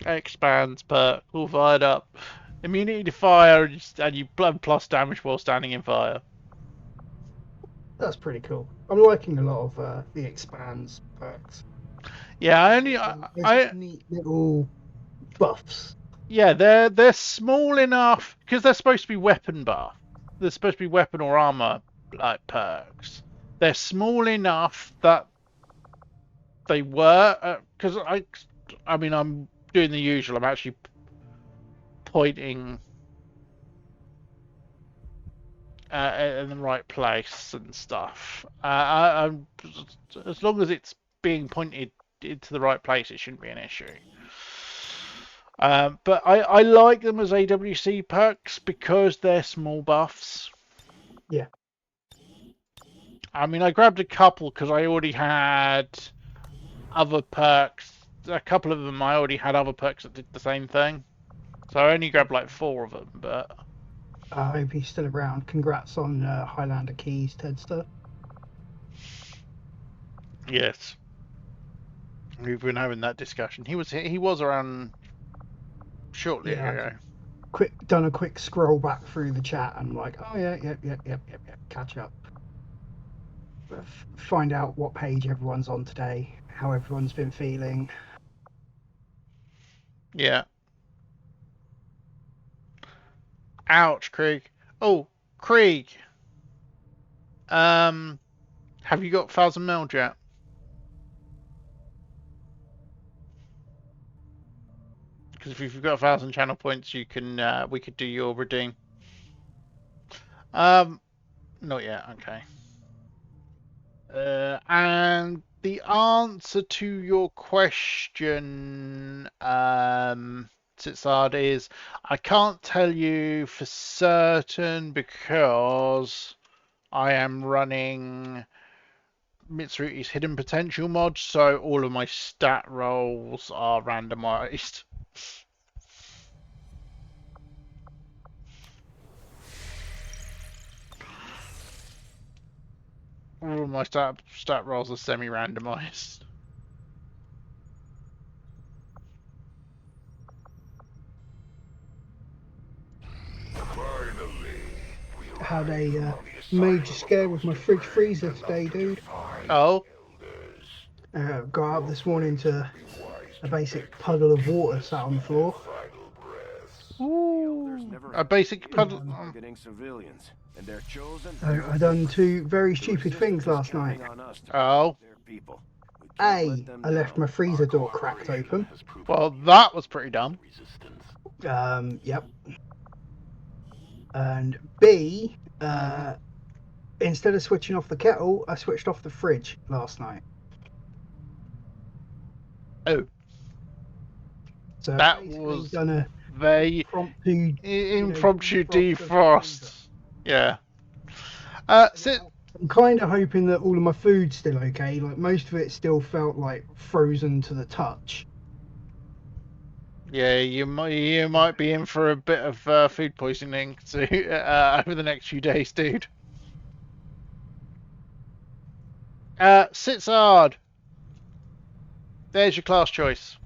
expands perk, all fired up. Immunity to fire, and you plus damage while standing in fire. That's pretty cool. I'm liking a lot of the expands perks. Yeah, I neat little buffs. Yeah, they're small enough because they're supposed to be weapon buff. They're supposed to be weapon or armor like perks. They're small enough that they were because I mean I'm doing the usual. I'm actually pointing in the right place and stuff. I'm as long as it's being pointed into the right place, it shouldn't be an issue. But I like them as AWC perks because they're small buffs. Yeah. I mean, I grabbed a couple because I already had other perks. A couple of them I already had other perks that did the same thing. So I only grabbed like 4 of them, but... I hope he's still around. Congrats on Highlander Keys, Tedster. Yes. We've been having that discussion. He was around shortly ago. Done a quick scroll back through the chat and like, oh yeah, yep, catch up. Find out what page everyone's on today, how everyone's been feeling. Yeah. Ouch, Krieg. Oh, Krieg. Have you got 1,000 mil yet? Because if you've got 1,000 channel points, you can we could do your redeem. Not yet. Okay. And the answer to your question, Sitzard, is I can't tell you for certain because I am running Mitsuruti's hidden potential mod, so all of my stat rolls are randomized. All of my stat rolls are semi-randomized. Had a major scare with my fridge freezer today, dude. Oh? Got up this morning to a basic puddle of water sat on the floor. Ooh, a basic puddle. Civilians, and they're chosen. I done 2 very stupid things last night. Oh. A, I left my freezer door cracked open. Well, that was pretty dumb. Yep. And B, instead of switching off the kettle, I switched off the fridge last night. Oh. So that was done a very impromptu defrost. Yeah. I'm kind of hoping that all of my food's still okay. Like most of it still felt like frozen to the touch. Yeah, you might be in for a bit of food poisoning over the next few days, dude. Sitzard. There's your class choice.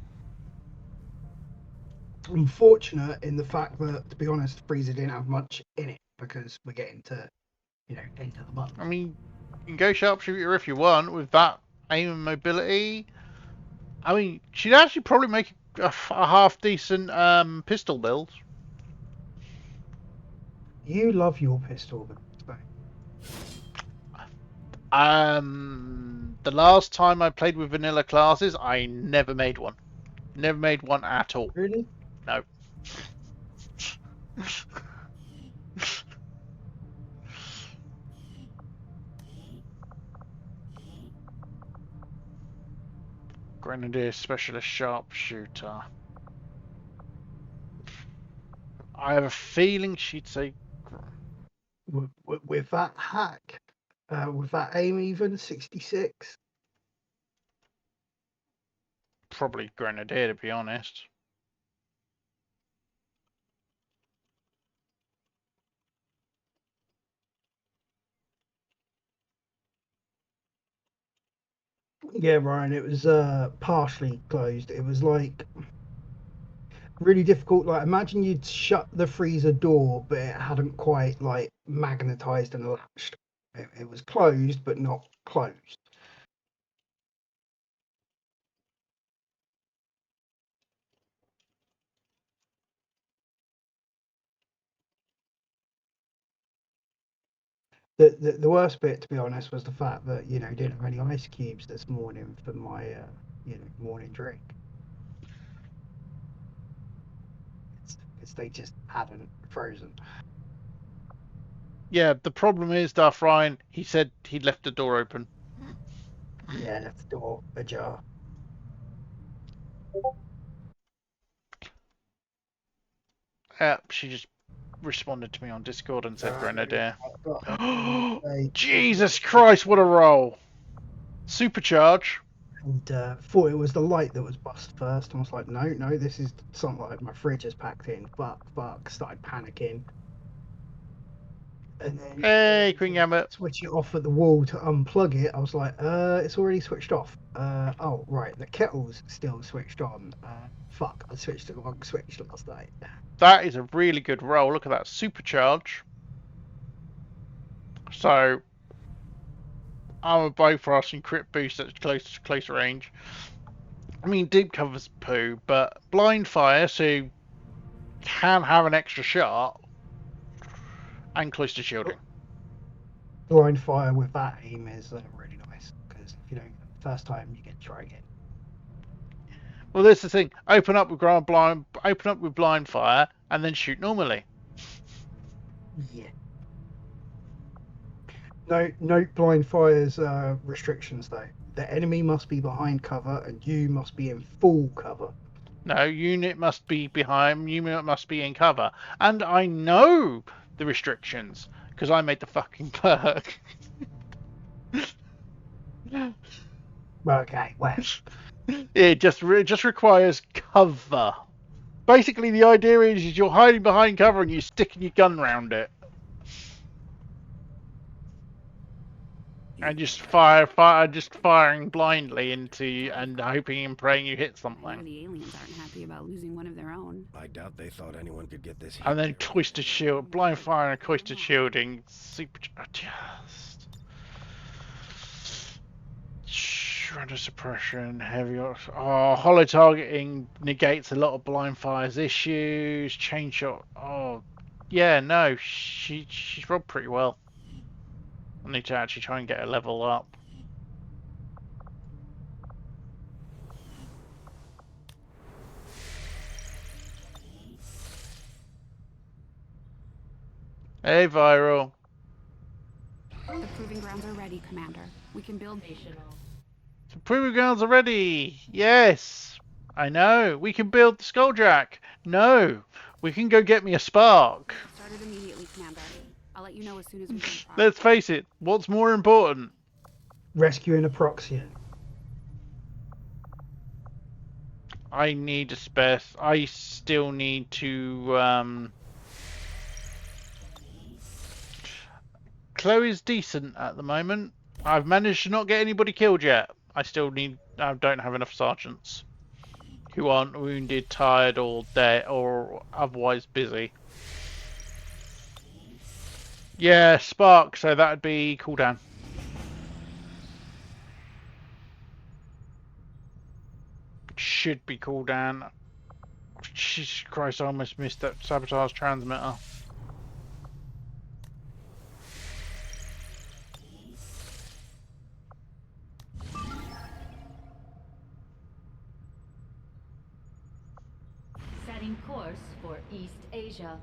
I'm fortunate in the fact that, to be honest, the freezer didn't have much in it because we're getting to, end of the month. I mean, you can go sharpshooter if you want with that aim and mobility. I mean, she'd actually probably make a half decent pistol build. You love your pistol build. The last time I played with vanilla classes, I never made one. Never made one at all. Really? No. Grenadier Specialist Sharpshooter. I have a feeling she'd say... With that hack, with that aim even, 66? Probably Grenadier, to be honest. Yeah, Ryan, it was partially closed. It was like really difficult. Like imagine you'd shut the freezer door, but it hadn't quite like magnetized and latched. It was closed, but not closed. The worst bit, to be honest, was the fact that didn't have any ice cubes this morning for my morning drink. Because they just hadn't frozen. Yeah, the problem is, Darth Ryan, he said he'd left the door open. Yeah, left the door ajar. She just responded to me on Discord and said Oh, Grenadier. Hey, Jesus Christ, what a roll! Supercharge. and thought it was the light that was bust first. And I was like, no, this is something like my fridge is packed in. Fuck. Started panicking. And then Hey, Queen Gambit. switch it off at the wall to unplug it. I was like, it's already switched off. Oh, right, the kettle's still switched on. Fuck, I switched the wrong switch last night. That is a really good roll. Look at that supercharge. So, armor bifrost and crit boost at close range. I mean, deep cover's poo, but blind fire, so you can have an extra shot, and close to shielding. Blind fire with that aim is really nice, because if you don't get it the first time, you get to try again. Well, that's the thing. Open up with blind fire, and then shoot normally. Yeah. Note blind fire's restrictions though. The enemy must be behind cover, and you must be in full cover. No, unit must be behind. Unit must be in cover, and I know the restrictions because I made the fucking perk. Okay, well. It just requires cover. Basically, the idea is you're hiding behind cover and you're sticking your gun round it. And just firing blindly into and hoping and praying you hit something. The aliens aren't happy about losing one of their own. I doubt they thought anyone could get this. And then twisted shield, blind fire and twisted shielding, super just shredder suppression, heavy. Hollow targeting negates a lot of blind fire's issues. Chain shot. Oh, yeah, no, she's rolled pretty well. I need to actually try and get a level up. Hey, Viral. The proving grounds are ready, Commander. We can build. The proving grounds are ready. Yes, I know. We can build the Skulljack. No, we can go get me a spark. Started immediately, Commander. I'll let you know as soon as we can. Let's face it. What's more important? Rescuing a Proxian. I need a spare. I still need to. Chloe's decent at the moment. I've managed to not get anybody killed yet. I don't have enough sergeants who aren't wounded, tired, or dead, or otherwise busy. Yeah, spark. So that'd be cooldown. Should be cooldown. Jesus Christ! I almost missed that sabotage transmitter. Setting course for East Asia.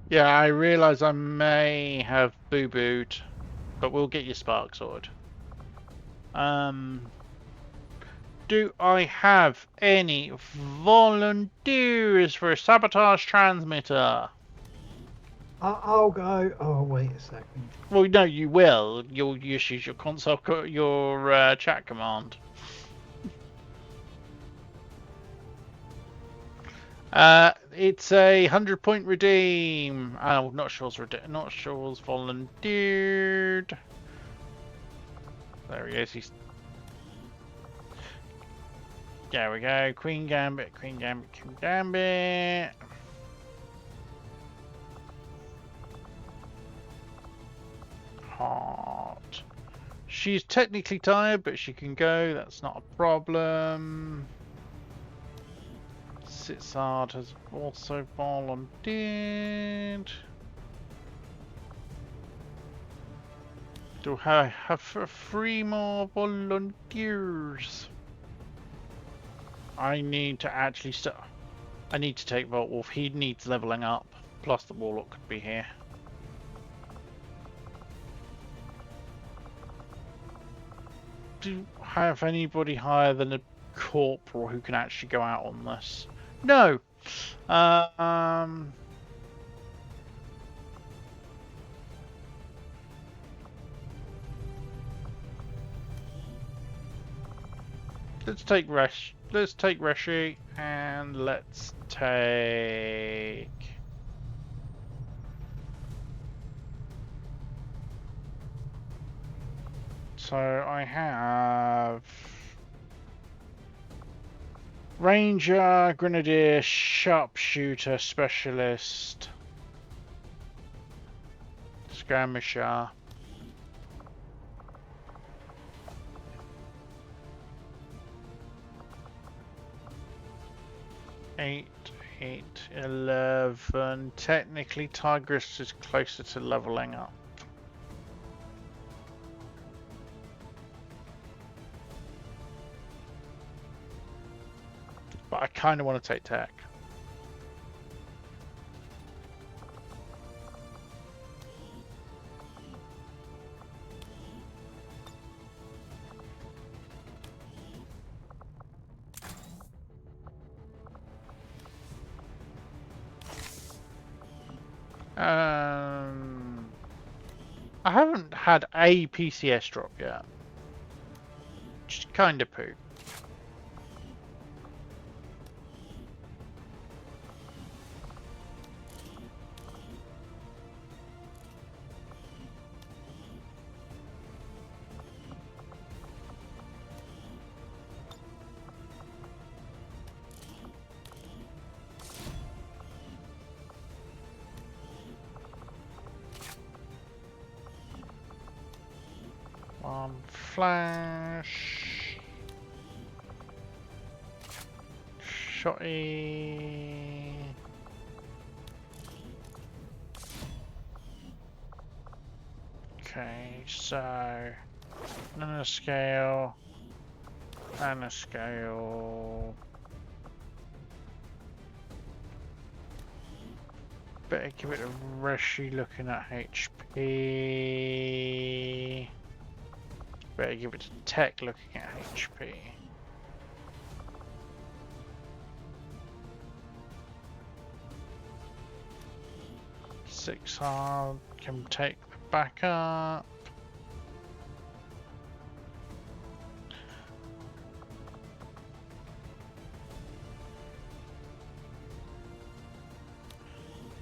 Yeah, I realise I may have boo-booed, but we'll get your spark sorted. Do I have any volunteers for a sabotage transmitter? I'll go. Oh, wait a second. Well, no, you will. You'll use your console, your chat command. It's a 100-point redeem. Oh, not sure's volunteered. There he is. He's. There we go. Queen Gambit, Queen Gambit, Queen Gambit. Heart. She's technically tired, but she can go. That's not a problem. Sitsard has also volunteered. Do I have 3 more volunteers? I need to actually start. I need to take Volt Wolf. He needs leveling up. Plus the Warlock could be here. Do I have anybody higher than a corporal who can actually go out on this? No. Let's take Resh. Let's take Reshi and let's take. So I have Ranger, Grenadier, Sharpshooter, Specialist, Skirmisher. Eight, 11. Technically, Tigress is closer to leveling up. But I kind of want to take Tech. I haven't had a PCS drop yet. Just kind of poo. Flash. Shotty. Okay, so nanoscale. Nanoscale. Better give it a Reshi looking at HP. Better give it a Tech looking at HP. Six hard can take the backup.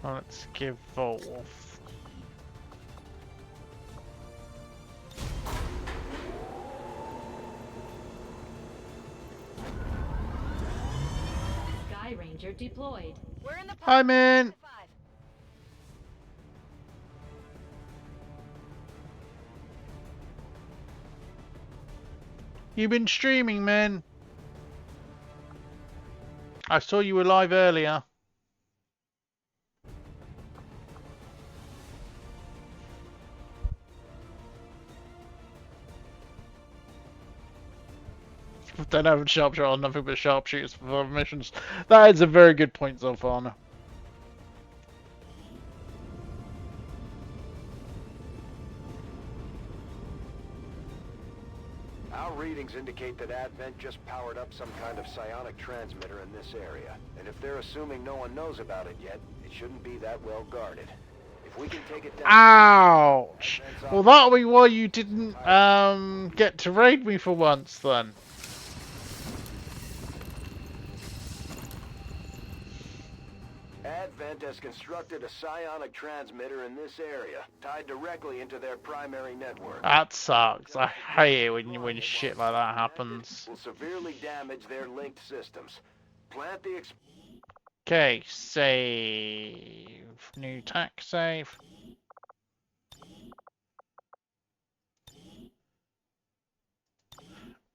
Well, let's give Volt Wolf. Sky Ranger deployed. We're in the I'm in. You've been streaming, man. I saw you were live earlier. Don't have a sharpshooter on nothing but sharpshooters for missions. That is a very good point, Zolfana. Our readings indicate that Advent just powered up some kind of psionic transmitter in this area. And if they're assuming no one knows about it yet, it shouldn't be that well guarded. If we can take it down... Ouch! Well, that'll be why you didn't get to raid me for once, then. Advent has constructed a psionic transmitter in this area, tied directly into their primary network. That sucks. I hate it when shit like that happens. Will severely damage their linked systems. Plant the Okay, save. New tack save.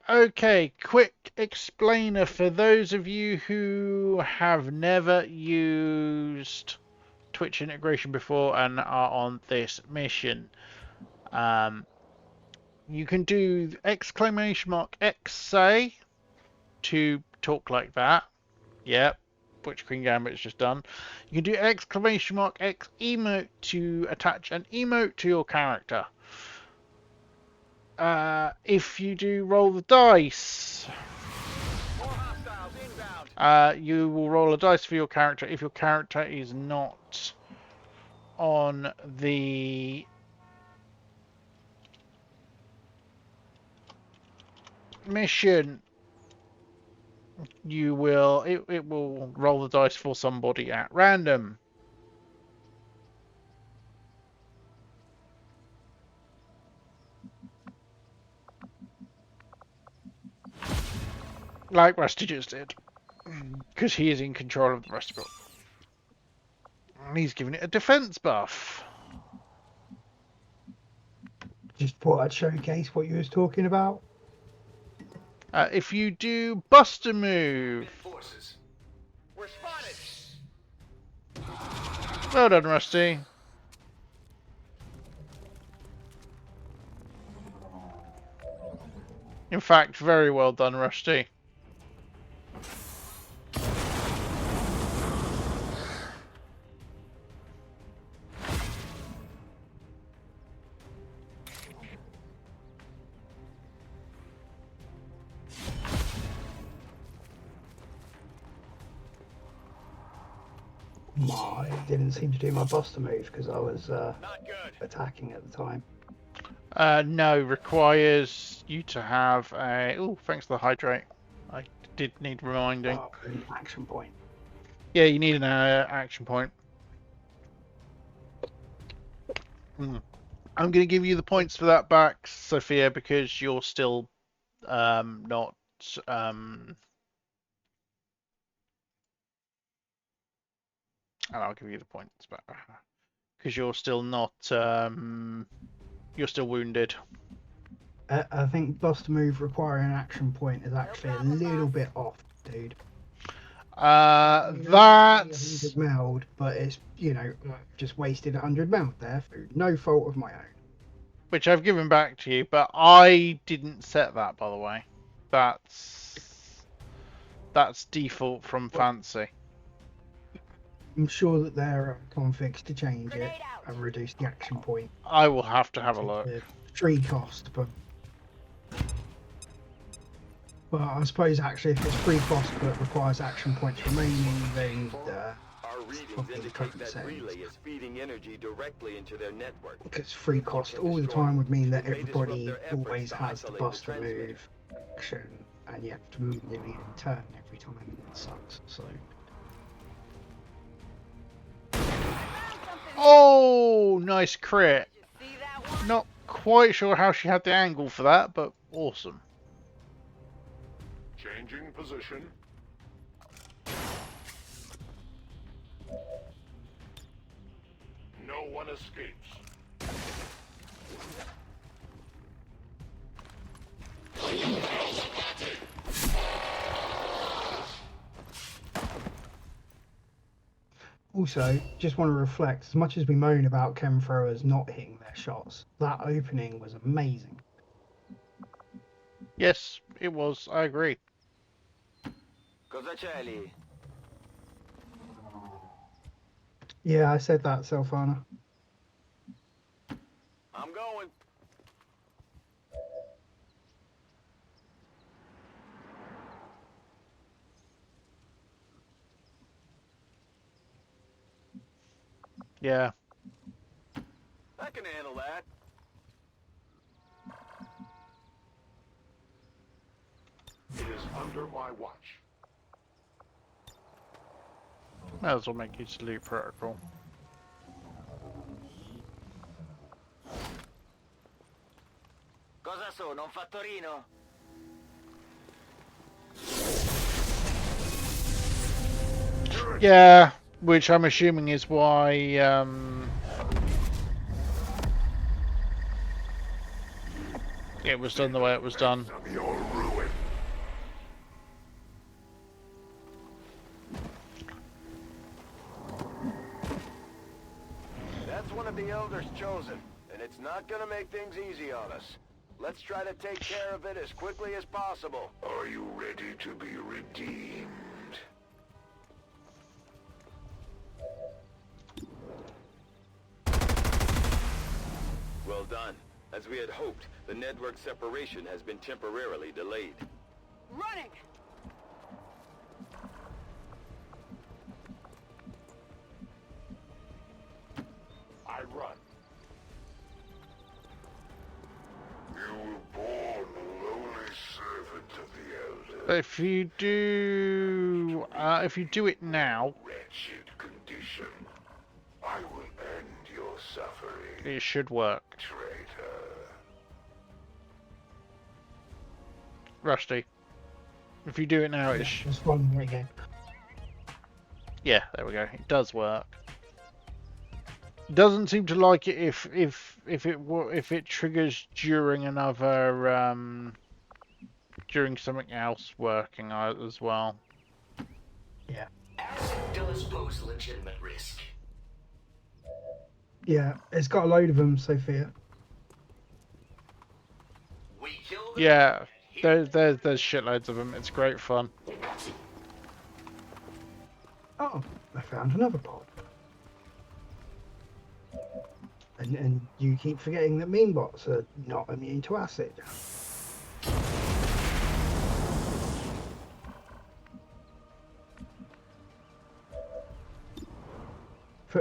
Okay, quick explainer for those of you who have never used Twitch integration before and are on this mission. You can do exclamation mark X say to talk like that. Yep, which Queen Gambit's just done. You can do exclamation mark X emote to attach an emote to your character. If you do roll the dice, you will roll a dice for your character if your character is not on the mission. It will roll the dice for somebody at random. Like Rusty just did. Because he is in control of the rest of it. And he's giving it a defense buff. Just thought I'd showcase what you was talking about. If you do Buster move. We're spotted. Well done, Rusty. In fact, very well done, Rusty. I didn't seem to do my Buster move because I was attacking at the time. No, requires you to have a... Oh, thanks for the hydrate. I did need reminding. Oh, an action point. Yeah, you need an action point. I'm going to give you the points for that back, Sophia, because you're still not... And I'll give you the points back. Because you're still not... you're still wounded. I think Buster move requiring an action point is actually a little bit off, dude. That's 100 meld, but it's, you know, just wasted 100 meld there through no fault of my own. Which I've given back to you, but I didn't set that, by the way. That's default from Fancy. I'm sure that there are configs to change it and reduce the action point. I will have to have a look. Free cost, but I suppose actually if it's free cost but requires action points remaining, then Our readings indicate that relay is feeding energy directly into their network. because free cost all the time would mean that everybody always has the Buster move action, and you have to move nearly in turn every time, and it sucks. So. Oh, nice crit. Not quite sure how she had the angle for that, but awesome. Changing position. No one escapes. Also, just want to reflect, as much as we moan about chem throwers not hitting their shots, that opening was amazing. Yes, it was. I agree. Cosa c'è lì? Yeah, I said that, Selfana. I'm going. Yeah. I can handle that. It is under my watch. Might as well make use of loot protocol. Cosa sono, un fattorino? Yeah, which I'm assuming is why it was done the way it was done. Your ruin. That's one of the elders chosen, and it's not gonna make things easy on us. Let's try to take care of it as quickly as possible. Are you ready to be redeemed? Well done. As we had hoped, the network separation has been temporarily delayed. Running! I run. You were born a lowly servant of the Elder. But if you do it now, Wretched condition. I will end your suffering, it should work. traitor. Rusty, if you do it now, Just running again. yeah, there we go. It does work. Doesn't seem to like it if it triggers during another during something else working as well. Yeah. Acid does pose a legitimate risk. Yeah, it's got a load of them, Sophia. We killed them. Yeah, there's shitloads of them. It's great fun. Oh, I found another pod. And you keep forgetting that meme bots are not immune to acid.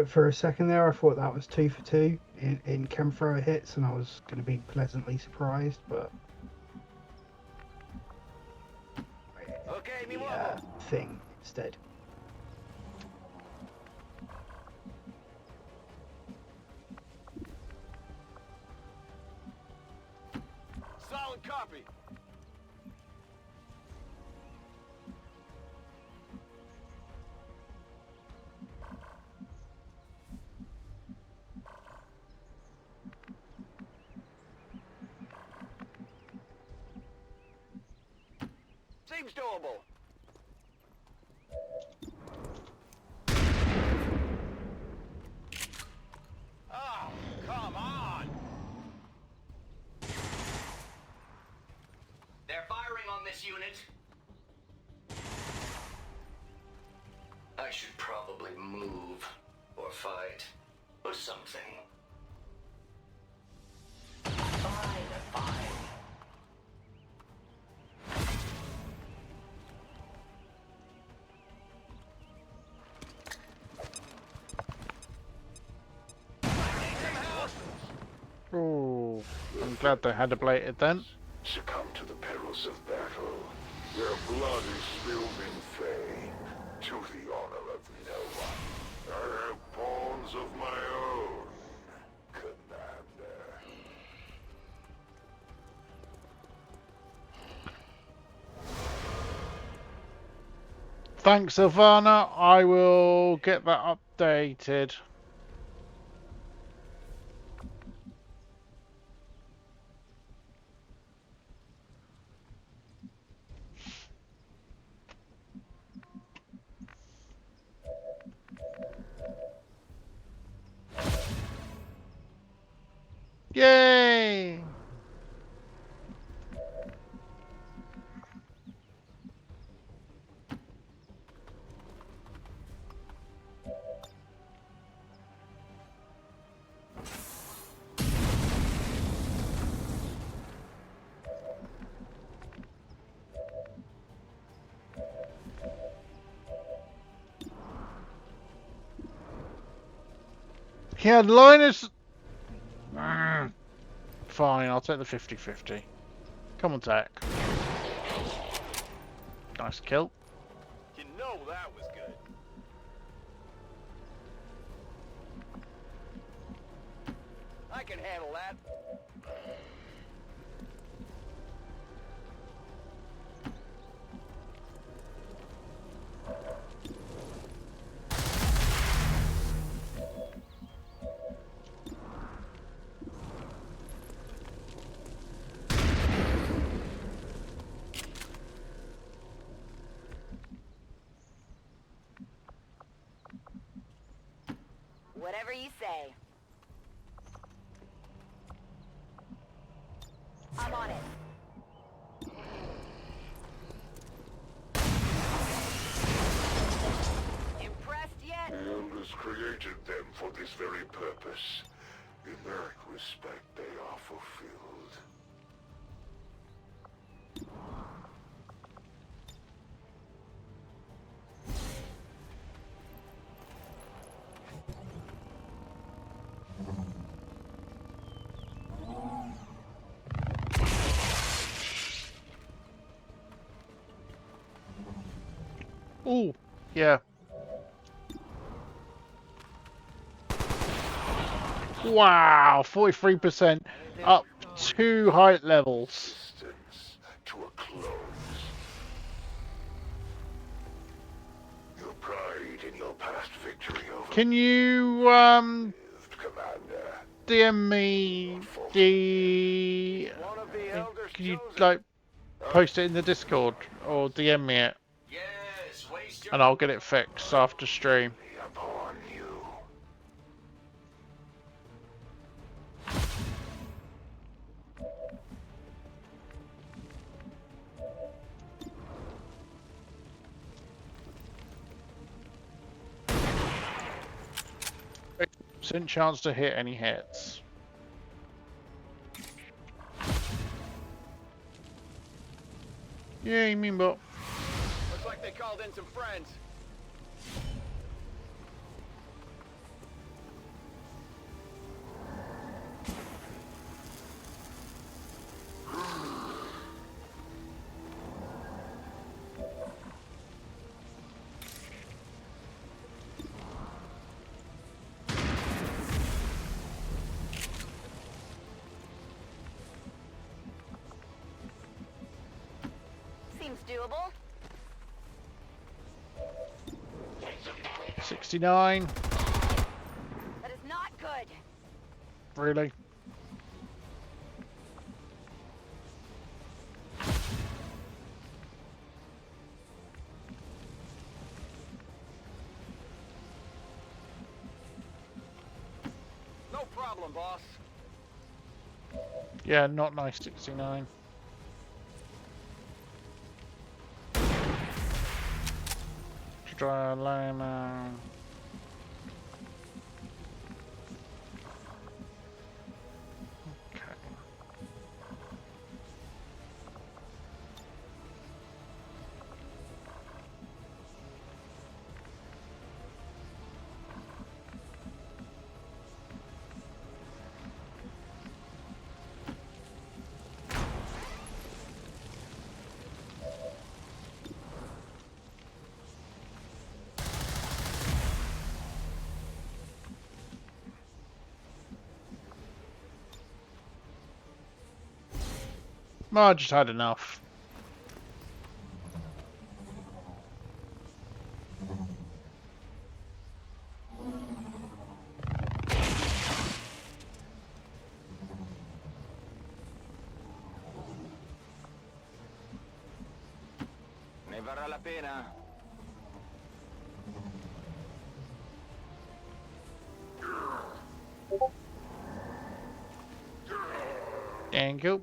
For a second there, I thought that was 2 for 2 in Camthrower hits, and I was going to be pleasantly surprised, but Okay, me the thing instead. Solid copy. Seems doable. Oh, come on! They're firing on this unit. I should probably move, or fight, or something. Fine. Oh, I'm glad they had ablated then. Succumb to the perils of battle. Your blood is spilled in vain, to the honor of no one. I have pawns of my own, Commander. Thanks, Silvana. I will get that updated. Yay! He had Linus. Fine, I'll take the 50-50. Come on, Tech. Nice kill. You know that was good. I can handle that. Whatever you say. I'm this very purpose. In that respect, they are fulfilled. Ooh, yeah. Wow, 43% up 2 height levels. Distance to a close. Your pride in your past victory over Can you Commander. DM me the One of the elders can you chosen. like post it in the Discord or DM me it Yes, waste your and I'll get it fixed after stream. Upon you. Percent chance to hit any hits. Yeah, you mean but Looks like they called in some friends. Seems doable. 69. That is not good. Really? No problem, boss. Yeah, not nice 69. Try Lana. Okay. Well, I just had enough. Ne varrà la pena. Thank you.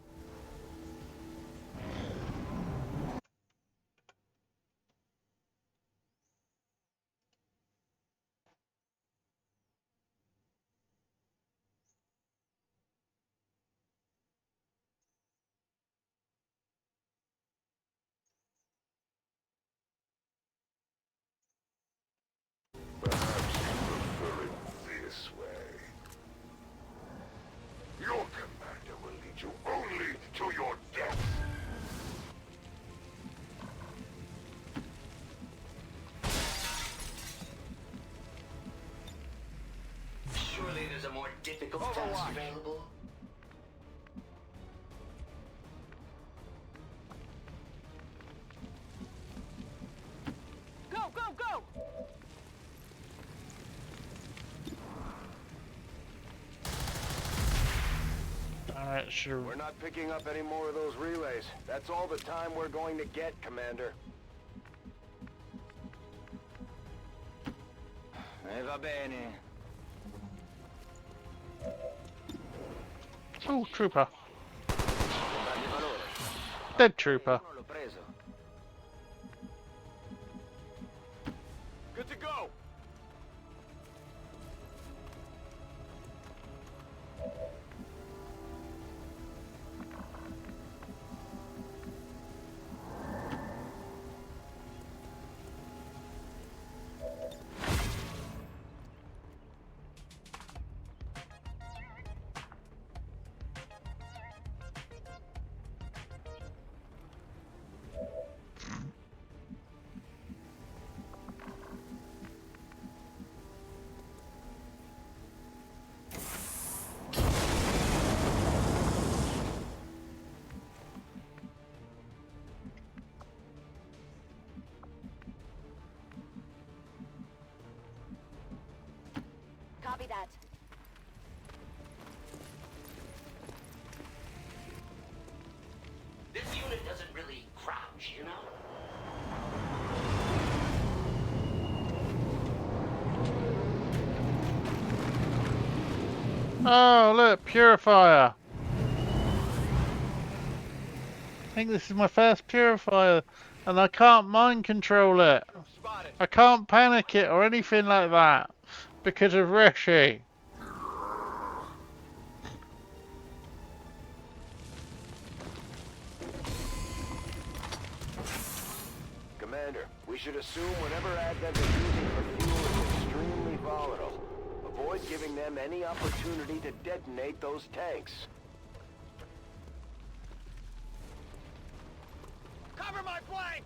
Perhaps you prefer it this way. Your commander will lead you only to your death. Surely there's a more difficult task available. Go, go, go! Alright, sure. We're not picking up any more of those relays. That's all the time we're going to get, Commander. Va bene. Oh, trooper. Dead trooper. Good to go. Copy that. This unit doesn't really crouch, you know? Oh, look, purifier. I think this is my first purifier, and I can't mind control it. I can't panic it or anything like that because of Rishi. Commander, we should assume whatever Advent is using for fuel is extremely volatile. Avoid giving them any opportunity to detonate those tanks. Cover my flank!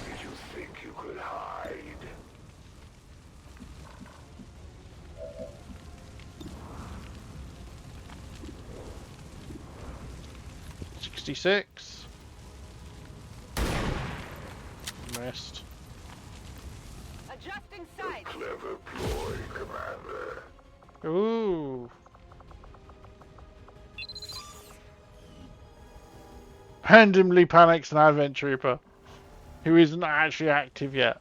Did you think you could hide? 66. Missed. Adjusting sights. Clever ploy, Commander. Ooh. Randomly panics an Advent Trooper who isn't actually active yet.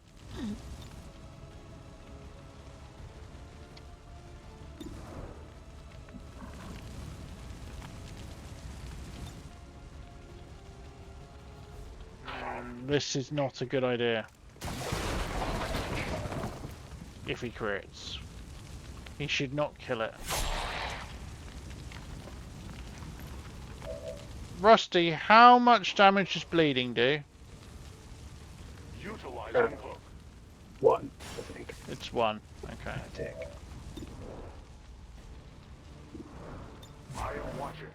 This is not a good idea. If he crits, he should not kill it. Rusty, how much damage does bleeding do? Utilize unhook. 1, I think. It's 1. Okay. Tick. I am watching.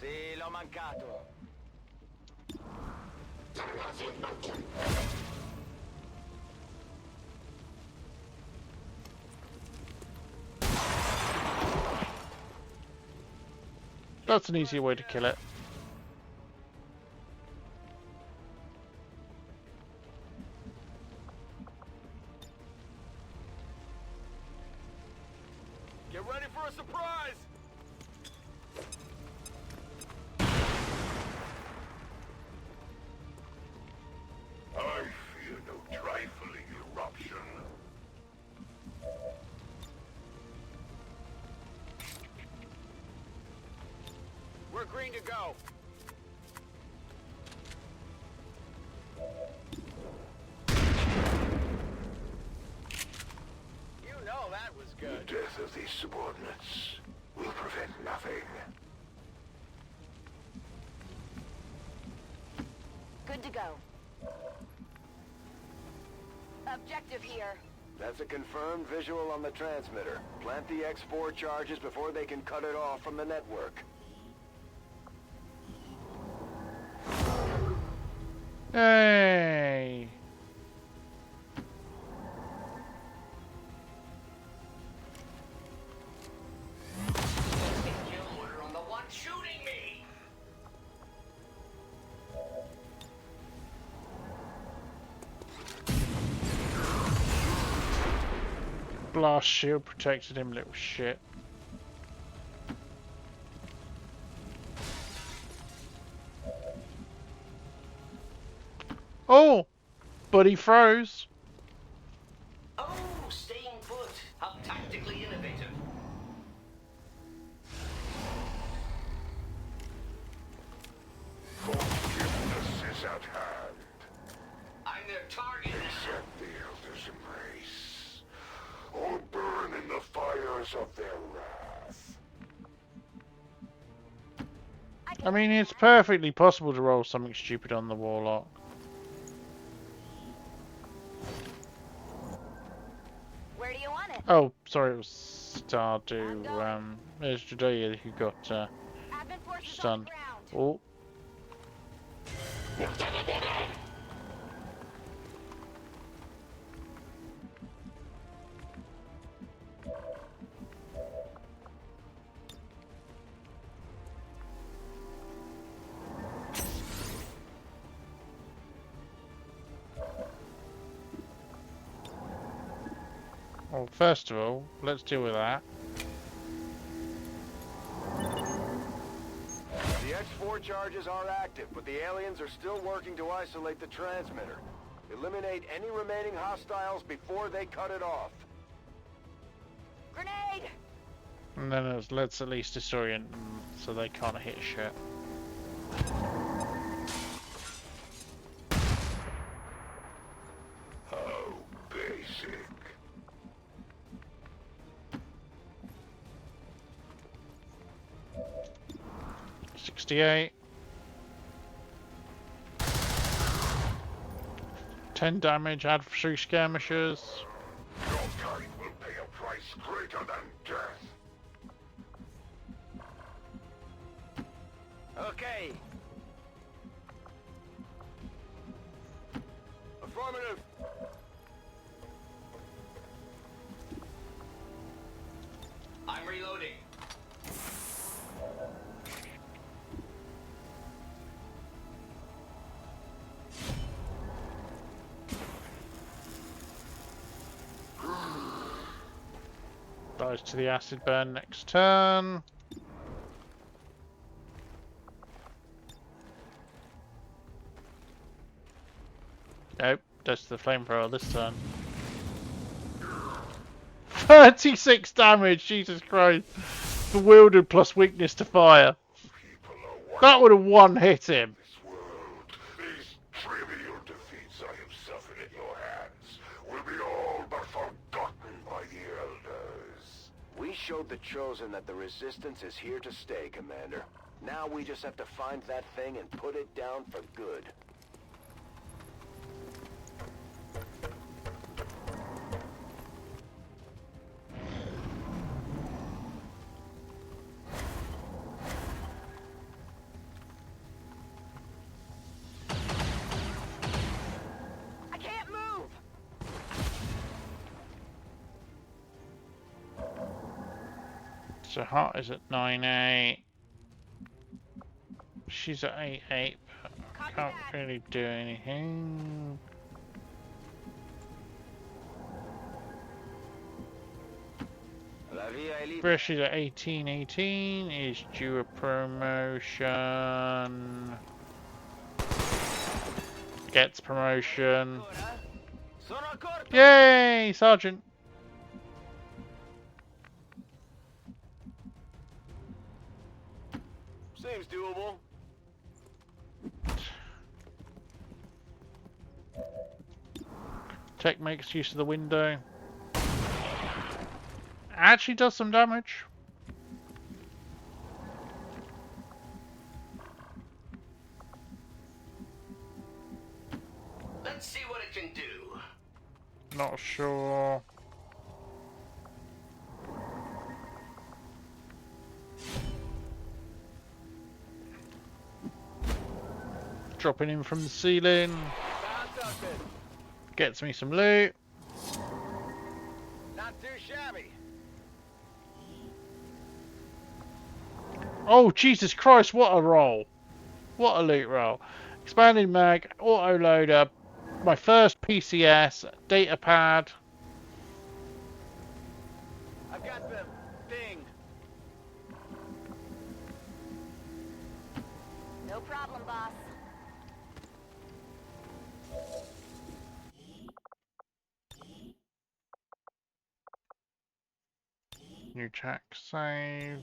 Sì, l'ho mancato. That's an easier way to kill it. Get ready for a surprise! I fear no trifling eruption. We're green to go. You know that was The good. death of these subordinates will prevent nothing. Good to go. Objective here. That's a confirmed visual on the transmitter. Plant the X4 charges before they can cut it off from the network. Hey! Kill order on the one shooting me! Blast shield protected him, little shit. Oh! But he froze. Oh, staying put. How tactically innovative. Forgiveness is at hand. I'm their target now. Accept the Elder's embrace, or burn in the fires of their wrath. I mean, it's perfectly possible to roll something stupid on the Warlock. Where do you want it? Oh, sorry, it was Stardew. There's Judea who got Advent forces on stunned. the ground. Oh. Well, first of all, let's deal with that. The X4 charges are active, but the aliens are still working to isolate the transmitter. Eliminate any remaining hostiles before they cut it off. Grenade! And then let's at least disorient them so they can't hit shit. How basic. $68. 10 damage, add through skirmishers. Your kind will pay a price greater than death. Okay. Affirmative. I'm reloading. Dies to the acid burn next turn. Nope, does to the flamethrower this turn. 36 damage, Jesus Christ. Bewildered plus weakness to fire. That would have one hit him. This world, these trivial defeats I have suffered at your hands, will be all but forgotten by the Elders. We showed the Chosen that the Resistance is here to stay, Commander. Now we just have to find that thing and put it down for good. I can't move! So Hart is at 9-8. She's at 8-8, but can't really do anything. British is at 18-18, is due a promotion. Gets promotion. Yay, Sergeant! Seems doable. Tech makes use of the window. Actually does some damage. Let's see what it can do. Not sure. Dropping in from the ceiling. Gets me some loot. Not too shabby. Oh, Jesus Christ, what a roll. What a loot roll. Expanding mag, auto loader, my first PCS, data pad. I've got the thing. No problem, boss. New check save.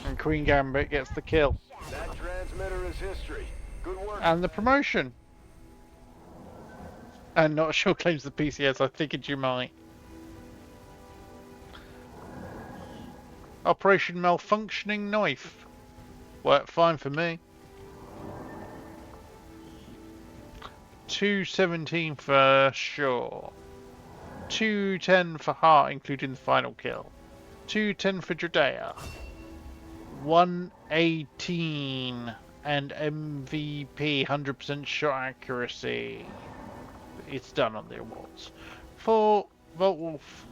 And Queen Gambit gets the kill. That transmitter is history. Good work. And the promotion. And not sure claims the PCS, I figured you might. Operation Malfunctioning Knife. Worked fine for me. 217 for sure. 210 for Hart, including the final kill. 210 for Dredea. 118 and MVP 100% shot accuracy. It's done on the awards. For Volt Wolf.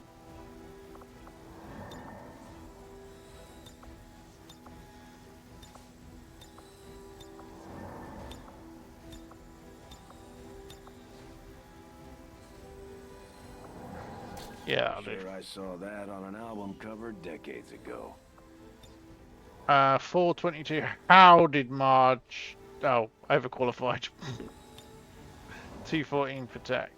Yeah, I I'm did. sure I saw that on an album cover decades ago. 422. How did Marge? Oh, overqualified. 214 for tech.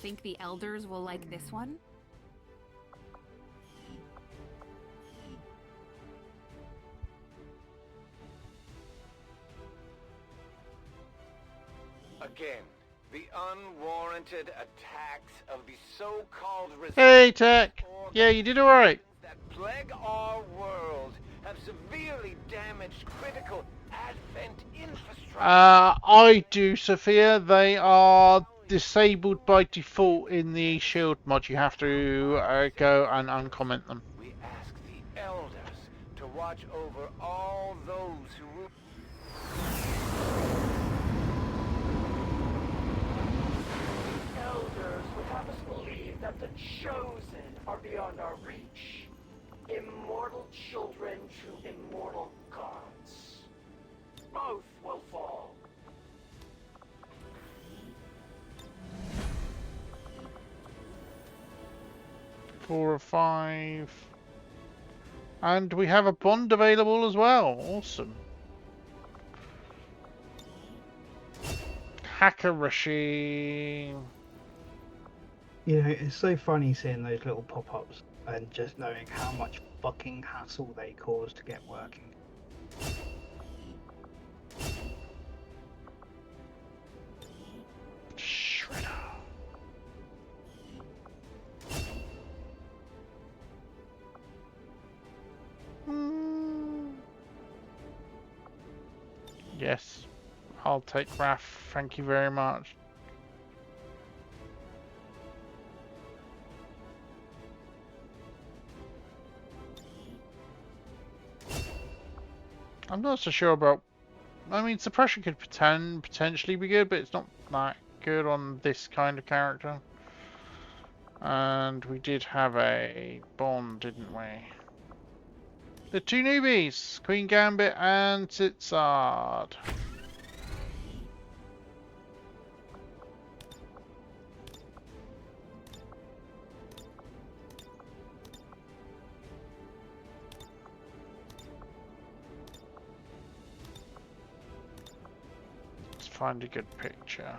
Think the elders will like this one? Again, the unwarranted attacks of the so-called Hey, tech. Yeah, you did all right. that plague our world have severely damaged critical Advent infrastructure. I do, Sophia. They are disabled by default in the shield mod. You have to go and uncomment them. We ask the elders to watch over all those who rule. Elders would have us believe that the chosen are beyond our reach. Immortal children to immortal gods. Both will fall. Four or five. And we have a bond available as well. Awesome. Hacker rushing. You know, it's so funny seeing those little pop-ups and just knowing how much fucking hassle they cause to get working. Shredder. Yes, I'll take Raph. Thank you very much. I'm not so sure about. I mean, suppression could potentially be good, but it's not that good on this kind of character. And we did have a bond, didn't we? The two newbies, Queen Gambit and Sitzard. Let's find a good picture.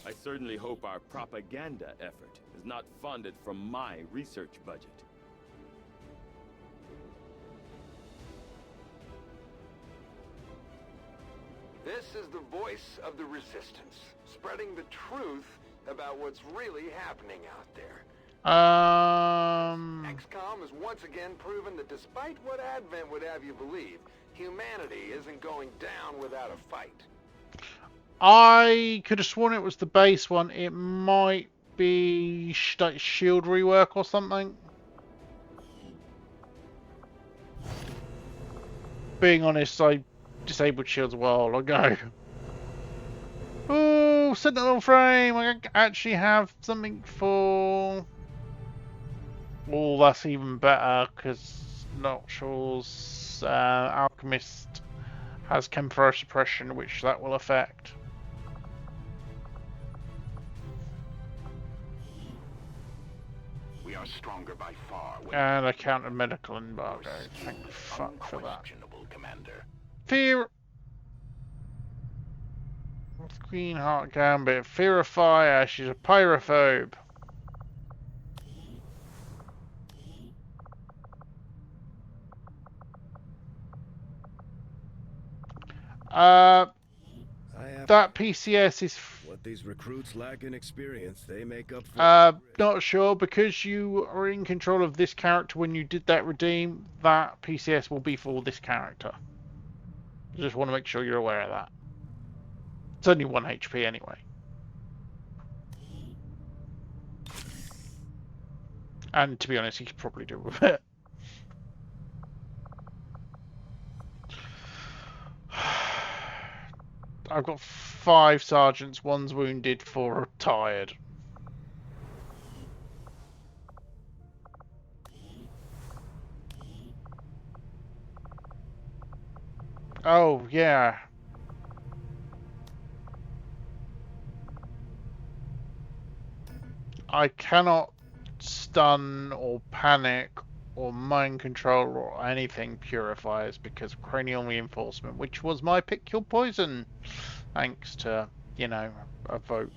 I certainly hope our propaganda effort is not funded from my research budget. This is the voice of the resistance, spreading the truth about what's really happening out there. XCOM has once again proven that despite what Advent would have you believe, humanity isn't going down without a fight. I could have sworn it was the base one. It might be like shield rework or something. Being honest, I disabled shields a while ago. Oh, Sentinel frame! I actually have something for... Oh, that's even better, because Noctural's Alchemist has Chemiflow Suppression, which that will affect. We are stronger by far. And I counted medical embargo. Thank fuck for that. Commander. Fear... Green Heart Gambit. Fear of fire. She's a pyrophobe. That PCS is... What these recruits lack in experience, they make up for... Not sure, because you are in control of this character when you did that redeem, that PCS will be for this character. Just want to make sure you're aware of that. It's only 1 HP anyway. And to be honest, he could probably do with it. I've got 5 sergeants, 1's wounded, 4 are tired. Oh, yeah. I cannot stun or panic or mind control or anything purifiers because of cranial reinforcement, which was my pick kill poison, thanks to, you know, a vote.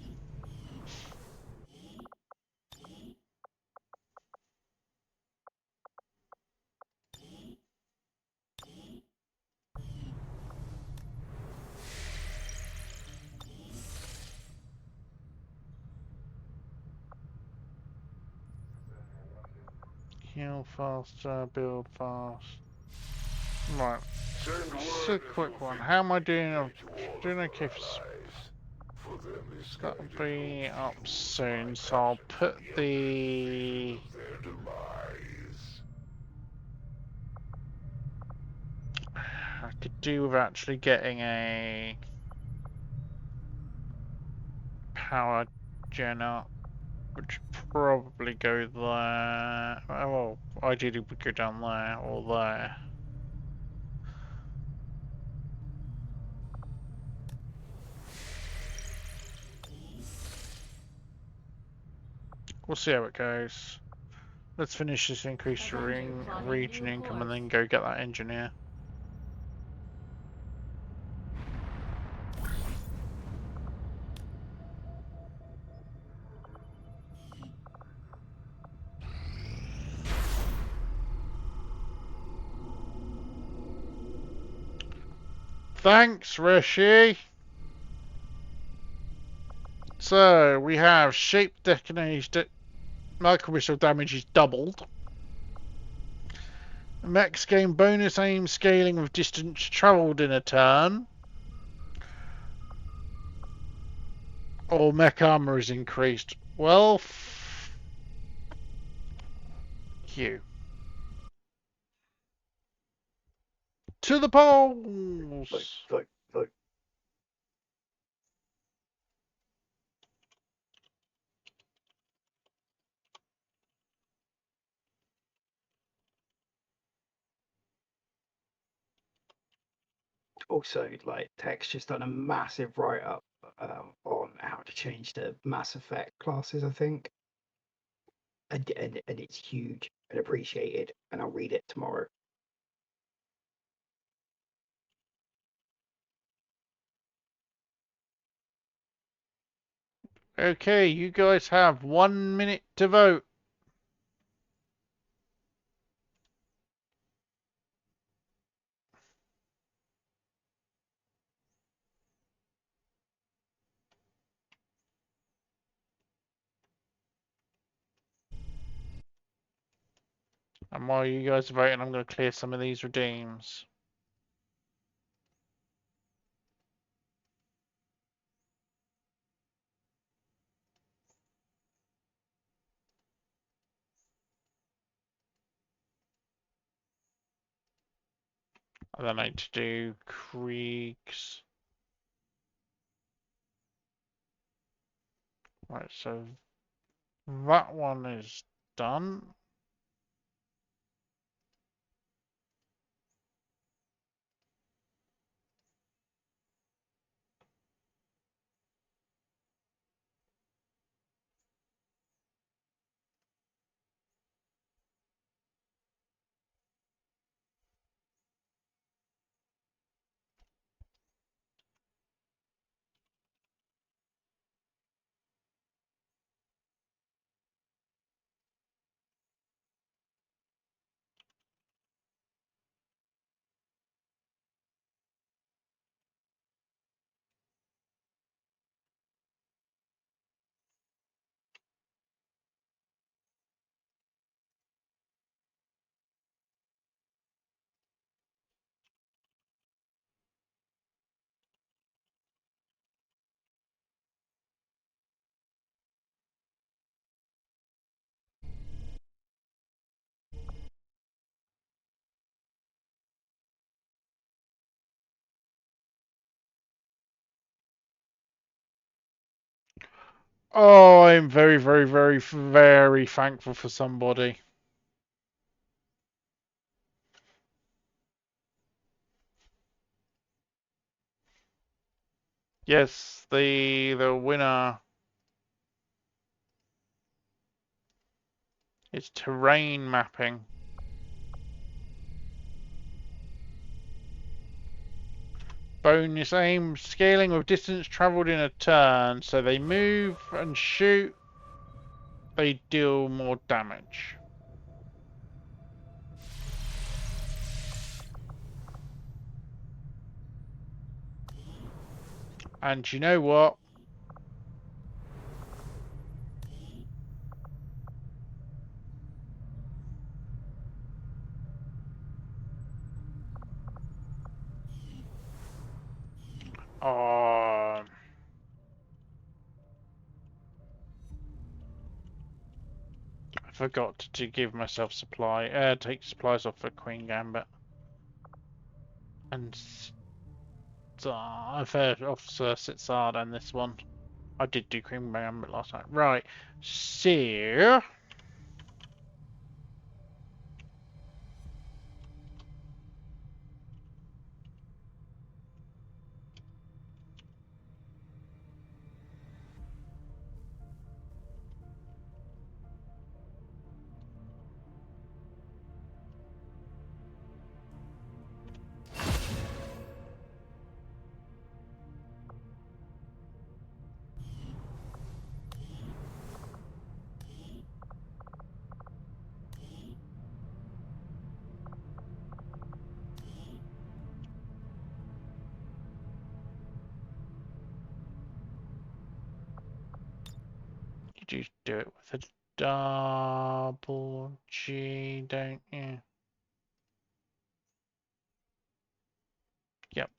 Heal faster, build fast. Right, just a quick one. How am I doing? I'm doing okay for... That'll be up soon, so I'll put the... I could do with actually getting a power gen up, which probably go there. Well, ideally would go down there or there. We'll see how it goes. Let's finish this increased region income and then go get that engineer. Thanks, Rishi. So we have shape detonation. Micro missile damage is doubled. Mechs gain bonus aim scaling with distance travelled in a turn. Or mech armor is increased. Well, you. To the polls! Vote. Also, like, Tech's just done a massive write-up on how to change the Mass Effect classes, I think. And it's huge and appreciated, and I'll read it tomorrow. Okay, you guys have 1 minute to vote. And while you guys are voting, I'm going to clear some of these redeems. And then I need to do Krieg's. Right, so that one is done. Oh, I'm very, very, very, very thankful for somebody. Yes, the winner is terrain mapping. Bonus aim scaling with distance traveled in a turn, so they move and shoot, they deal more damage. And you know what? Oh, I forgot to give myself take supplies off for Queen Gambit. And I've heard Officer Sitzard and this one. I did do Queen Gambit last night. Right, so you do do it with a double G, don't you? Yep.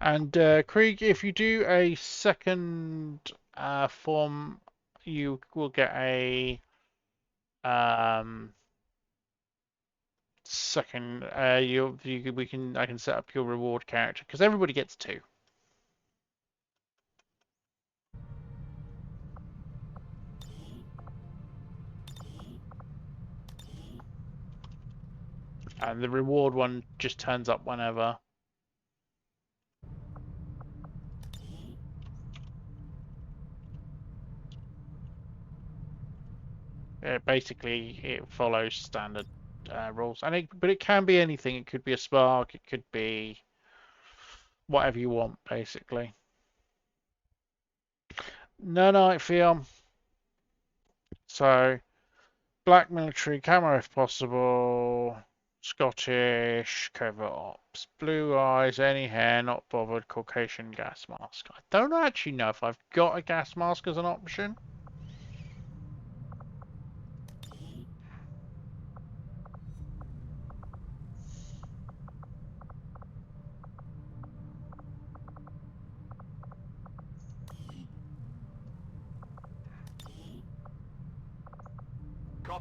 And Krieg, if you do a second form, you will get a second. I can set up your reward character because everybody gets two. And the reward one just turns up whenever. Basically, it follows standard rules, but it can be anything. It could be a spark. It could be whatever you want, basically. No night film. So black military camo if possible. Scottish covert ops. Blue eyes, any hair, not bothered. Caucasian gas mask. I don't actually know if I've got a gas mask as an option.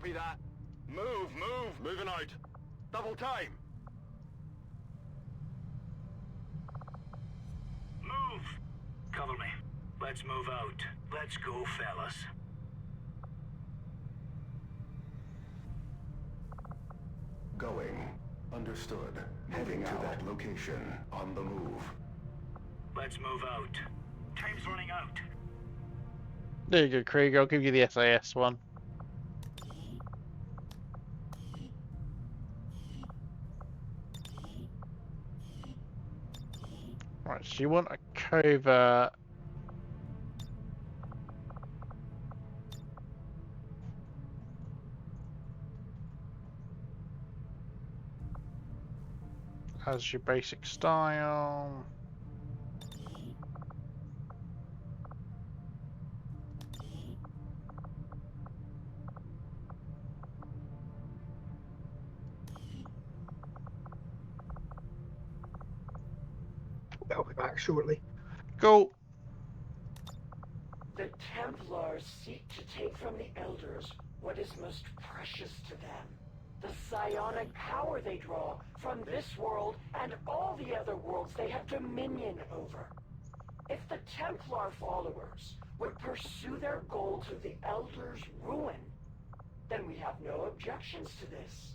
Copy that. Move, move, moving out. Double time. Move! Cover me. Let's move out. Let's go, fellas. Going. Understood. Heading to that location. On the move. Let's move out. Time's running out. There you go, Krieg. I'll give you the SAS one. Right, so you want a covert. As your basic style. I'll be back shortly. Go. The Templars seek to take from the Elders what is most precious to them. The psionic power they draw from this world and all the other worlds they have dominion over. If the Templar followers would pursue their goal to the Elders' ruin, then we have no objections to this.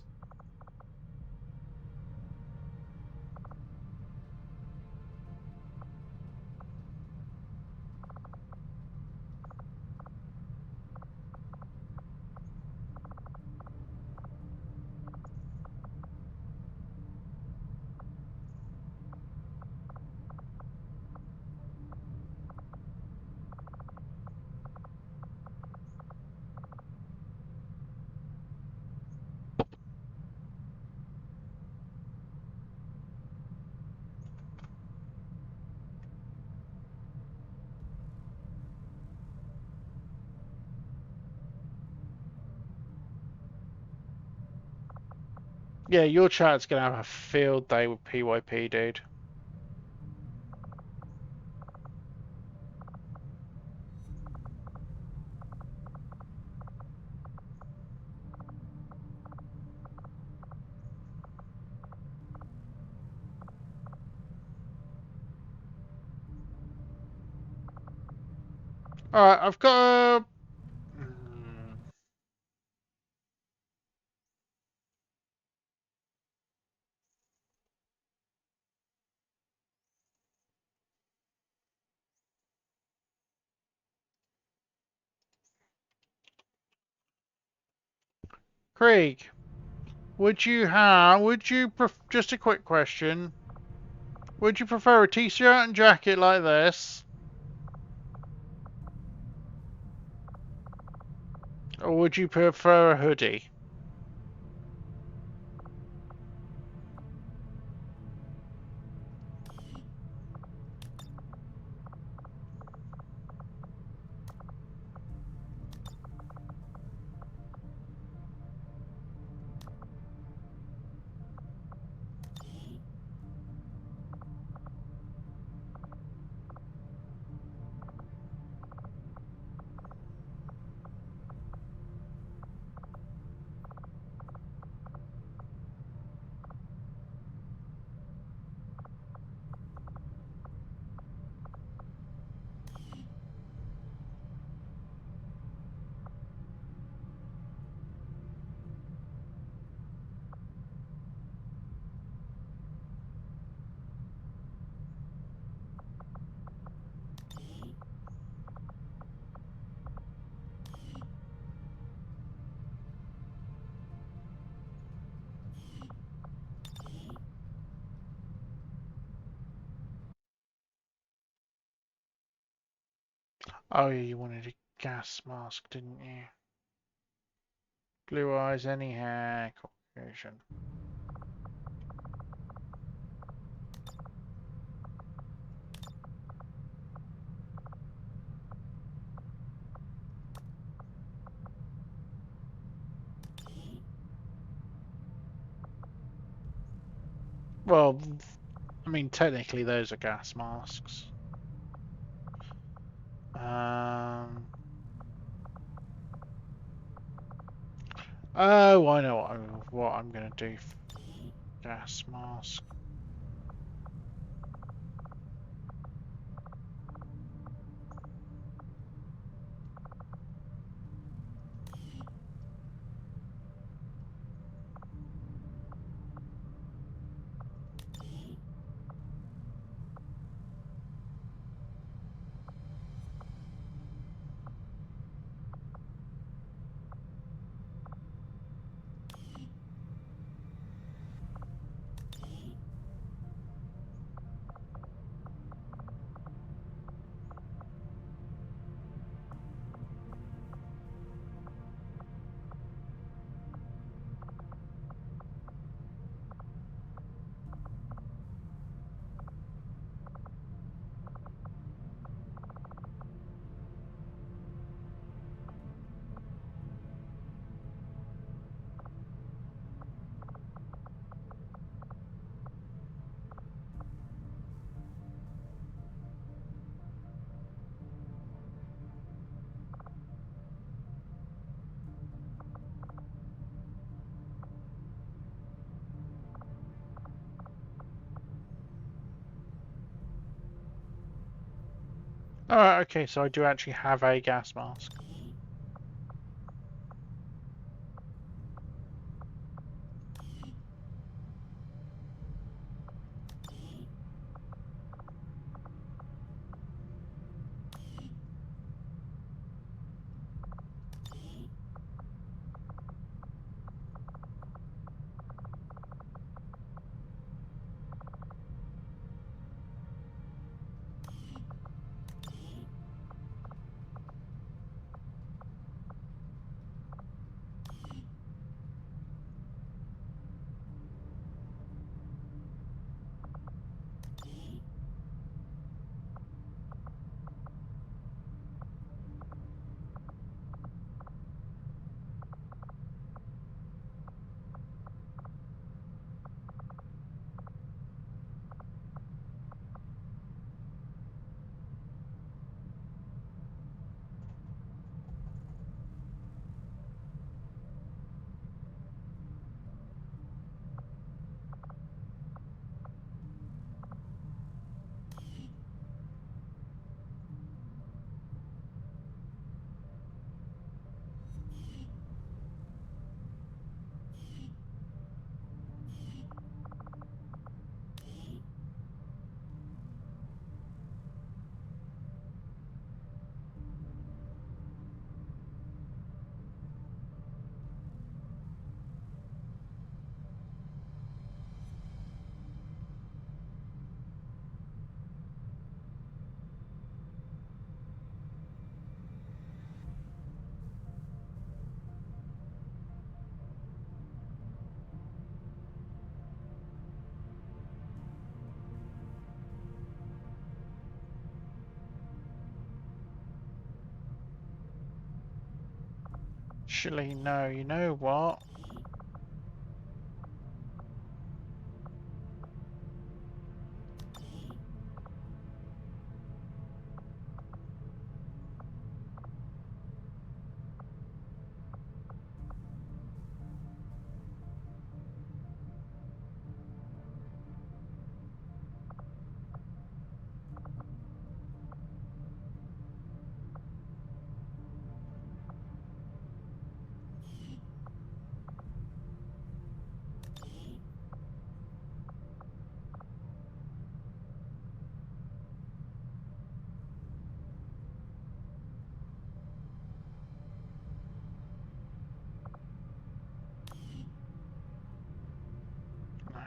Yeah, your chat's gonna have a field day with PYP, dude. Alright, I've got a... Krieg, just a quick question, would you prefer a t-shirt and jacket like this? Or would you prefer a hoodie? Oh yeah, you wanted a gas mask, didn't you? Blue eyes, any hair, Caucasian. Well, I mean, technically those are gas masks. Oh, I know what I'm gonna do. Gas mask. Alright, okay, so I do actually have a gas mask. Actually, no, you know what? No,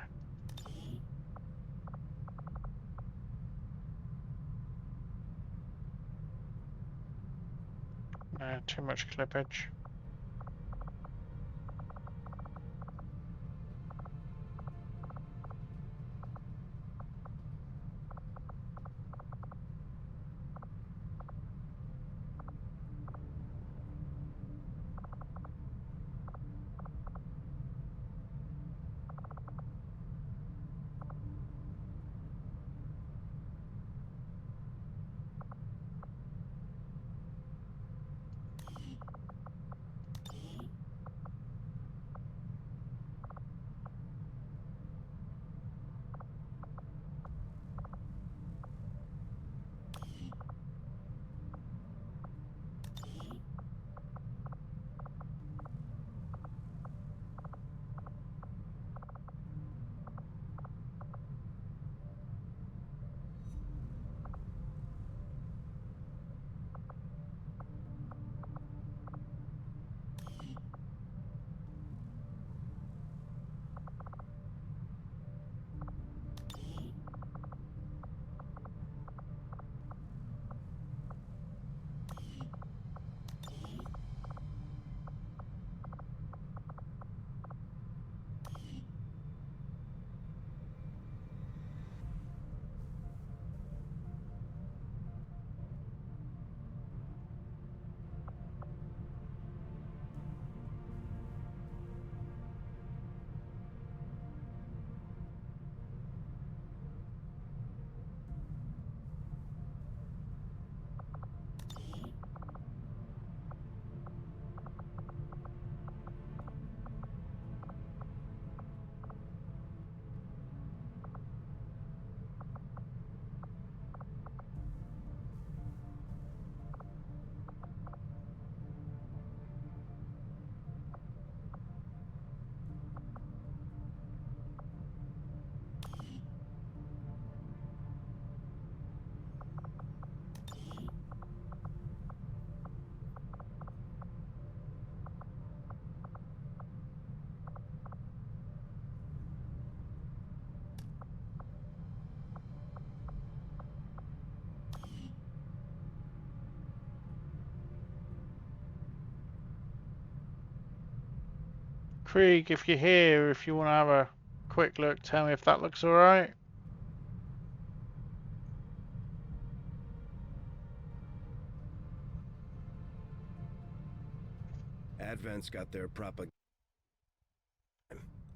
no, too much clippage. Krieg, if you're here, if you want to have a quick look, tell me if that looks alright. Advent's got their propaganda.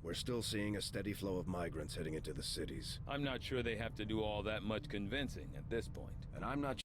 We're still seeing a steady flow of migrants heading into the cities. I'm not sure they have to do all that much convincing at this point. And I'm not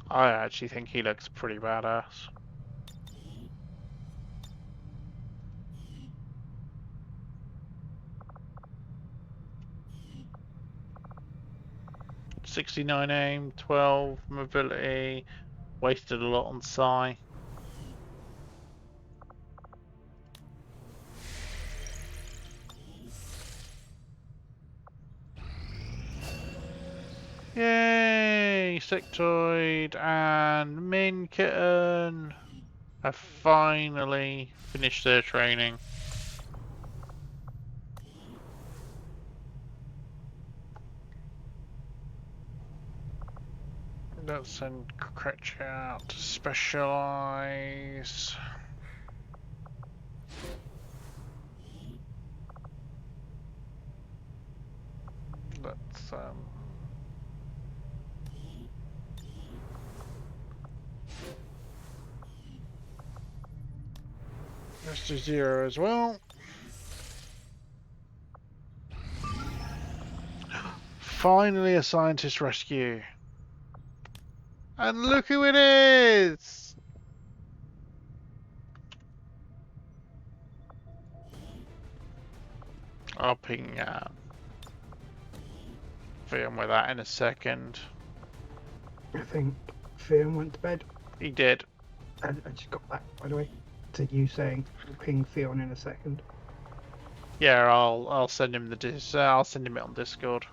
I actually think he looks pretty badass. .69 aim, 12 mobility, wasted a lot on psi. Yay! Sectoid and Min Kitten have finally finished their training. Let's send Cretch out to specialize. Let's let's do 0 as well. Finally a scientist rescue. And look who it is! I'll ping Fiam with that in a second. I think Fiam went to bed. He did. And I just got back, by the way, to you saying ping Fion in a second. Yeah, I'll send him I'll send him it on Discord.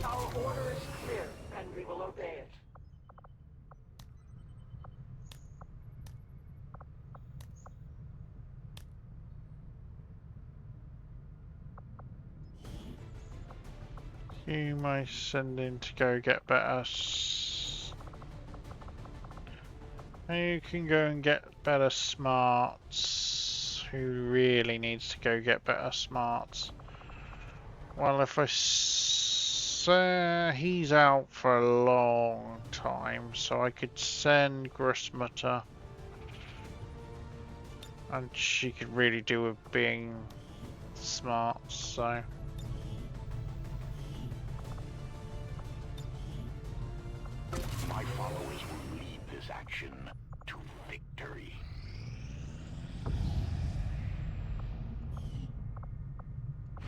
Our order is clear, and we will obey it. Who am I sending to go get better? Who can go and get better smarts? Who really needs to go get better smarts? Well, if I say he's out for a long time, so I could send Grissmutter, and she could really do with being smart. So. My followers will lead this action to victory.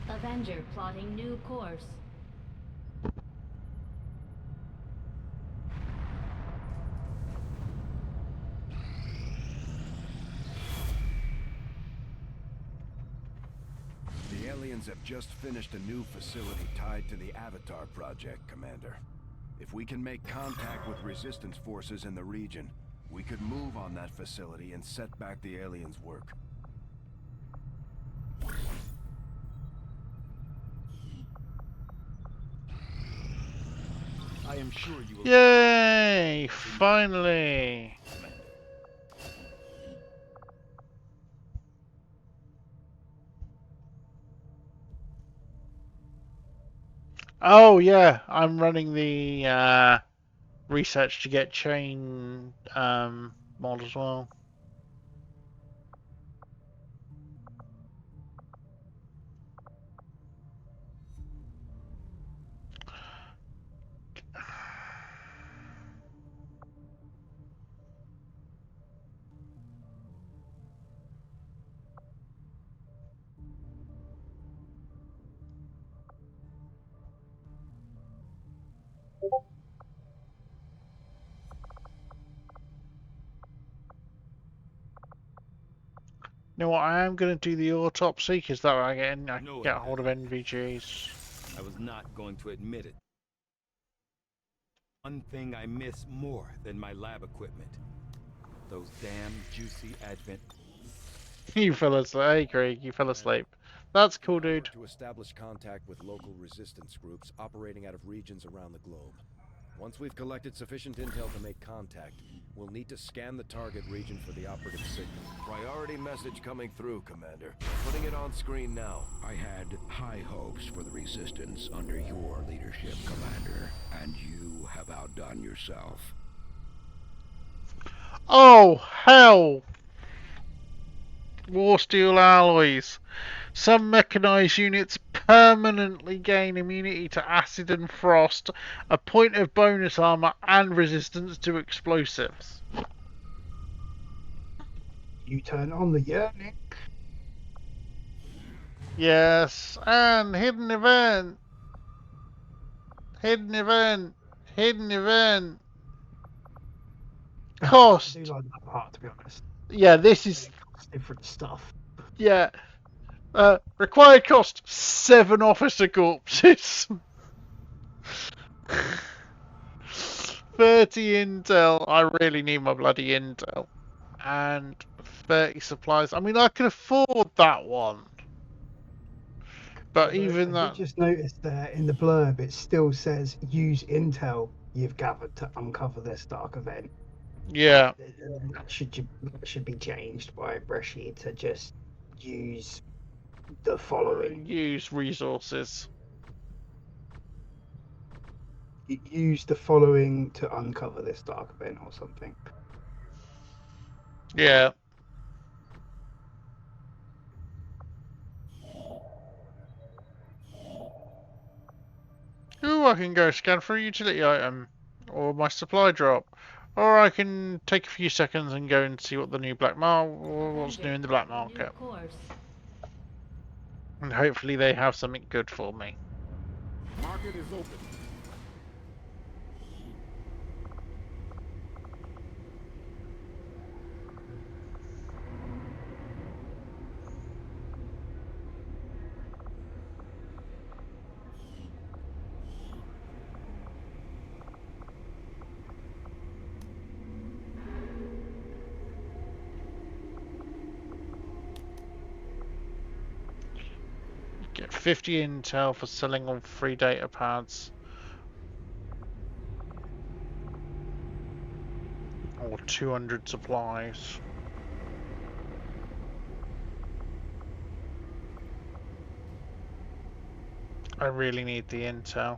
Avenger plotting new course. The aliens have just finished a new facility tied to the Avatar project, Commander. If we can make contact with resistance forces in the region, we could move on that facility and set back the aliens' work. I am sure you will. Yay! Finally! Oh yeah, I'm running the research to get chain mod as well. You know what? I am going to do the autopsy because that way I can get a hold of NVGs. I was not going to admit it. One thing I miss more than my lab equipment. Those damn juicy Advent. You fell asleep. Hey, Craig, you fell asleep. That's cool, dude. To establish contact with local resistance groups operating out of regions around the globe. Once we've collected sufficient intel to make contact, we'll need to scan the target region for the operative signal. Priority message coming through, Commander. Putting it on screen now. I had high hopes for the Resistance under your leadership, Commander, and you have outdone yourself. Oh, hell! War steel alloys. Some mechanized units permanently gain immunity to acid and frost, a point of bonus armor, and resistance to explosives. You turn on the yearning. Yes, and hidden event. Hidden event. Hidden event. Cost. I do like that part, to be honest. Yeah, this is different stuff. Yeah. Required cost 7 officer corpses. 30 intel. I really need my bloody intel. And 30 supplies. I mean, I can afford that one. But even I that. did just notice there in the blurb, it still says use intel you've gathered to uncover this dark event. Yeah. That should be changed by Bresci to just use the following. Use resources. Use the following to uncover this dark event or something. Yeah. Ooh, I can go scan for a utility item. Or my supply drop. Or I can take a few seconds and go and see what the new black market, what's new in the black market. And hopefully they have something good for me. Market is open. Get 50 intel for selling on free data pads. Or 200 supplies. I really need the intel.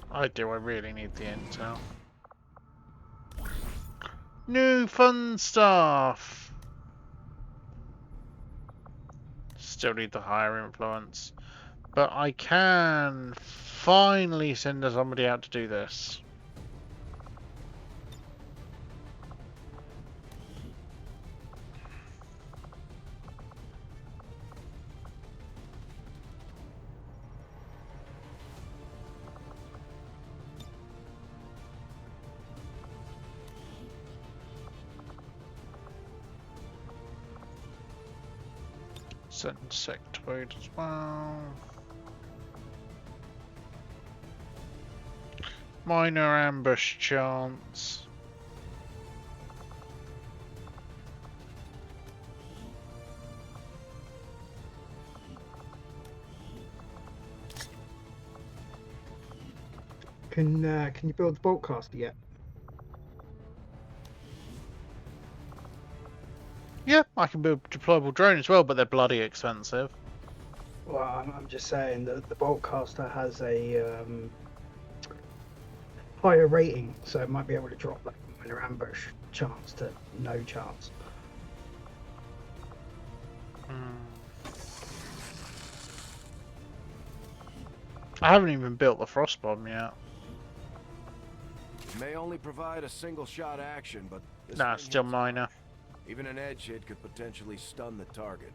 I really need the intel. New fun stuff! Still need the higher influence. But I can finally send somebody out to do this. Send sectoid as well. Minor ambush chance. Can you build the bolt caster yet? Yeah, I can build a deployable drone as well, but they're bloody expensive. Well, I'm just saying that the Boltcaster has a higher rating, so it might be able to drop that minor ambush chance to no chance. I haven't even built the frost bomb yet. It may only provide a single shot action, but this Nah, thing still hits minor. hard. Even an edge hit could potentially stun the target.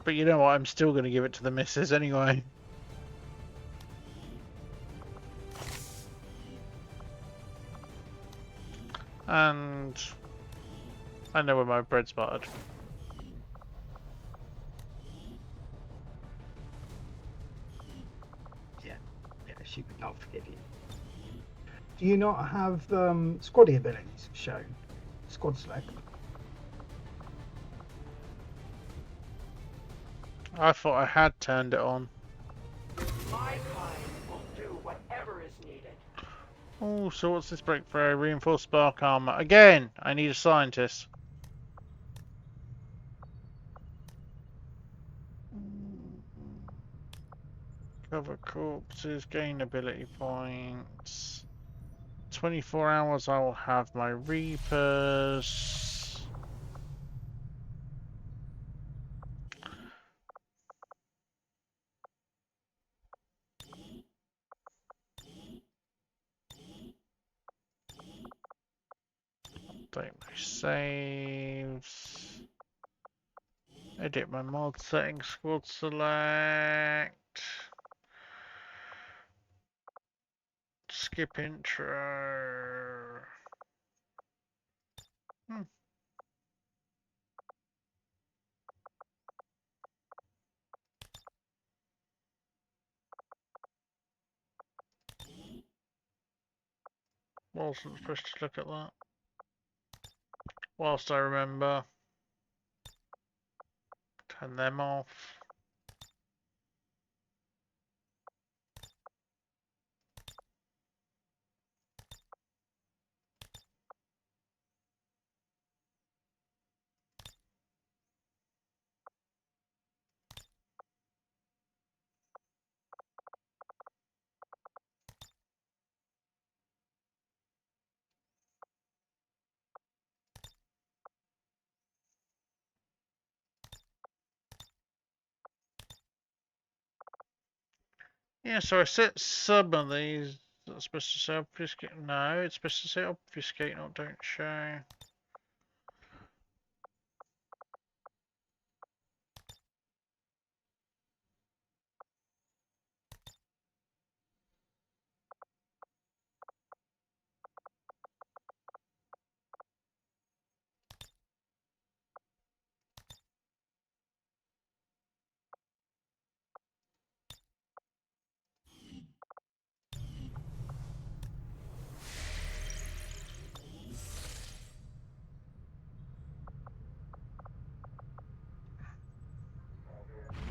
But you know what? I'm still going to give it to the missus anyway. And I know where my bread's buttered. Yeah, she would not forgive you. Do you not have squaddy abilities shown? Squad select. I thought I had turned it on. My kind will do whatever is needed. Oh, so what's this breakthrough? Reinforced spark armor. Again, I need a scientist. Cover corpses, gain ability points. 24 hours I will have my Reapers. Update my saves. Edit my mod settings, squad select. Skip intro. Wasn't supposed to look at that. Whilst I remember. Turn them off. Yeah, so I set some of these. That's supposed to say obfuscate. No, it's supposed to say obfuscate, not don't show.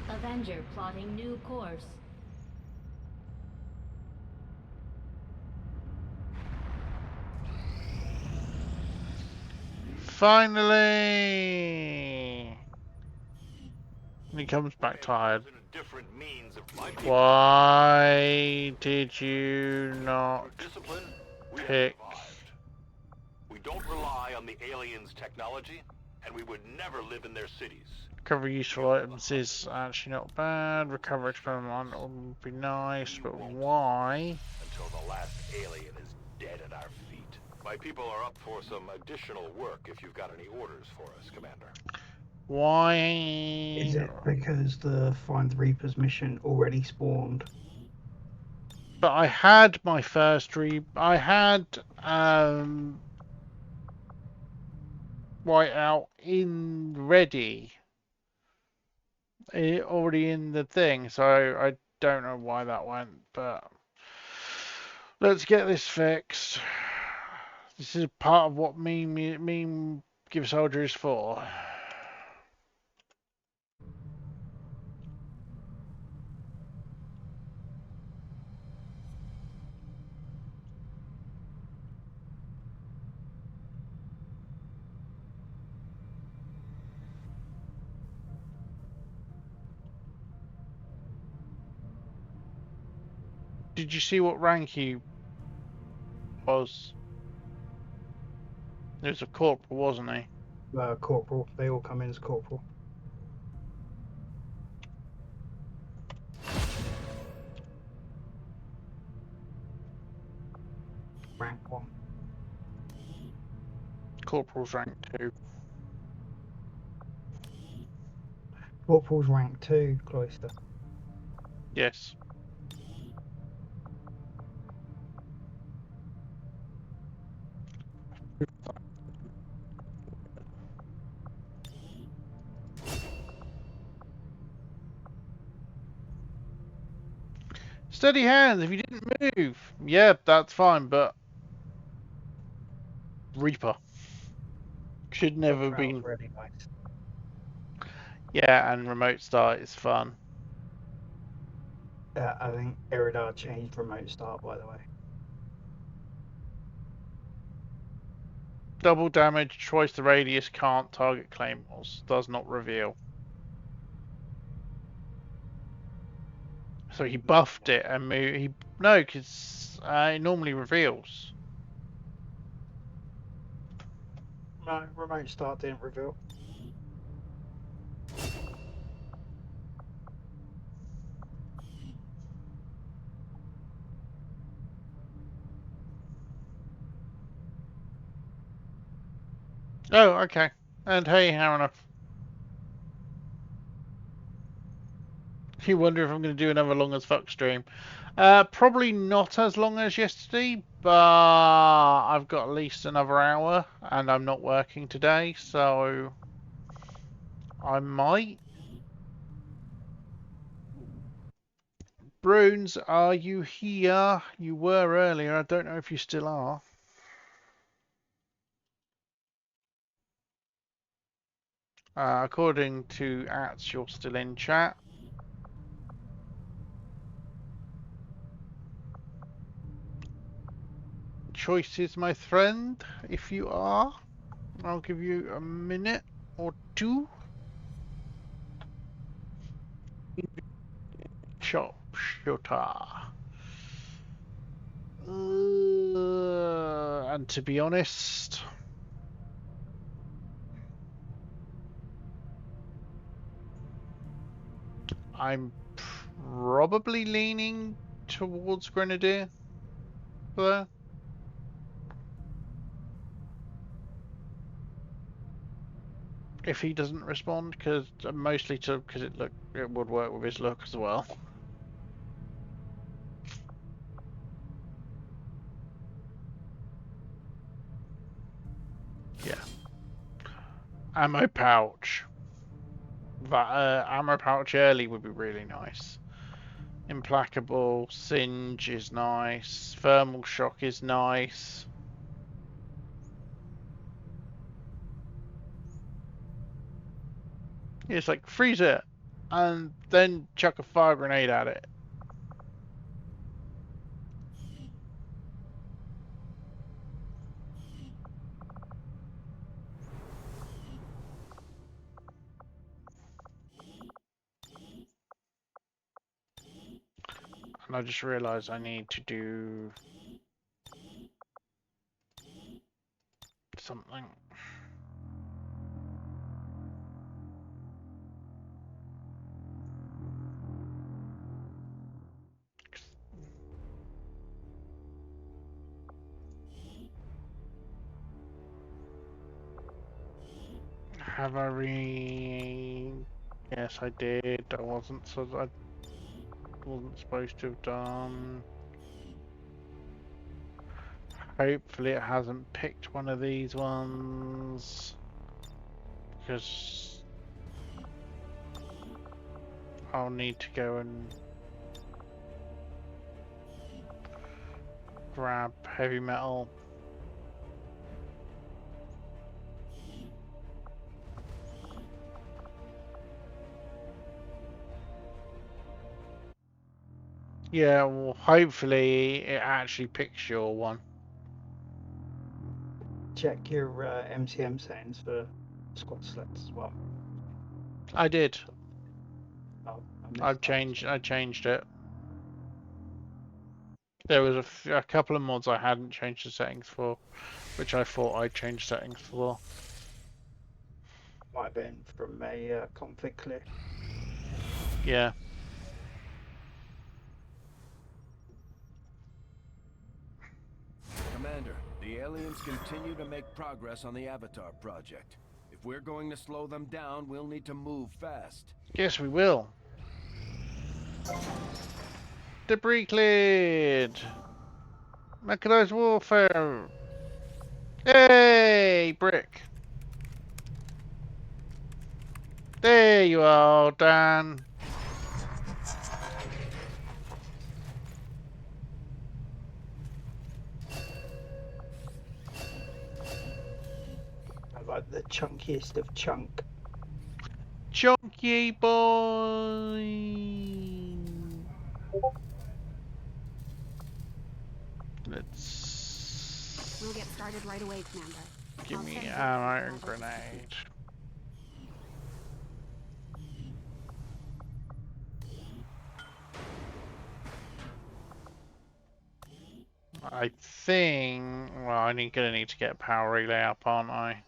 Avenger plotting new course. Finally! And he comes back tired. Why did you not pick? We don't rely on the aliens' technology, and we would never live in their cities. Recover useful items is actually not bad. Recover experimental would be nice, but why? Until the last alien is dead at our feet. My people are up for some additional work if you've got any orders for us, Commander. Why? Is it because the Find the Reapers mission already spawned? But I had my first I had Whiteout in ready. Already in the thing, so I don't know why that went, but let's get this fixed. This is part of what meme Give Soldier is for. Did you see what rank he was? He was a corporal, wasn't he? Corporal. They all come in as corporal. Rank 1. Corporal's rank 2. Corporal's rank 2, Cloister. Yes. Steady hands if you didn't move. Yeah, that's fine, but Reaper should never have been. Really nice. Yeah, and remote start is fun. I think Eridar changed remote start, by the way. Double damage, twice the radius, can't target claymores, does not reveal. So he buffed it and moved. No, because it normally reveals. No, remote start didn't reveal. Oh, okay. And hey, Haranoff. You wonder if I'm going to do another long as fuck stream. Probably not as long as yesterday, but I've got at least another hour, and I'm not working today, so I might. Brunes, are you here? You were earlier. I don't know if you still are. According to @, you're still in chat. Choices, my friend, if you are. I'll give you a minute or two. Sharpshooter. And to be honest, I'm probably leaning towards Grenadier there. If he doesn't respond, because mostly because it would work with his look as well. Yeah. Ammo pouch. That ammo pouch early would be really nice. Implacable, Singe is nice. Thermal shock is nice. It's like freeze it and then chuck a fire grenade at it. And I just realized I need to do something. Have I Yes, I did. I wasn't supposed to have done. Hopefully it hasn't picked one of these ones, because I'll need to go and grab heavy metal. Yeah, well, hopefully it actually picks your one. Check your MCM settings for squad selects as well. I did. Oh, I changed it. There was a couple of mods I hadn't changed the settings for, which I thought I'd change settings for. Might have been from a config clear. Yeah. Commander, the aliens continue to make progress on the Avatar project. If we're going to slow them down, we'll need to move fast. Yes, we will. Debris cleared. Mechanized warfare. Hey, brick. There you are, Dan. I like the chunkiest of chunk. Chunky boy. Let's. We'll get started right away, Commander. Give me ammo and grenade. I think. Well, I'm gonna need to get a power relay up, aren't I?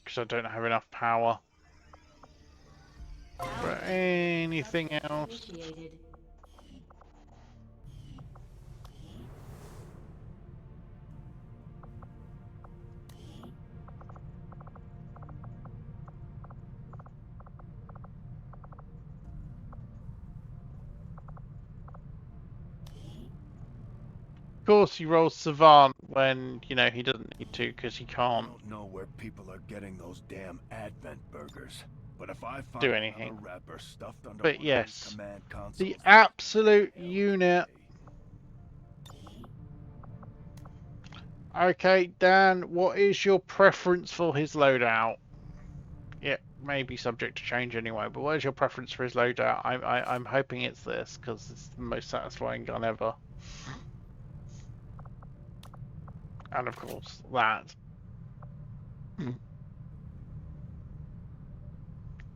Because I don't have enough power. But anything else? Of course, he rolls Savant when, you know, he doesn't need to because he can't. I don't know where people are getting those damn Advent burgers, but if I find Do anything. another wrapper stuffed under But one yes, of these command consoles, the absolute unit. Okay, Dan, what is your preference for his loadout? It may be subject to change anyway, but what is your preference for his loadout? I'm hoping it's this because it's the most satisfying gun ever. And of course, that.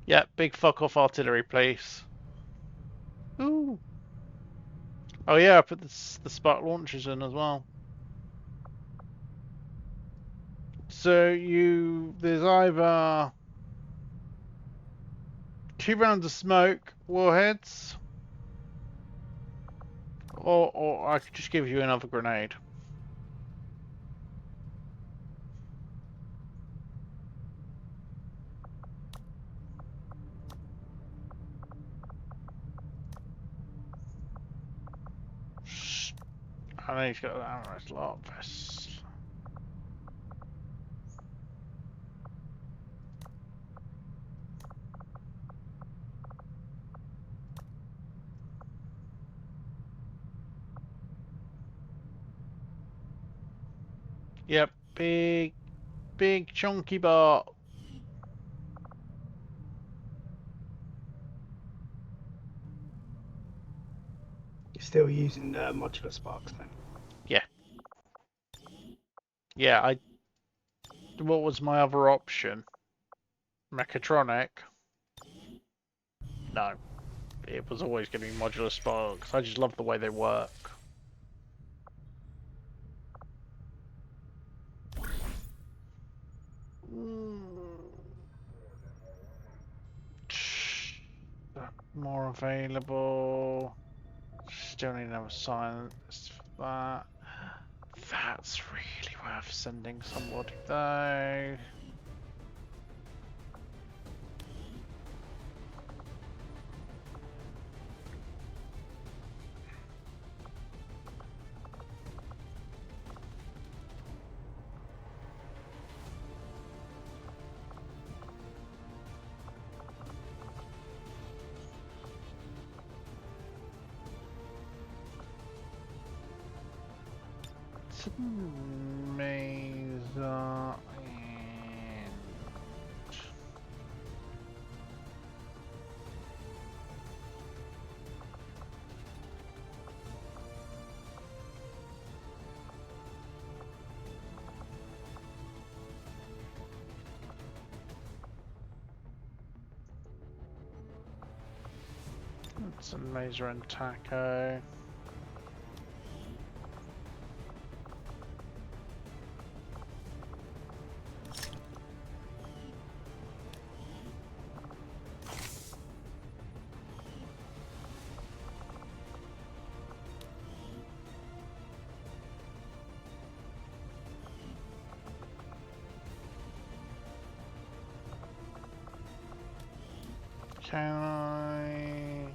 Yeah, big fuck off artillery, please. Ooh. Oh yeah, I put the spark launchers in as well. So there's either 2 rounds of smoke warheads, or I could just give you another grenade. I know he's got an armor slot. Yep, big chunky bot. You're still using modular sparks then? Yeah. Yeah, what was my other option? Mechatronic? No. It was always going to be modular sparks. I just love the way they work. More available. Still need another silence for that. That's really worth sending somebody though. Mesa and some laser and taco. Can I...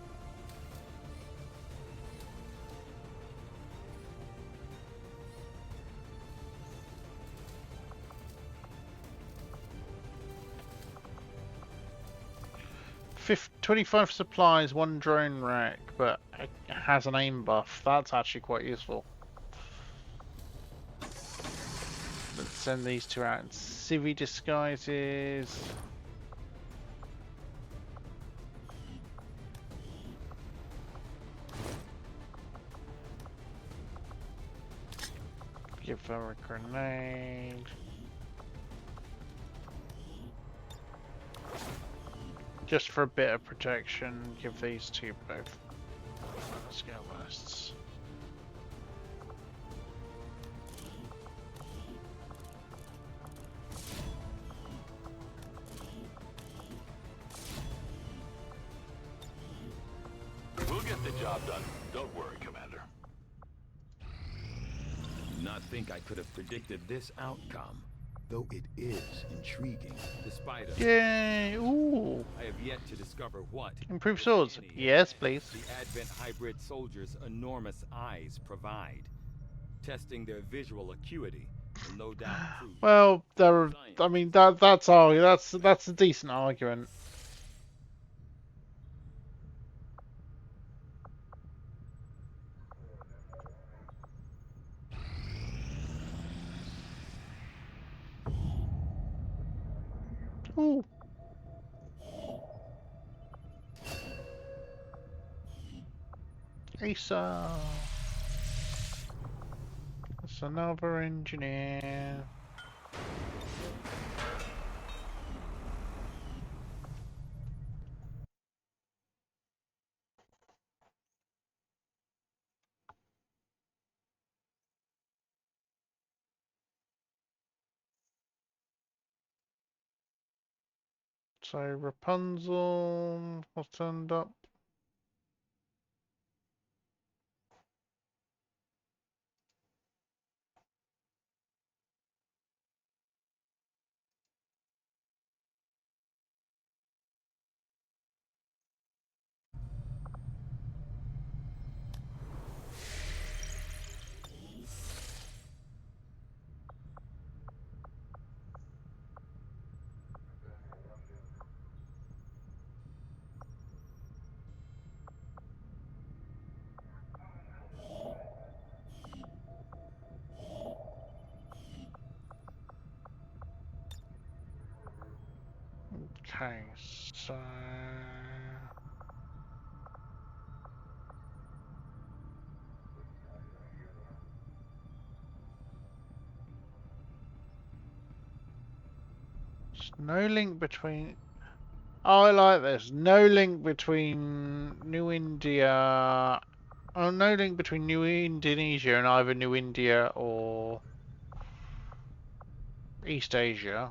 Fif 25 supplies, 1 drone rack, but it has an aim buff. That's actually quite useful. Let's send these two out in civvy disguises. Give her a grenade. Just for a bit of protection, give these two both skill bursts. We'll get the job done. Don't worry, Commander. Not think I could have predicted this outcome, though it is intriguing. Despite a... Yay! Ooh! I have yet to discover what... Improve swords. Yes, please. The Advent hybrid soldiers' enormous eyes provide. Testing their visual acuity will no doubt prove... Well, there. I mean, that's a decent argument. Ooh. Asa. That's another engineer. So Rapunzel was turned up. Okay, so there's no link between. Oh, I like this. No link between New India. Oh, no link between New Indonesia and either New India or East Asia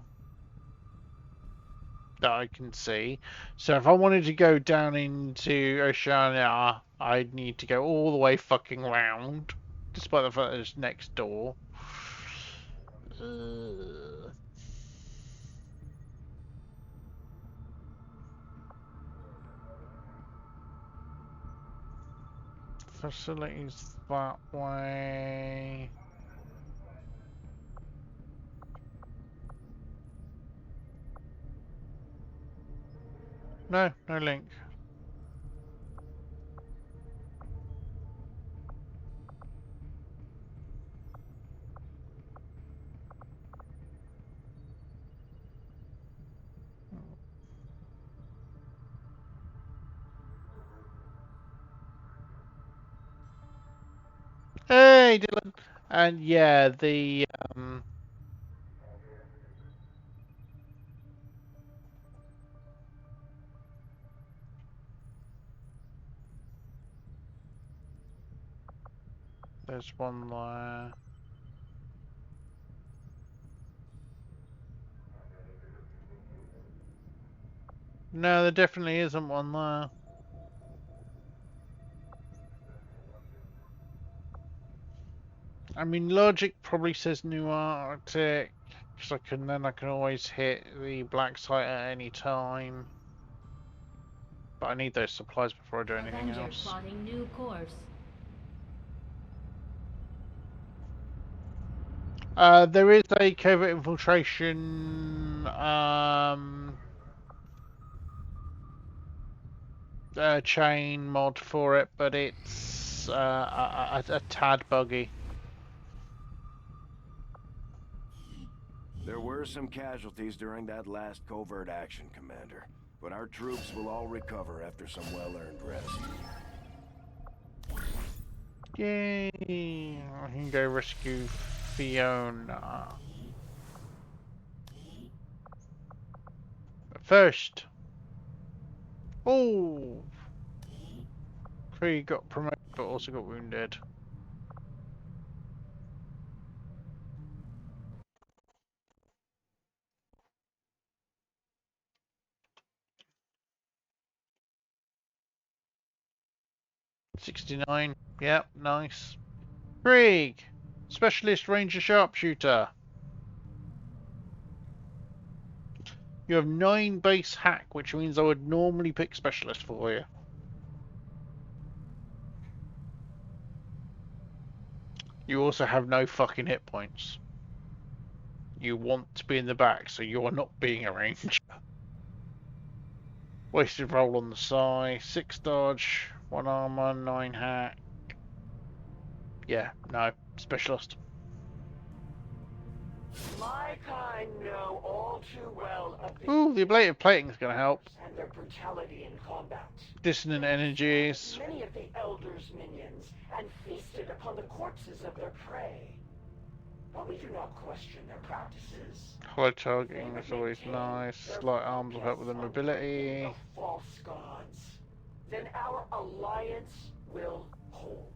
that I can see. So if I wanted to go down into Oceania, I'd need to go all the way fucking round, despite the fact that it's next door. Facilities that way. No, no link. Hey, Dylan. And yeah, there's one there. No, there definitely isn't one there. I mean, logic probably says New Arctic, because then I can always hit the black site at any time. But I need those supplies before I do anything Avenger else. plotting new course. There is a covert infiltration chain mod for it, but it's a tad buggy. There were some casualties during that last covert action, Commander. But our troops will all recover after some well-earned rest. Yay! I can go rescue Fiona. But first... Oh! Krieg got promoted, but also got wounded. $69. Yep, nice. Krieg! Specialist Ranger Sharpshooter. You have 9 base hack, which means I would normally pick Specialist for you. You also have no fucking hit points. You want to be in the back, so you are not being a ranger. Wasted roll on the side, 6 dodge, 1 armor, 9 hack. Yeah, no, Specialist. My kind know all too well of the Ooh, the ablative plating is going to help. and their brutality in combat. Dissonant energies. Many of the Elders' minions and feasted upon the corpses of their prey. But we do not question their practices. Hollow targeting is always nice. Light arms will help with the mobility. The false gods. Then our alliance will hold.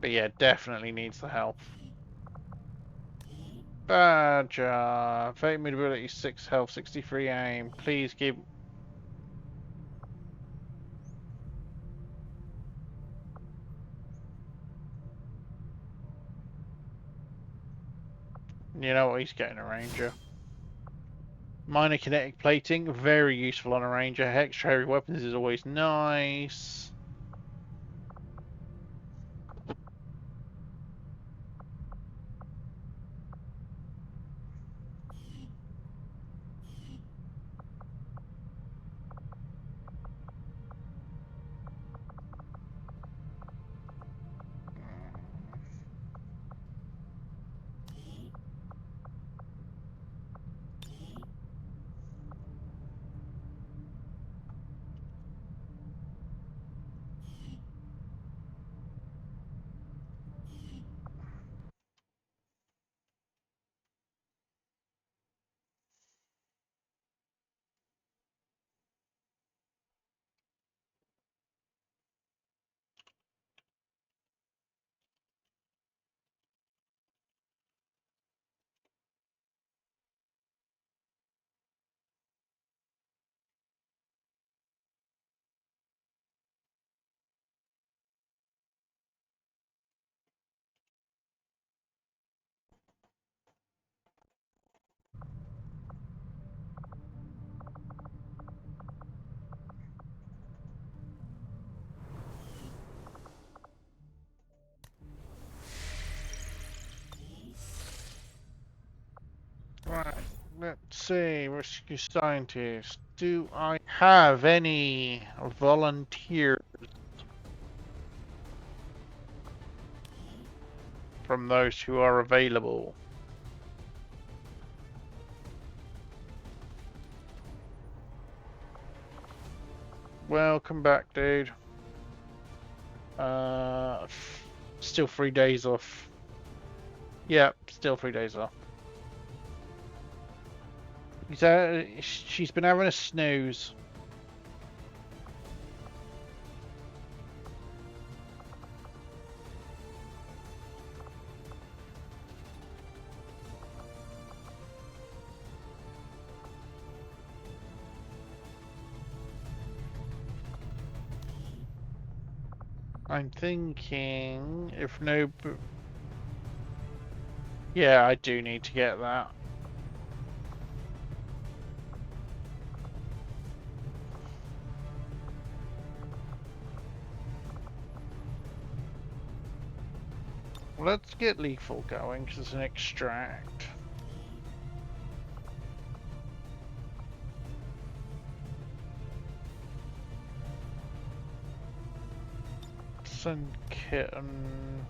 But yeah, definitely needs the health. Badger. 30 mobility, 6 health, 63 aim. Please give... You know what, he's getting a ranger. Minor kinetic plating, very useful on a ranger. Extra heavy weapons is always nice. Right, let's see, rescue scientist. Do I have any volunteers from those who are available? Welcome back, dude. Still 3 days off. Yep, still 3 days off. She's been having a snooze. I'm thinking if no... Yeah, I do need to get that. Let's get lethal going, because it's an extract. Send kitten.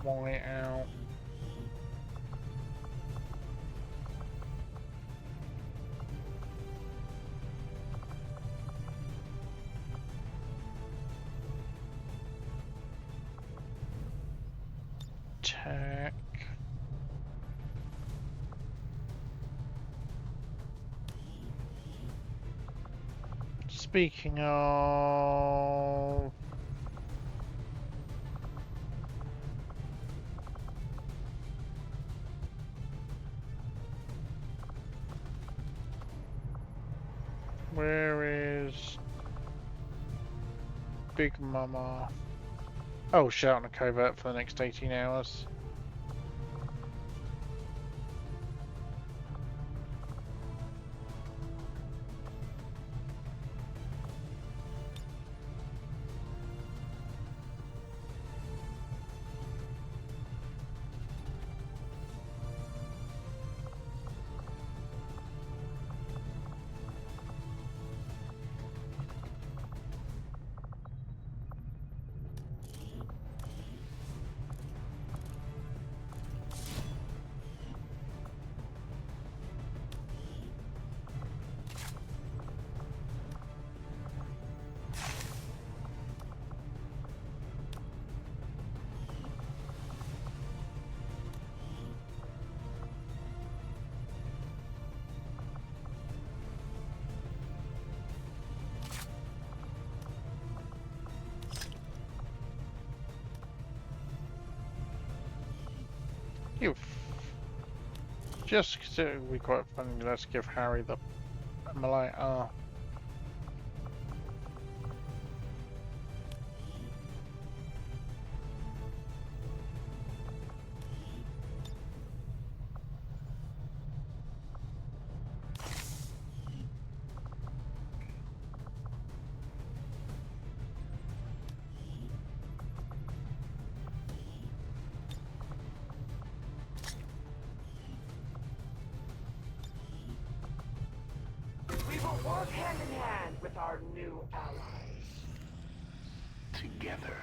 White out. Tech. Speaking of... Where is Big Mama? Oh, shout on a covert for the next 18 hours. You just because it would be quite funny. Let's give Harry the Malay R. We will work hand in hand with our new allies. Together,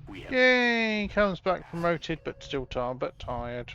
we have... Yay! Comes back promoted, but still tired.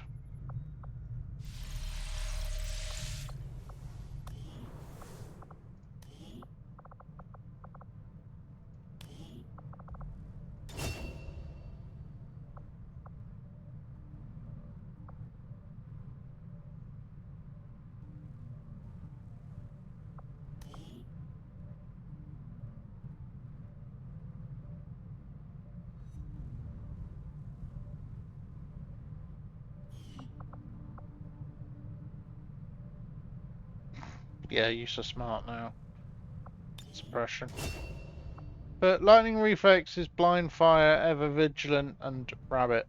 Yeah, you're so smart now. Suppression. But lightning reflex is blind fire, ever vigilant, and rabbit.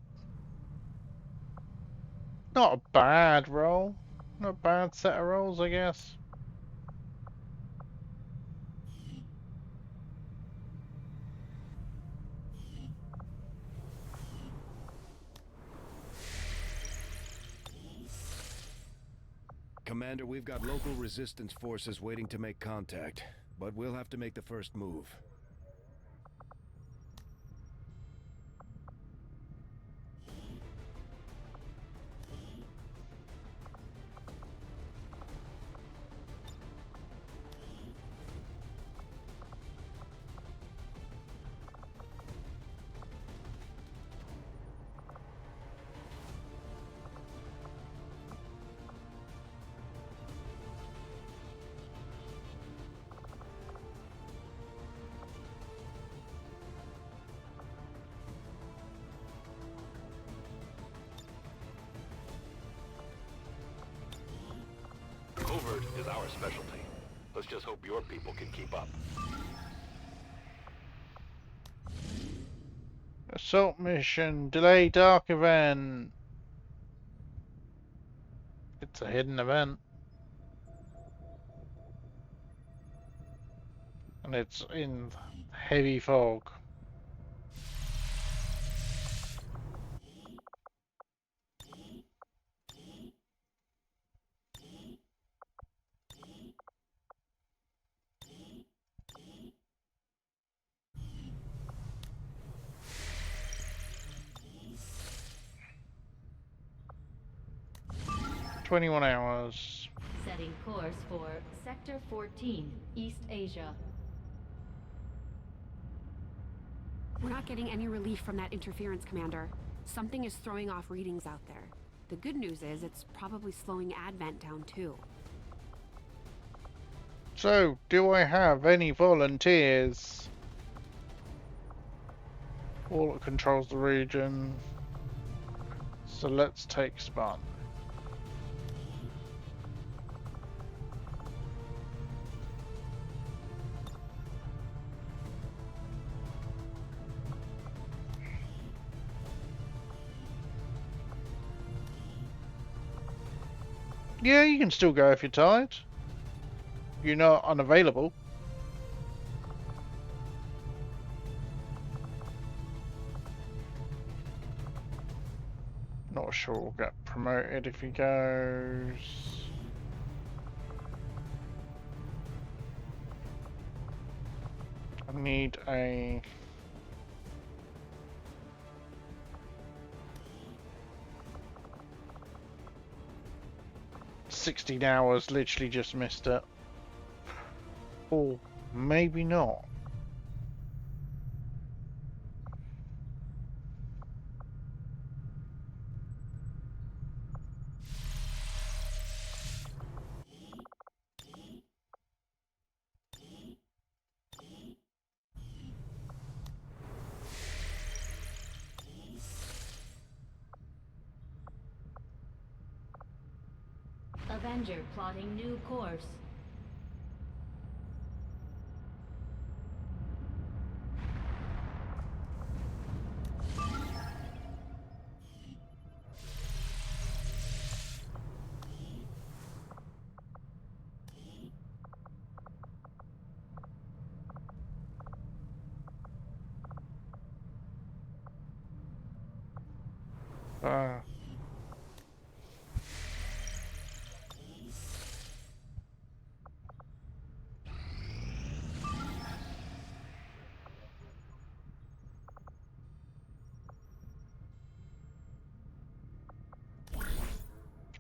Not a bad roll. Not a bad set of rolls, I guess. Commander, we've got local resistance forces waiting to make contact, but we'll have to make the first move. Covert is our specialty. Let's just hope your people can keep up. Assault mission. Delay dark event. It's a hidden event. And it's in heavy fog. 21 hours. Setting course for Sector 14, East Asia. We're not getting any relief from that interference, Commander. Something is throwing off readings out there. The good news is it's probably slowing Advent down too. So, do I have any volunteers? All that controls the region. So let's take Spawn. Yeah, you can still go if you're tired. You're not unavailable. Not sure we'll get promoted if he goes. I need a... "16 hours, literally just missed it." Or maybe not. Avenger plotting new course.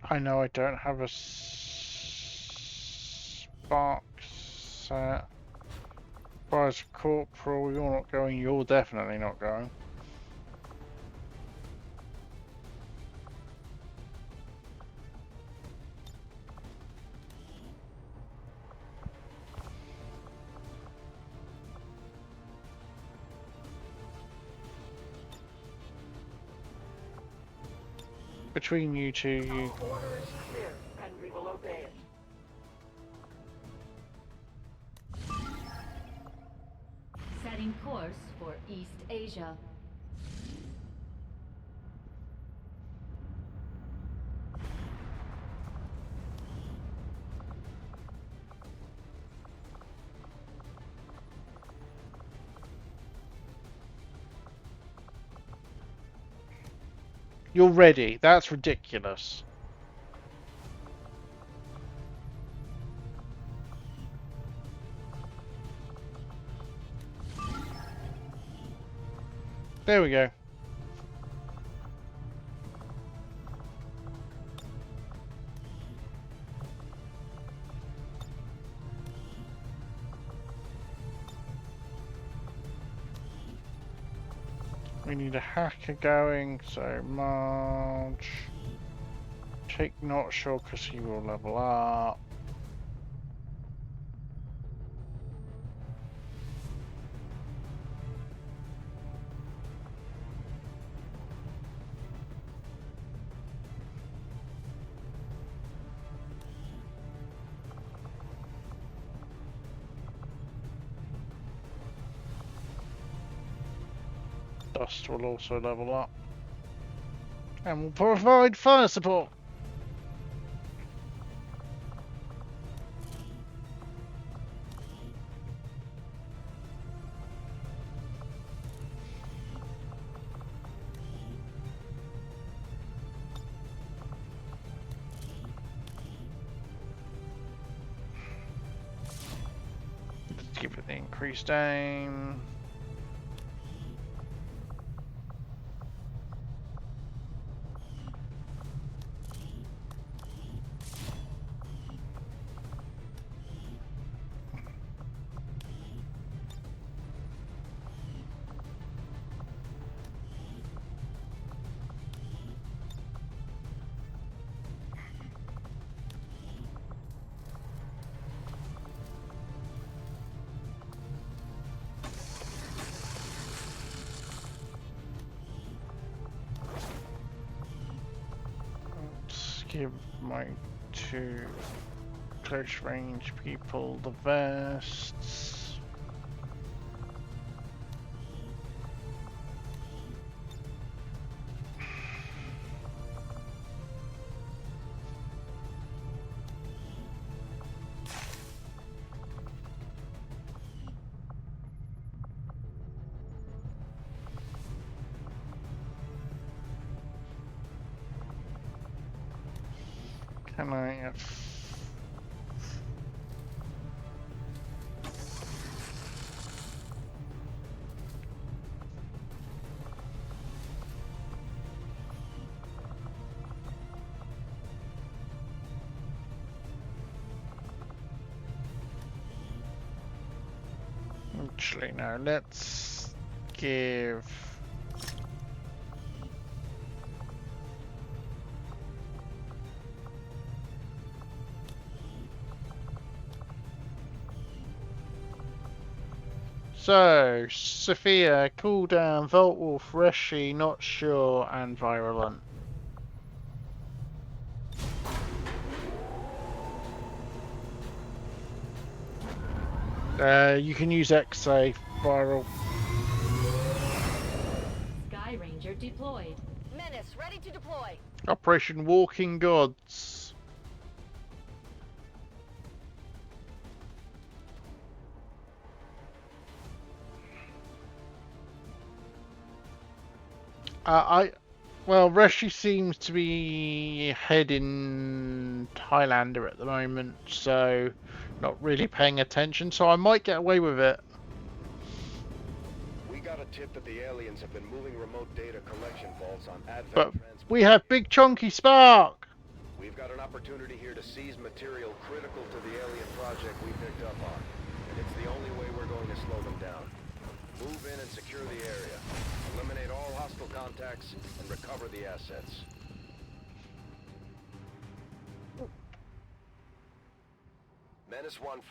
I know I don't have a spark set. Rise Corporal, you're not going, you're definitely not going. Between you two, you... Our order is clear, and we will obey it. Setting course for East Asia. You're ready. That's ridiculous. There we go. We need a hacker going, so Marge. Take not sure because he will level up. Dust will also level up. And will provide fire support. Let's give it the increased aim. Give my two close range people the vests. Can I have... Actually, no, let's give... So, Sophia, cooldown, Voltwolf, Reshi, not sure, and Virulent. You can use XA, Viral. Sky Ranger deployed. Menace ready to deploy. Operation Walking Gods. Well, Reshi seems to be heading Highlander at the moment, so not really paying attention, so I might get away with it. We got a tip that the aliens have been moving remote data collection vaults on Advent But transport. we have Big Chunky Spark! We've got an opportunity here to seize material critical to the alien project we picked up on. And it's the only way we're going to slow them down. Move in and secure the area. Eliminate all hostile contacts and recover the assets. Menace 1-5.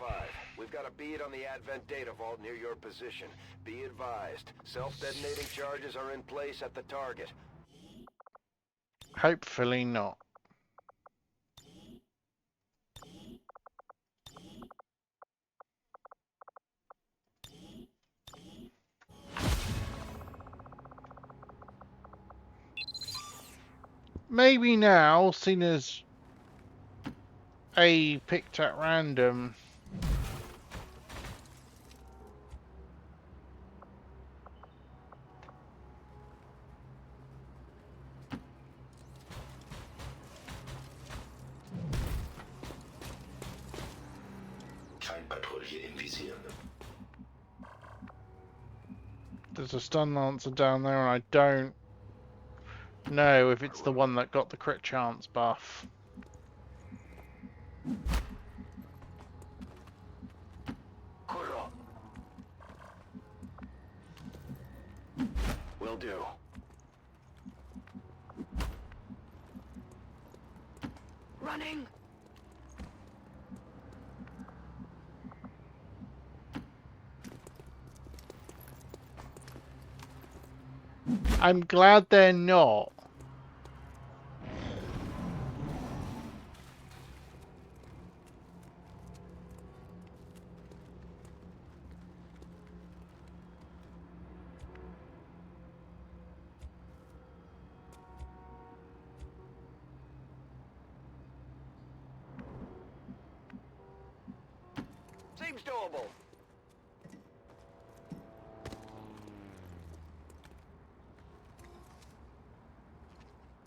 We've got a bead on the Advent data vault near your position. Be advised, self-detonating charges are in place at the target. Hopefully not. Maybe now, seen as A picked at random. Feindpatrouille im Visier. There's a stun lancer down there, and I don't know if it's the one that got the crit chance buff. Will do. Running! I'm glad they're not. Seems doable.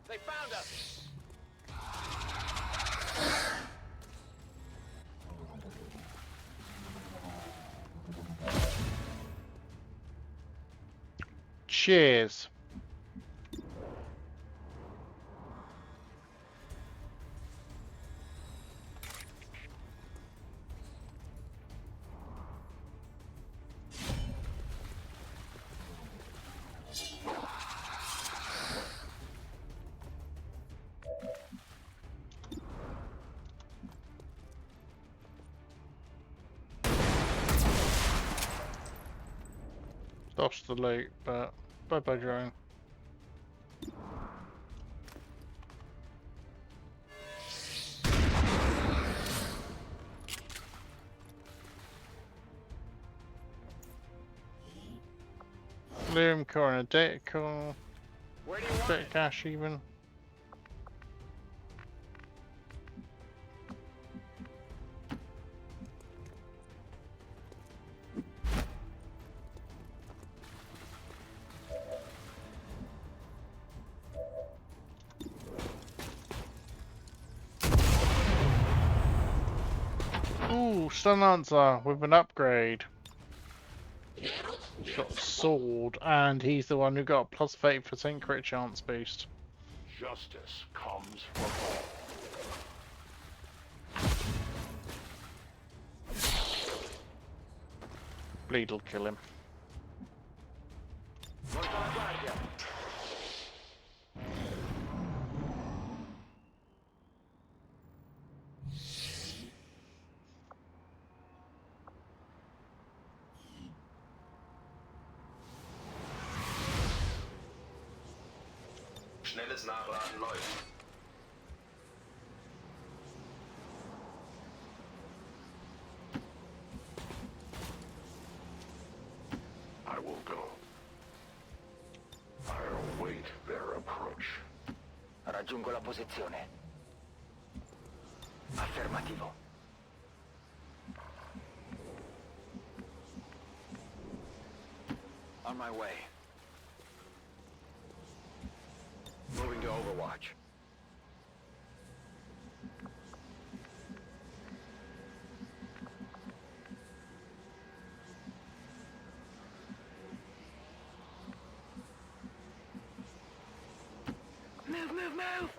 They found us. Cheers. Lost the loot, but bye-bye drone. Lyrium core and a data core. Where do you want Data it? cache even. Ooh, Stun Lancer with an upgrade. He's got a sword, and he's the one who got a plus 30% crit chance boost. Justice comes from all. Bleed will kill him. Molto alla guardia. Schnelles Nachladen läuft. I will go. I'll await their approach. Raggiungo la posizione. Affermativo. On my way. Moving to Overwatch. Move!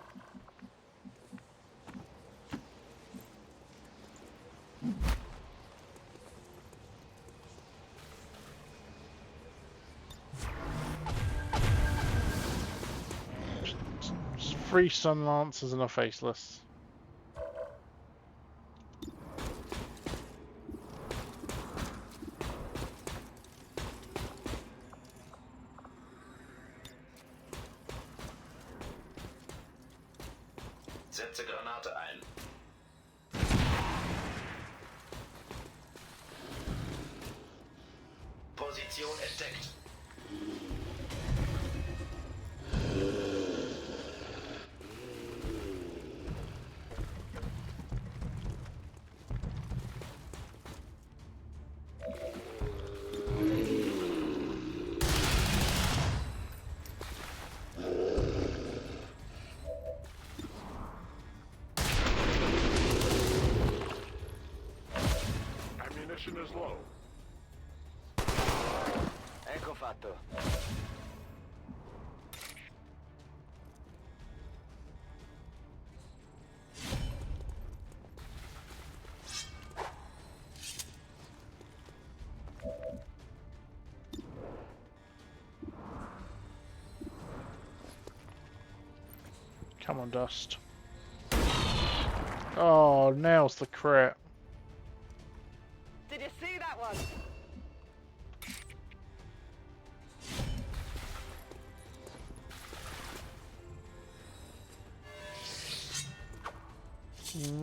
Just 3 Stun Lancers and a Faceless. Setze Granate ein. Position entdeckt. Ammunition is low. Ecco fatto. Come on, Dust. Oh, nails the crit. Did you see that one?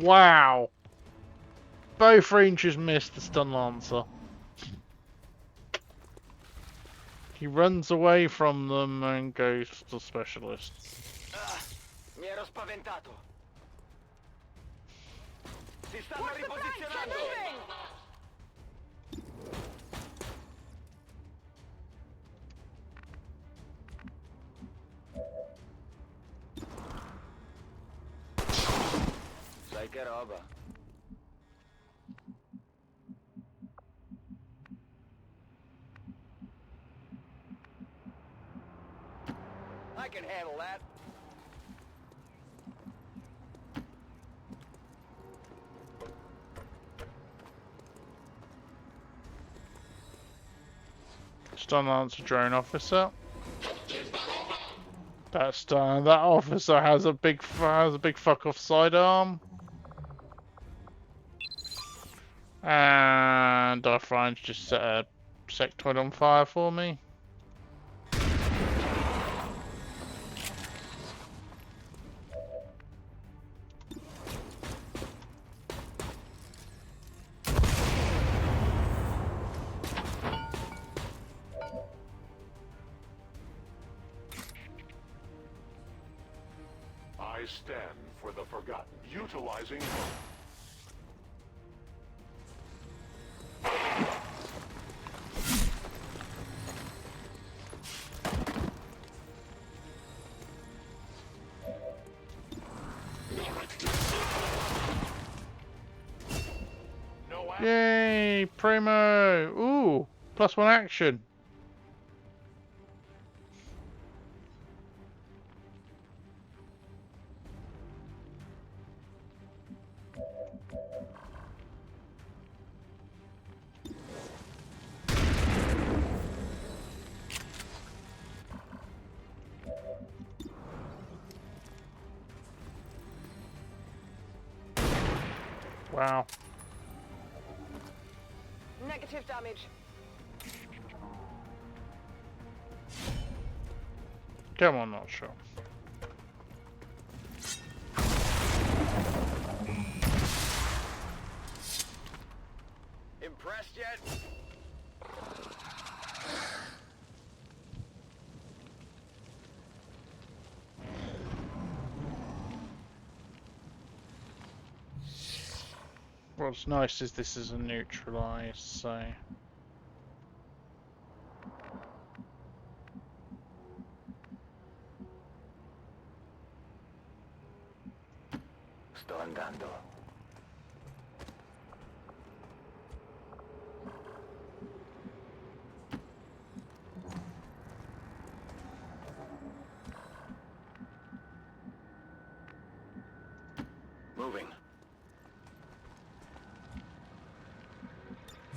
Wow. Both rangers missed the Stun Lancer. He runs away from them and goes to specialists. Mi ero spaventato. Si stanno Watch the flank! They're riposizionando. moving! Sai che roba. I can handle that. Stun Lancer drone officer. That officer has a big fuck off sidearm. And our friends just set a sectoid on fire for me. I stand for the forgotten, utilizing Yay, Primo! Ooh, +1 action. Wow. Negative damage. Come on, not sure. Impressed yet? What's nice is this is a neutralized, so... Sto andando. Moving.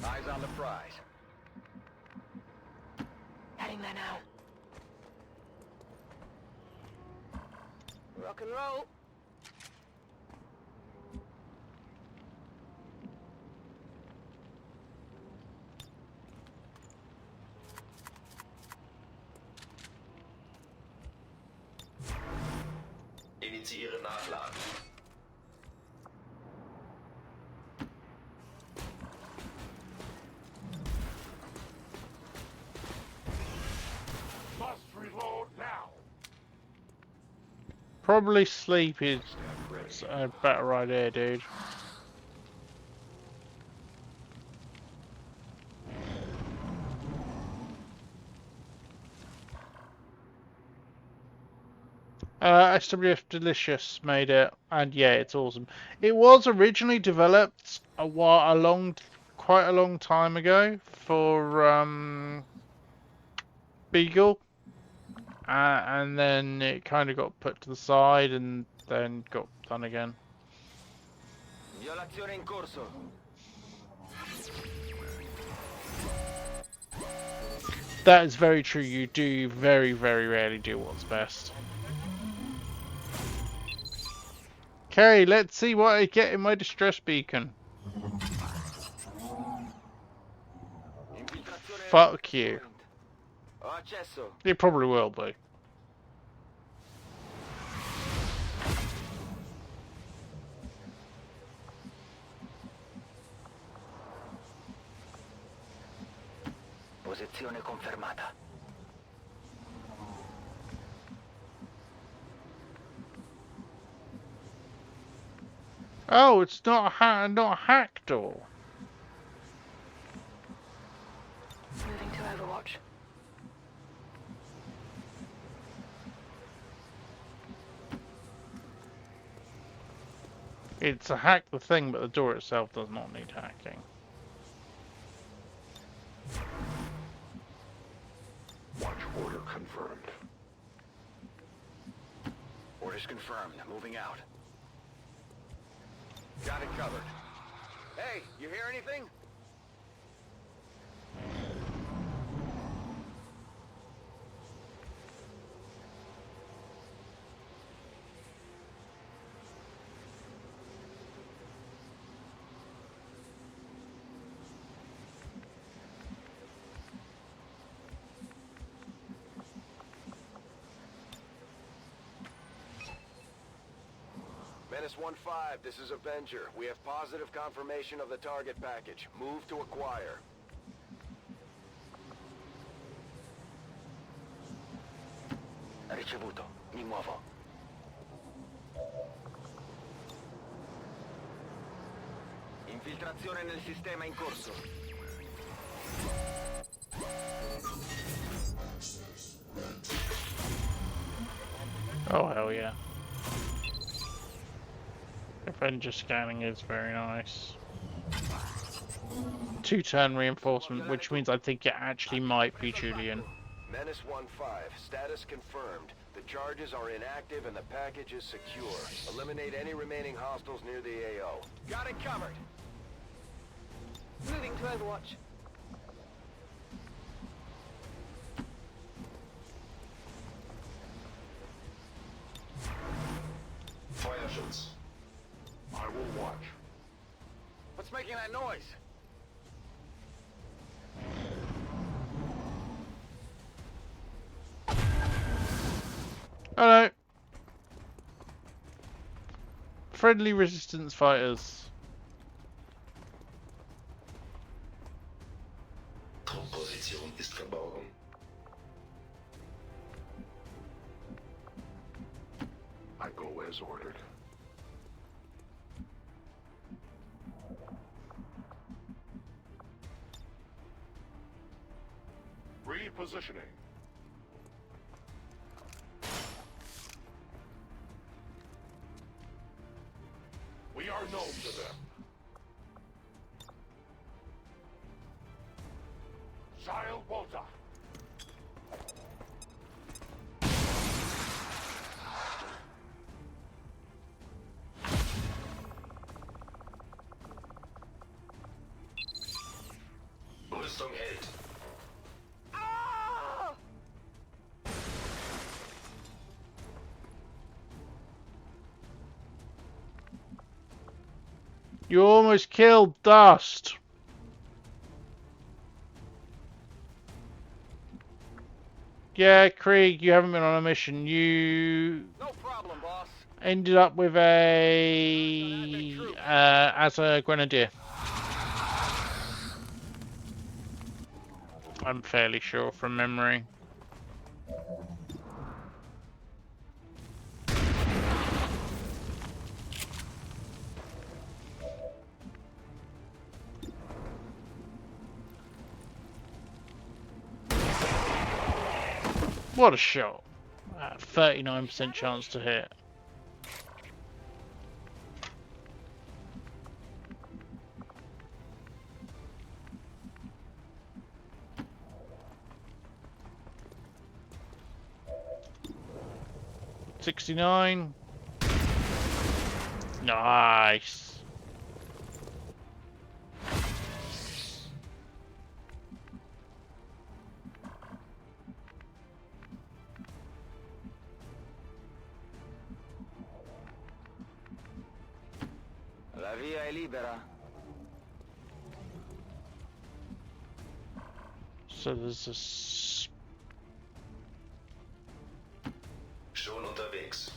Eyes on the prize. Heading there now. Rock and roll. Initiiere Nachladen. must reload now. Probably sleep is a better idea, dude. SWF Delicious made it, and yeah, it's awesome. It was originally developed quite a long time ago for Beagle, and then it kind of got put to the side and then got done again. Violazione in corso. That is very true. You do very, very rarely do what's best. Okay, let's see what I get in my distress beacon. Fuck you. Accesso. It probably will be. Posizione confermata. Oh, it's not not a hack door. Moving to Overwatch. It's a hack the thing, but the door itself does not need hacking. Watch order confirmed. Orders confirmed. Moving out. Got it covered. Hey, you hear anything? Menace 1-5, this is Avenger. We have positive confirmation of the target package. Move to acquire. Ricevuto. Mi muovo. Integrazione nel sistema in corso. Oh, hell yeah. Avenger scanning is very nice. 2-turn reinforcement, which means I think it actually might be Julian. Menace 1-5, status confirmed. The charges are inactive and the package is secure. Eliminate any remaining hostiles near the AO. Got it covered. Moving to Overwatch. Feuerschutz. I will watch. What's making that noise? Hello. Friendly resistance fighters. Truppposition ist verborgen. I go as ordered. Repositioning. We are known to them. Child Walter. Rüstung hält. You almost killed Dust. Yeah, Krieg, you haven't been on a mission. You No problem, boss. ended up with as a grenadier. I'm fairly sure from memory. What a shot. 39% chance to hit. $69. Nice. La via è libera. So there's a Schon unterwegs.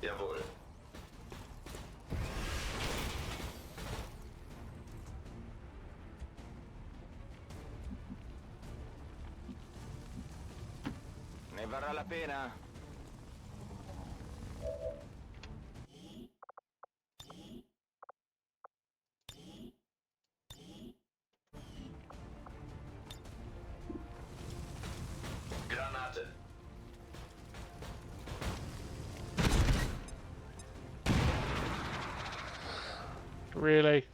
Jawohl. Ne varrà la pena? Granate. really.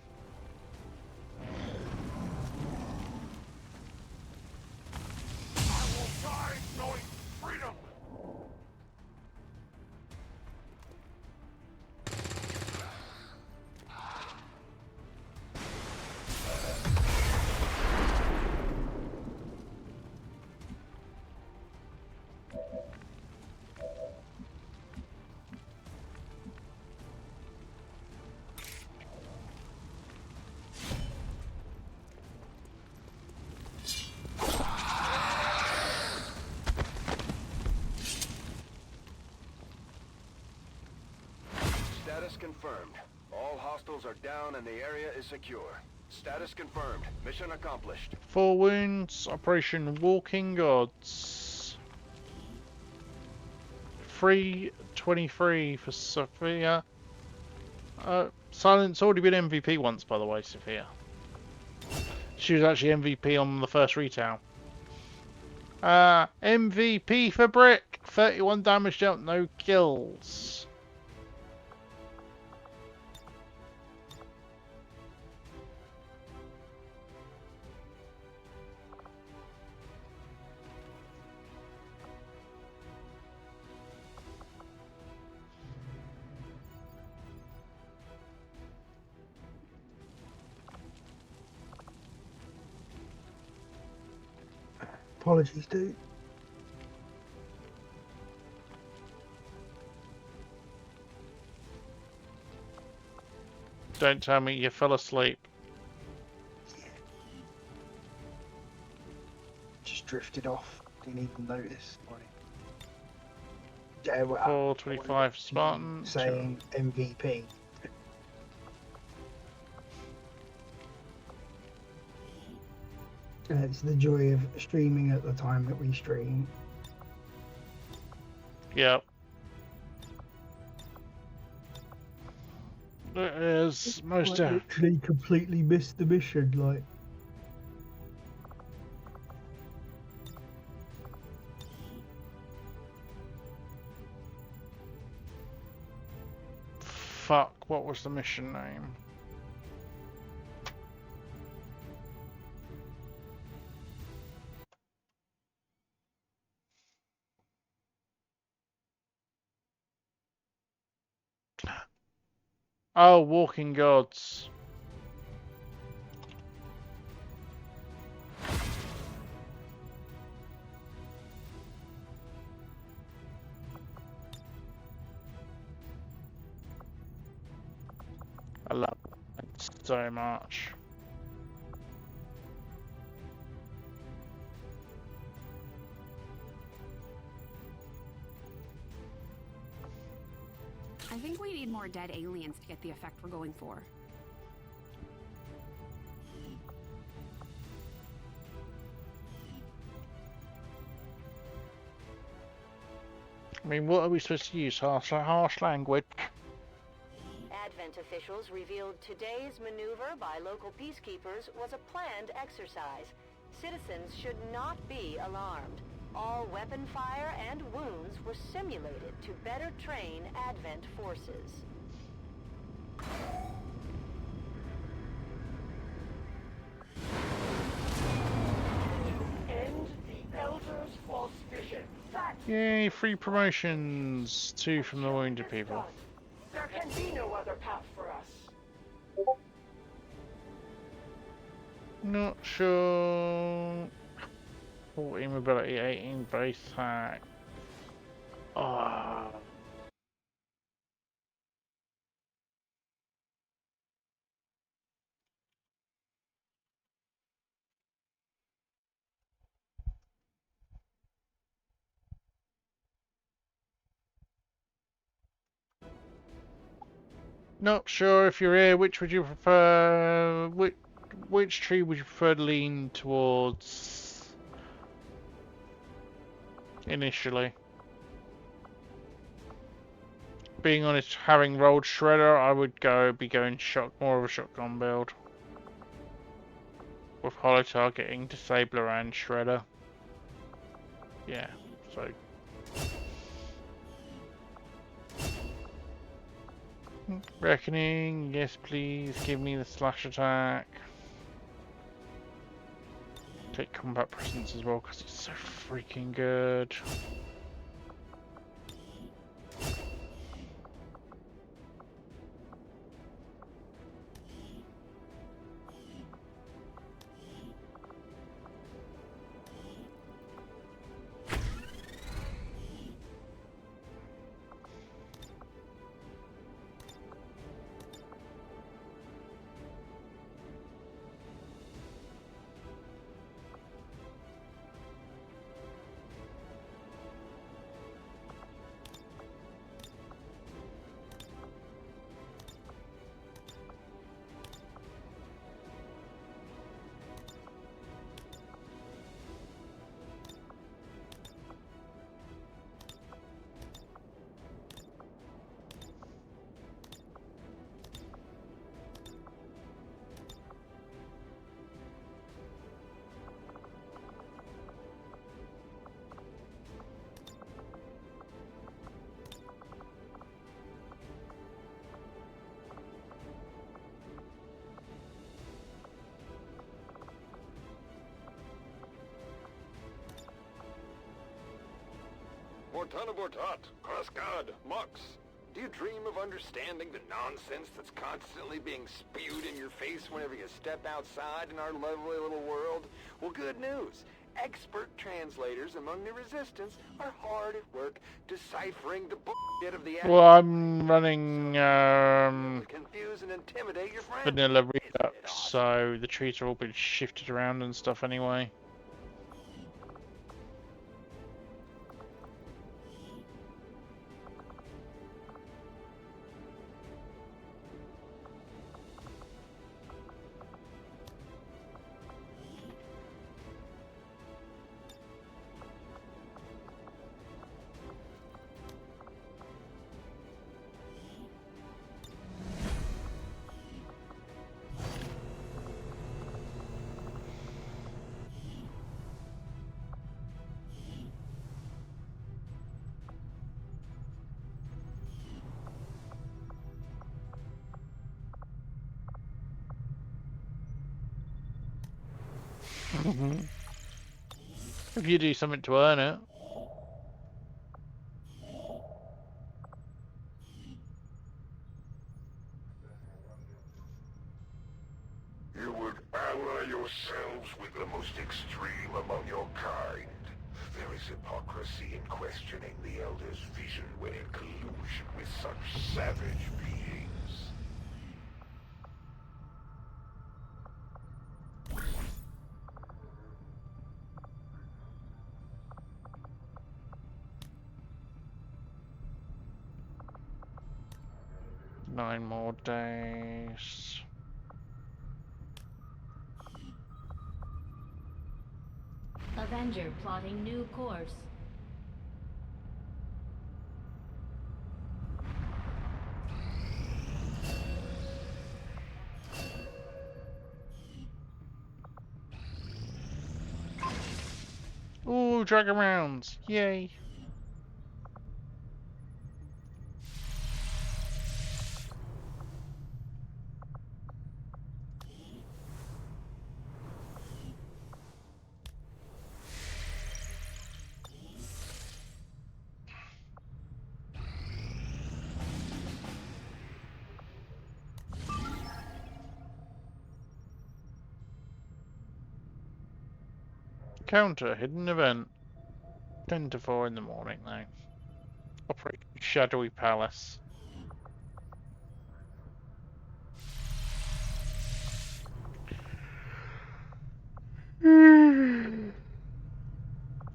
Status confirmed. All hostiles are down and the area is secure. Status confirmed. Mission accomplished. 4 wounds. Operation Walking Gods. 323 for Sophia. Silent's already been MVP once, by the way, Sophia. She was actually MVP on the first retail. MVP for Brick. 31 damage dealt, no kills. Apologies, dude. Don't tell me you fell asleep. Just drifted off. Didn't even notice. Yeah, well, 425 Spartan. Saying MVP. It's the joy of streaming at the time that we stream. Yep. It is most literally completely missed the mission, like. Fuck, what was the mission name? Oh, Walking Gods. I love it so much. I think we need more dead aliens to get the effect we're going for. I mean, what are we supposed to use? Harsh language? Advent officials revealed today's maneuver by local peacekeepers was a planned exercise. Citizens should not be alarmed. All weapon fire and wounds were simulated to better train Advent forces. End the Elder's false vision. Yay, free promotions. 2 from the wounded people. There can be no other path for us. Not sure. 14 mobility, 18 base attack. Ah. Not sure if you're here. Which would you prefer? Which tree would you prefer to lean towards initially? Being honest, having rolled Shredder, I would be going more of a shotgun build with hollow targeting, Disabler, and Shredder. Yeah, so. Reckoning, yes please, give me the slash attack. Take combat presence as well because it's so freaking good. Mortana Bortat, Kraskad, Mux. Do you dream of understanding the nonsense that's constantly being spewed in your face whenever you step outside in our lovely little world? Well, good news. Expert translators among the Resistance are hard at work deciphering the bullshit of the... Well, I'm running confuse and intimidate your friends. vanilla Redux, so the trees are all been shifted around and stuff anyway. If you do something to earn it. You would ally yourselves with the most extreme among your kind. There is hypocrisy in questioning the Elder's vision when in collusion with such savage beings. Nine more days. Avenger plotting new course. Ooh, dragon rounds! Yay! Counter hidden event. 10 to 4 in the morning now. Operate Shadowy Palace.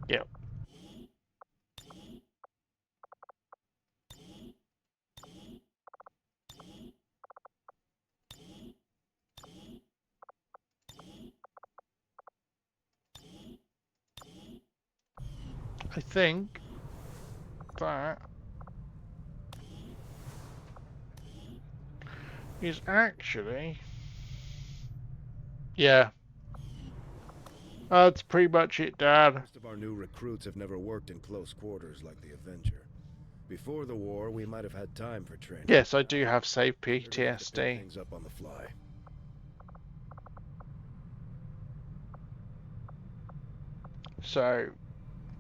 Yep. I think that is actually, yeah, that's pretty much it, Dad. Most of our new recruits have never worked in close quarters like the Avenger. Before the war, we might have had time for training. Yes, I do have save They're gonna have to pick PTSD. things up on the fly. So,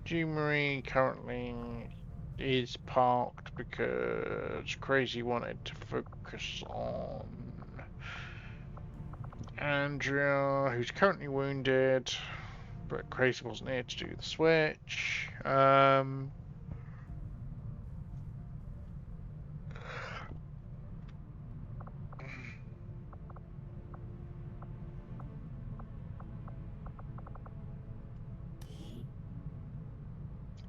Jean-Marie currently is parked because Crazy wanted to focus on Andrea, who's currently wounded, but Crazy wasn't here to do the switch.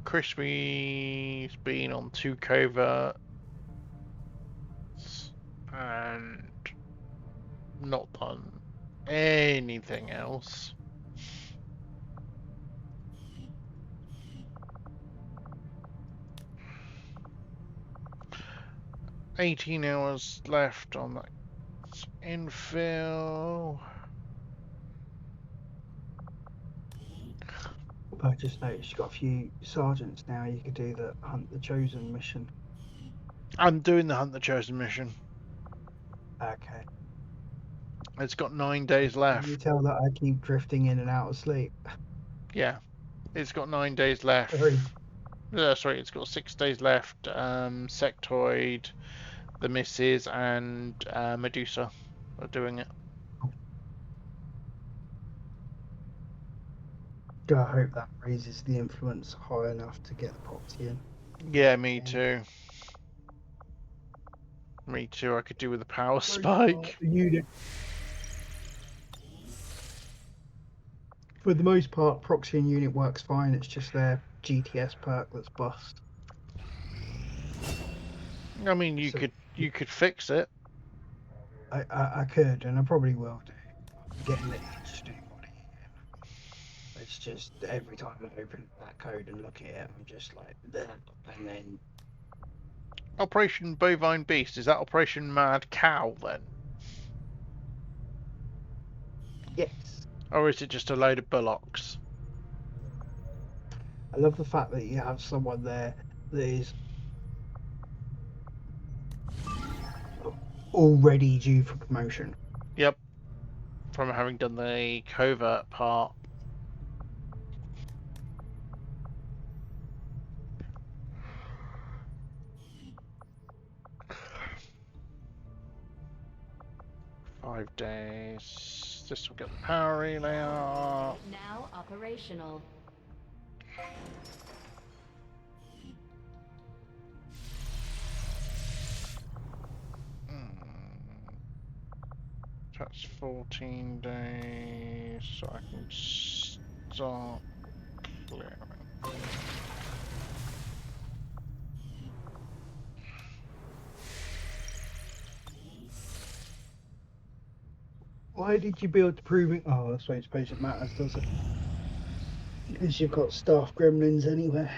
Crispy's been on 2 coverts and not done anything else. $18 hours left on that infill. I just noticed you've got a few sergeants now. You could do the Hunt the Chosen mission. I'm doing the Hunt the Chosen mission. Okay. It's got 9 days Can left. you tell that I keep drifting in and out of sleep? Yeah, it's got 9 days left. Sorry. Sorry, it's got 6 days left. Sectoid, the Misses, and Medusa are doing it. I hope that raises the influence high enough to get the proxy in. Yeah, me too. Me too. I could do with a power spike. For the most part, proxy and unit works fine. It's just their GTS perk that's bust. I mean, you could fix it. I could, and I probably will do. I'm getting the itch to do body again. It's just every time I open that code and look at it, I'm just like, bleh. And then Operation Bovine Beast, is that Operation Mad Cow then? yes, Or is it just a load of bullocks? I love the fact that you have someone there that is already due for promotion. Yep. From having done the covert part. Five days. This will get the power relay up. Now operational. That's 14 days, so I can start clearing. Why did you build the proving? Oh, that's why I suppose it matters, does it? Because you've got staff gremlins anyway.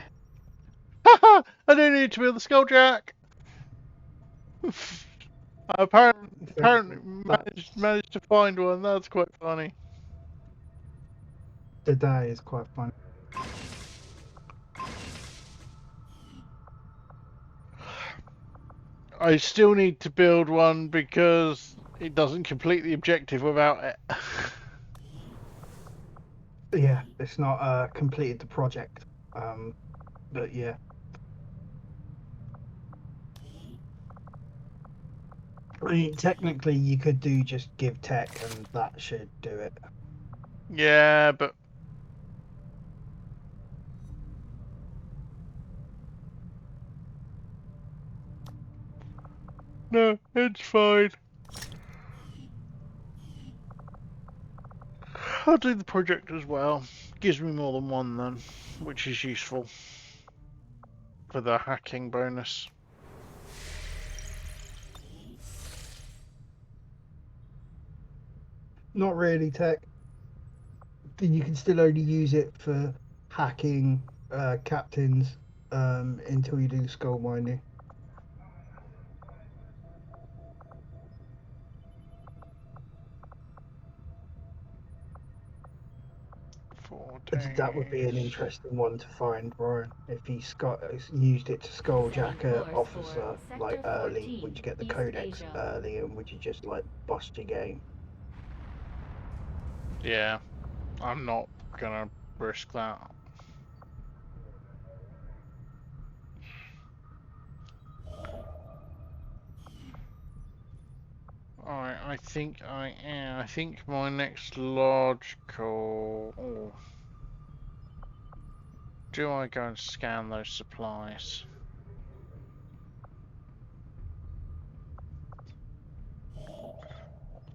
Haha! I don't need to build the skulljack! I apparently managed to find one. That's quite funny. Today is quite funny. I still need to build one because it doesn't complete the objective without it. Yeah, it's not completed the project. But yeah. I mean, technically, you could do just give tech, and that should do it. Yeah, but no, it's fine. I'll do the project as well. Gives me more than one then, which is useful for the hacking bonus. Not really tech. You can still only use it for hacking captains until you do skull mining. That would be an interesting one to find, Brian. If he's used it to skulljack an officer like early, would you get the codex early, and would you just like bust your game? Yeah, I'm not gonna risk that. Alright, I think I am. I think my next logical... Oh. Do I go and scan those supplies?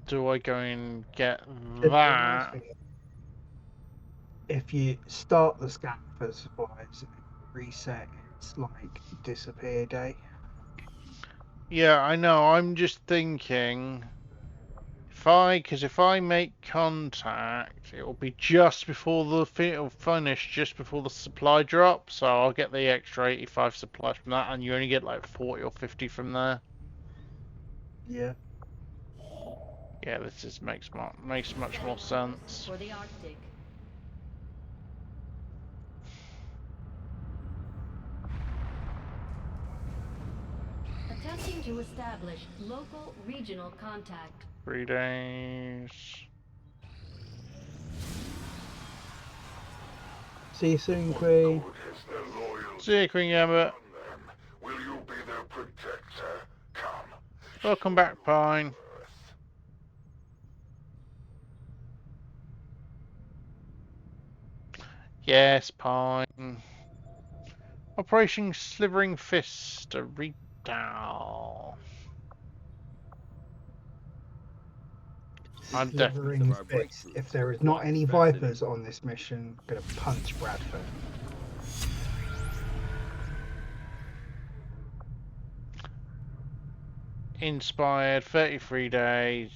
Do I go and get that? If you start the scan for supplies and reset, it's like disappear day. Yeah, I know. I'm just thinking... If I make contact, it will be just before it'll finish, just before the supply drop. So I'll get the extra 85 supplies from that, and you only get like 40 or 50 from there. Yeah. Yeah, this just makes much more sense. For the Arctic. Attempting to establish local regional contact. 3 days. See you soon, Queen. See you, Queen Gambit. Will you be their protector? Come. Welcome back, Pine. Yes, Pine. Operation Slivering Fist, a retail. I'm definitely. Slithering fist. If there is not any Vipers on this mission, I'm gonna punch Bradford. Inspired, 33 days.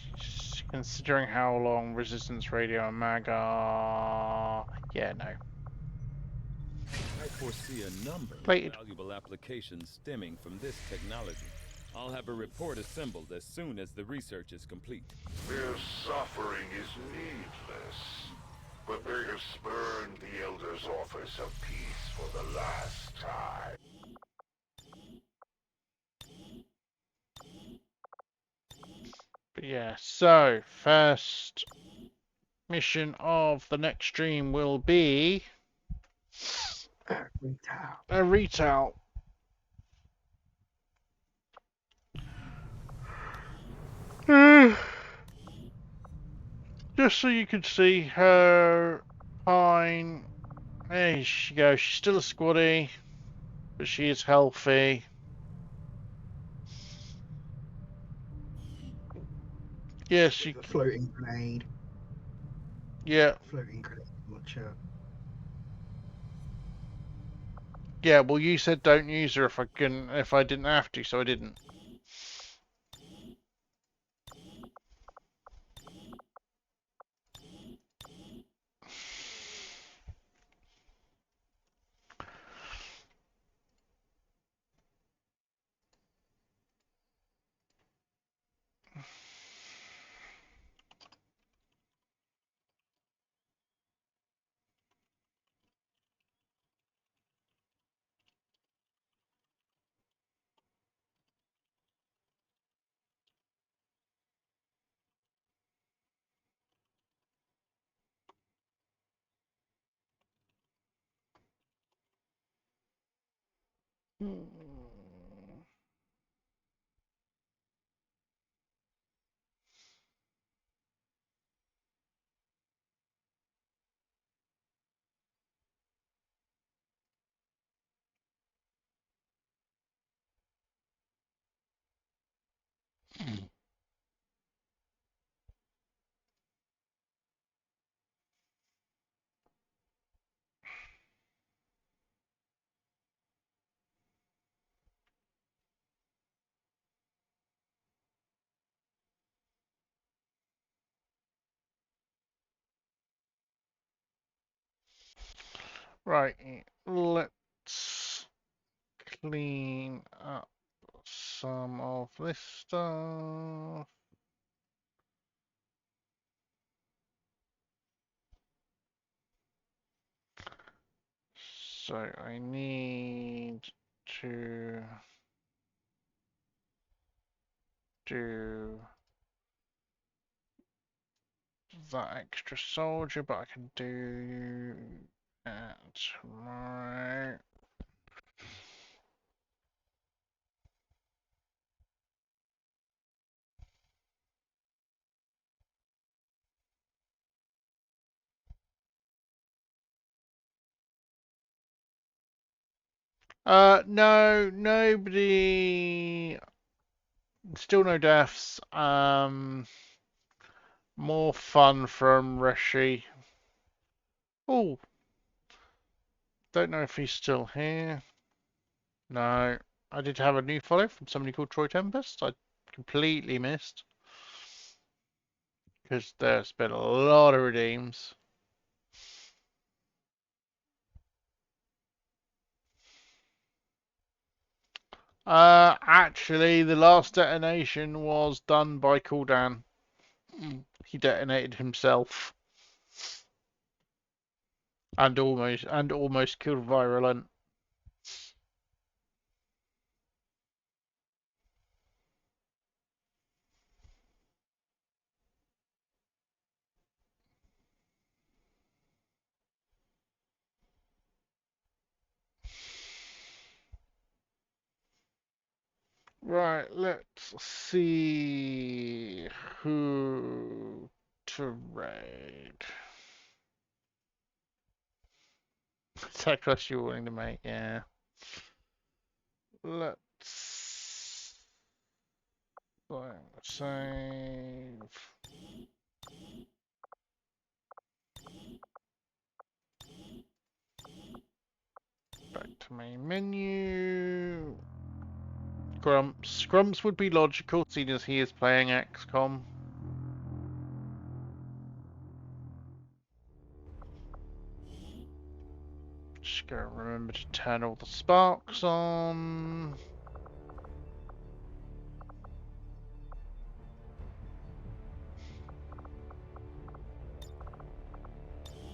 Considering how long Resistance Radio and MAGA. Yeah, no. I foresee a number Plated. of valuable applications stemming from this technology. I'll have a report assembled as soon as the research is complete. Their suffering is needless, but they have spurned the Elder's offers of peace for the last time. But yeah, so first mission of the next stream will be a retail. Just so you can see her Pine. There she goes. She's still a squatty, but she is healthy. Yes, she. A floating grenade. Yeah. Floating grenade launcher. Yeah, well, you said don't use her if I didn't have to, so I didn't. Right, let's clean up some of this stuff. So I need to do that extra soldier, but I can do that tomorrow. No, nobody. Still no deaths. More fun from Rishi. Oh, don't know if he's still here. No, I did have a new follow from somebody called Troy Tempest. I completely missed because there's been a lot of redeems. Actually, the last detonation was done by Kuldan. He detonated himself and almost killed Virulent. Right, let's see who to raid. Sacrifice you're willing to make, yeah. Let's save. Back to main menu. Grumps. Grumps would be logical, seeing as he is playing XCOM. Just gotta remember to turn all the sparks on.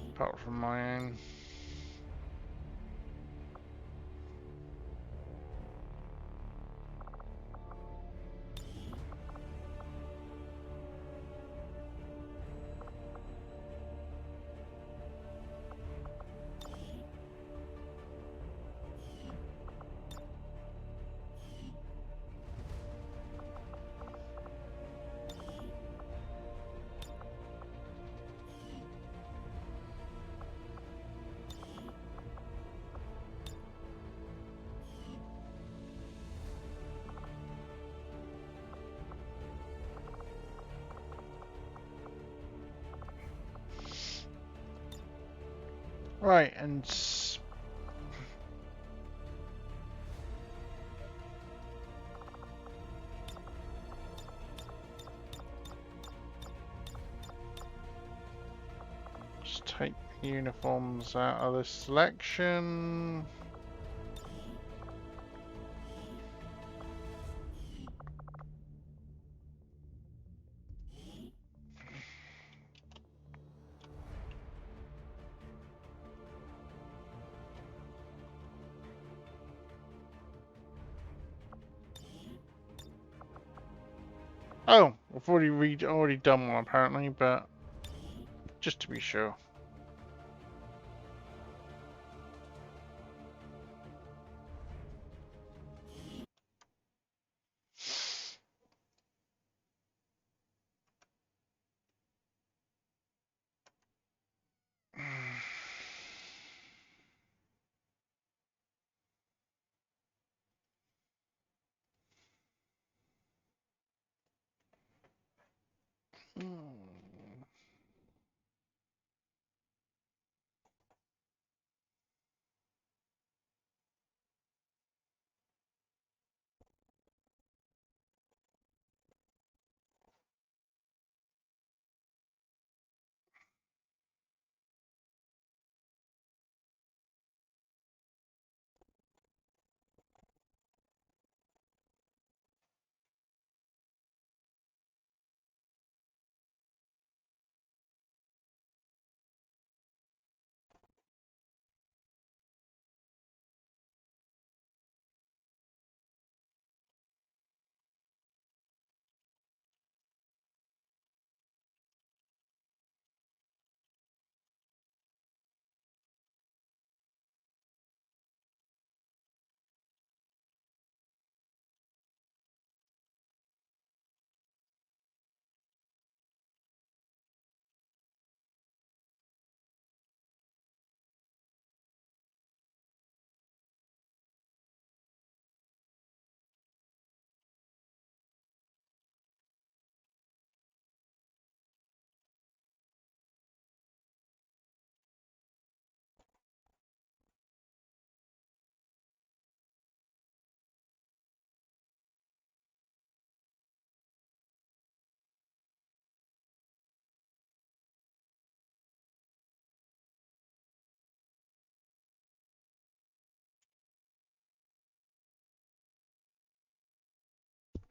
Apart from my own. Right, and just take the uniforms out of this selection. Oh, I've already done one apparently, but just to be sure.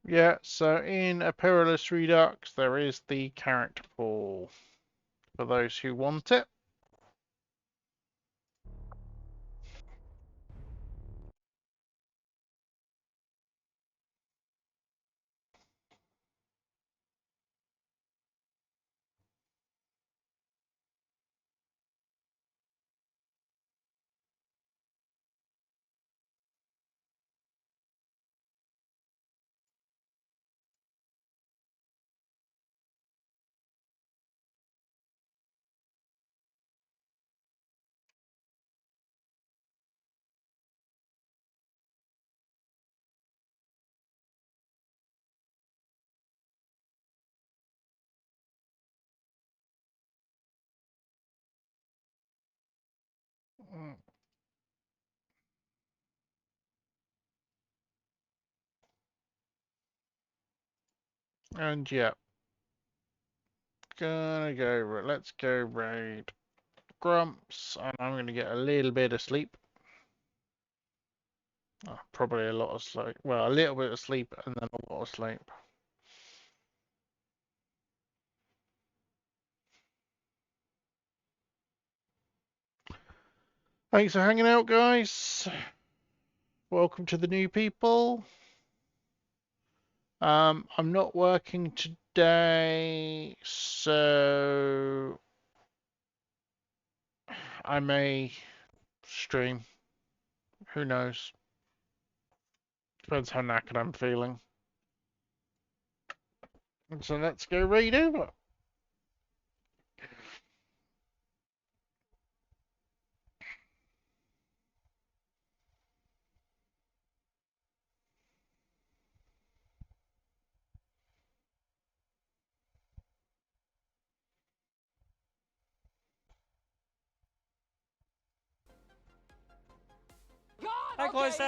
Yeah, so in a Perilous Redux, there is the character pool for those who want it. And yeah, let's go raid Grumps, and I'm gonna get a little bit of sleep. Oh, probably a lot of sleep. Well, a little bit of sleep and then a lot of sleep. Thanks for hanging out, guys. Welcome to the new people. I'm not working today, so I may stream. Who knows? Depends how knackered I'm feeling. So let's go raid over. Hi, Chloe.